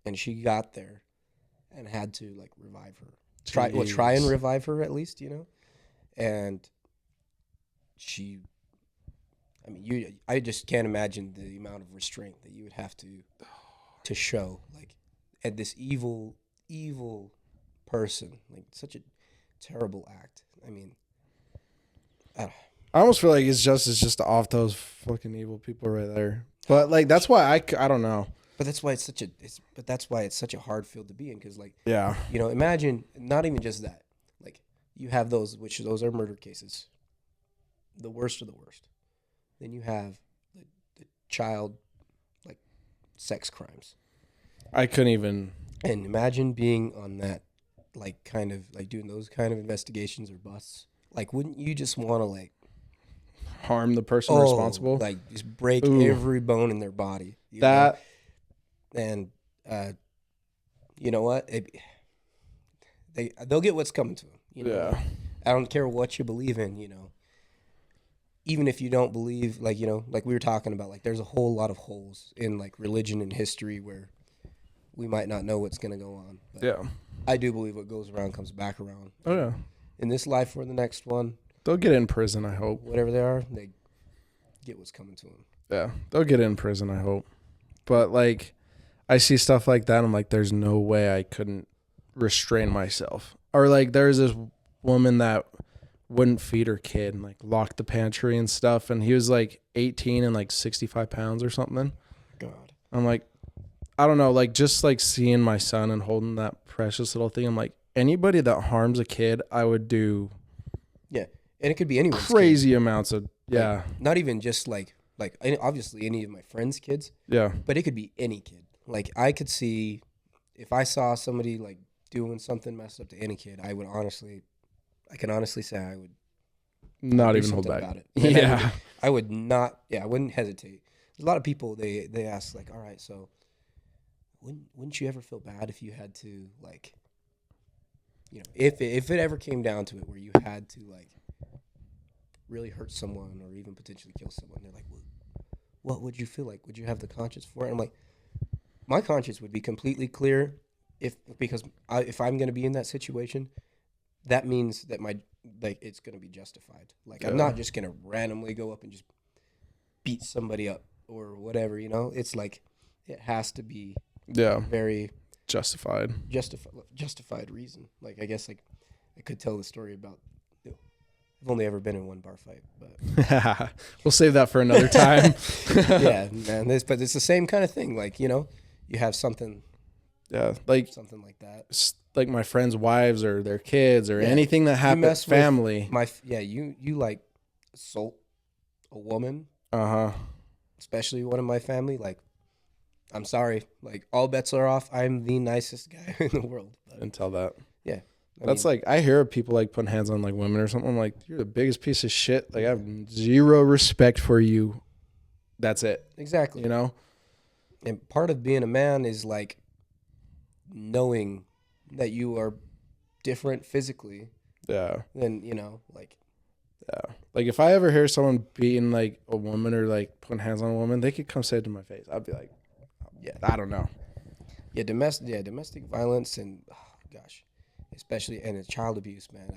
[SPEAKER 2] And she got there and had to, like, revive her. Try and revive her at least, And I just can't imagine the amount of restraint that you would have to show, like, at this evil person, like, such a terrible act. I mean,
[SPEAKER 1] I almost feel like it's just off those fucking evil people right there. But, like, that's why I don't know.
[SPEAKER 2] but that's why it's such a hard field to be in, because, like,
[SPEAKER 1] Yeah.
[SPEAKER 2] imagine not even just that, like, you have those are murder cases, the worst of the worst. Then you have the child, like, sex crimes.
[SPEAKER 1] I couldn't even.
[SPEAKER 2] And imagine being on that, like, kind of, like, doing those kind of investigations or busts. Like, wouldn't you just want to, like,
[SPEAKER 1] Harm the person responsible?
[SPEAKER 2] like, just break
[SPEAKER 1] Ooh.
[SPEAKER 2] every bone in their body.
[SPEAKER 1] That.
[SPEAKER 2] And you know what? They'll get what's coming to them.
[SPEAKER 1] Yeah.
[SPEAKER 2] I don't care what you believe in, Even if you don't believe, like, like we were talking about, like, there's a whole lot of holes in, like, religion and history where we might not know what's going to go on. But
[SPEAKER 1] Yeah.
[SPEAKER 2] I do believe what goes around comes back around.
[SPEAKER 1] Oh, yeah.
[SPEAKER 2] In this life or the next one,
[SPEAKER 1] They'll get in prison, I hope.
[SPEAKER 2] whatever they are, they get what's coming to them.
[SPEAKER 1] Yeah. They'll get in prison, I hope. But, like, I see stuff like that. I'm like, there's no way I couldn't restrain myself. Or, like, there's this woman that wouldn't feed her kid and, like, locked the pantry and stuff. And he was, like, 18 and, like, 65 pounds or something.
[SPEAKER 2] God.
[SPEAKER 1] I'm like, I don't know. Like, just, like, seeing my son and holding that precious little thing. I'm like, anybody that harms a kid, I would do
[SPEAKER 2] And it could be anyone's
[SPEAKER 1] crazy
[SPEAKER 2] kid.
[SPEAKER 1] amounts of, yeah.
[SPEAKER 2] Like, not even just, like obviously any of my friends' kids.
[SPEAKER 1] Yeah.
[SPEAKER 2] But it could be any kid. Like, I could see, if I saw somebody, like, doing something messed up to any kid, I can honestly say I would
[SPEAKER 1] Not
[SPEAKER 2] do
[SPEAKER 1] even hold
[SPEAKER 2] something
[SPEAKER 1] back.
[SPEAKER 2] about it. And
[SPEAKER 1] Yeah.
[SPEAKER 2] I would not. Yeah, I wouldn't hesitate. There's a lot of people, they ask, like, all right, so wouldn't you ever feel bad if you had to, like, if it ever came down to it where you had to, like, really hurt someone or even potentially kill someone? They're like, well, what would you feel like? Would you have the conscience for it? I'm like, my conscience would be completely clear because if I'm going to be in that situation, that means that it's going to be justified. Like, I'm not just going to randomly go up and just beat somebody up or whatever, It's like, it has to be very
[SPEAKER 1] Justified
[SPEAKER 2] reason. Like, I guess, like, I could tell the story about, I've only ever been in one bar fight, but
[SPEAKER 1] we'll save that for another time.
[SPEAKER 2] yeah, man. But it's the same kind of thing. Like, you have something.
[SPEAKER 1] Yeah, like
[SPEAKER 2] something like that.
[SPEAKER 1] Like my friends' wives or their kids or anything that happens. Family.
[SPEAKER 2] You like assault a woman.
[SPEAKER 1] Uh-huh.
[SPEAKER 2] Especially one of my family. Like, I'm sorry. Like, all bets are off. I'm the nicest guy in the world. But,
[SPEAKER 1] Until that.
[SPEAKER 2] yeah.
[SPEAKER 1] That's like, I hear of people like putting hands on like women or something. I'm like, you're the biggest piece of shit. Like, I have zero respect for you. That's it.
[SPEAKER 2] Exactly.
[SPEAKER 1] You know?
[SPEAKER 2] And part of being a man is like knowing that you are different physically
[SPEAKER 1] Yeah.
[SPEAKER 2] than, you know, like.
[SPEAKER 1] Yeah. Like, if I ever hear someone beating like a woman or like putting hands on a woman, they could come say it to my face. I'd be like,
[SPEAKER 2] Yeah.
[SPEAKER 1] I don't know.
[SPEAKER 2] Yeah, domestic violence and, oh, gosh, especially, and child abuse, man.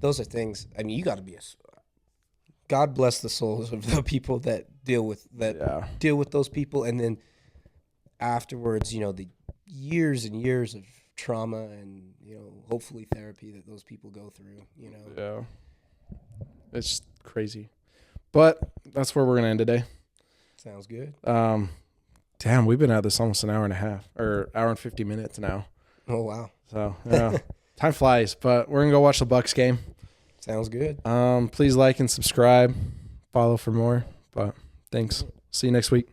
[SPEAKER 2] Those are things, I mean, you got to be God bless the souls of the people that deal with those people. And then afterwards, you know, the years and years of trauma and, you know, hopefully therapy that those people go through, you know.
[SPEAKER 1] Yeah. It's crazy. But that's where we're going to end today.
[SPEAKER 2] Sounds good.
[SPEAKER 1] Damn, we've been at this almost an hour and a half or hour and 50 minutes now.
[SPEAKER 2] Oh, wow.
[SPEAKER 1] So, yeah, time flies, but we're going to go watch the Bucks game.
[SPEAKER 2] Sounds good.
[SPEAKER 1] Please like and subscribe, follow for more, but thanks. See you next week.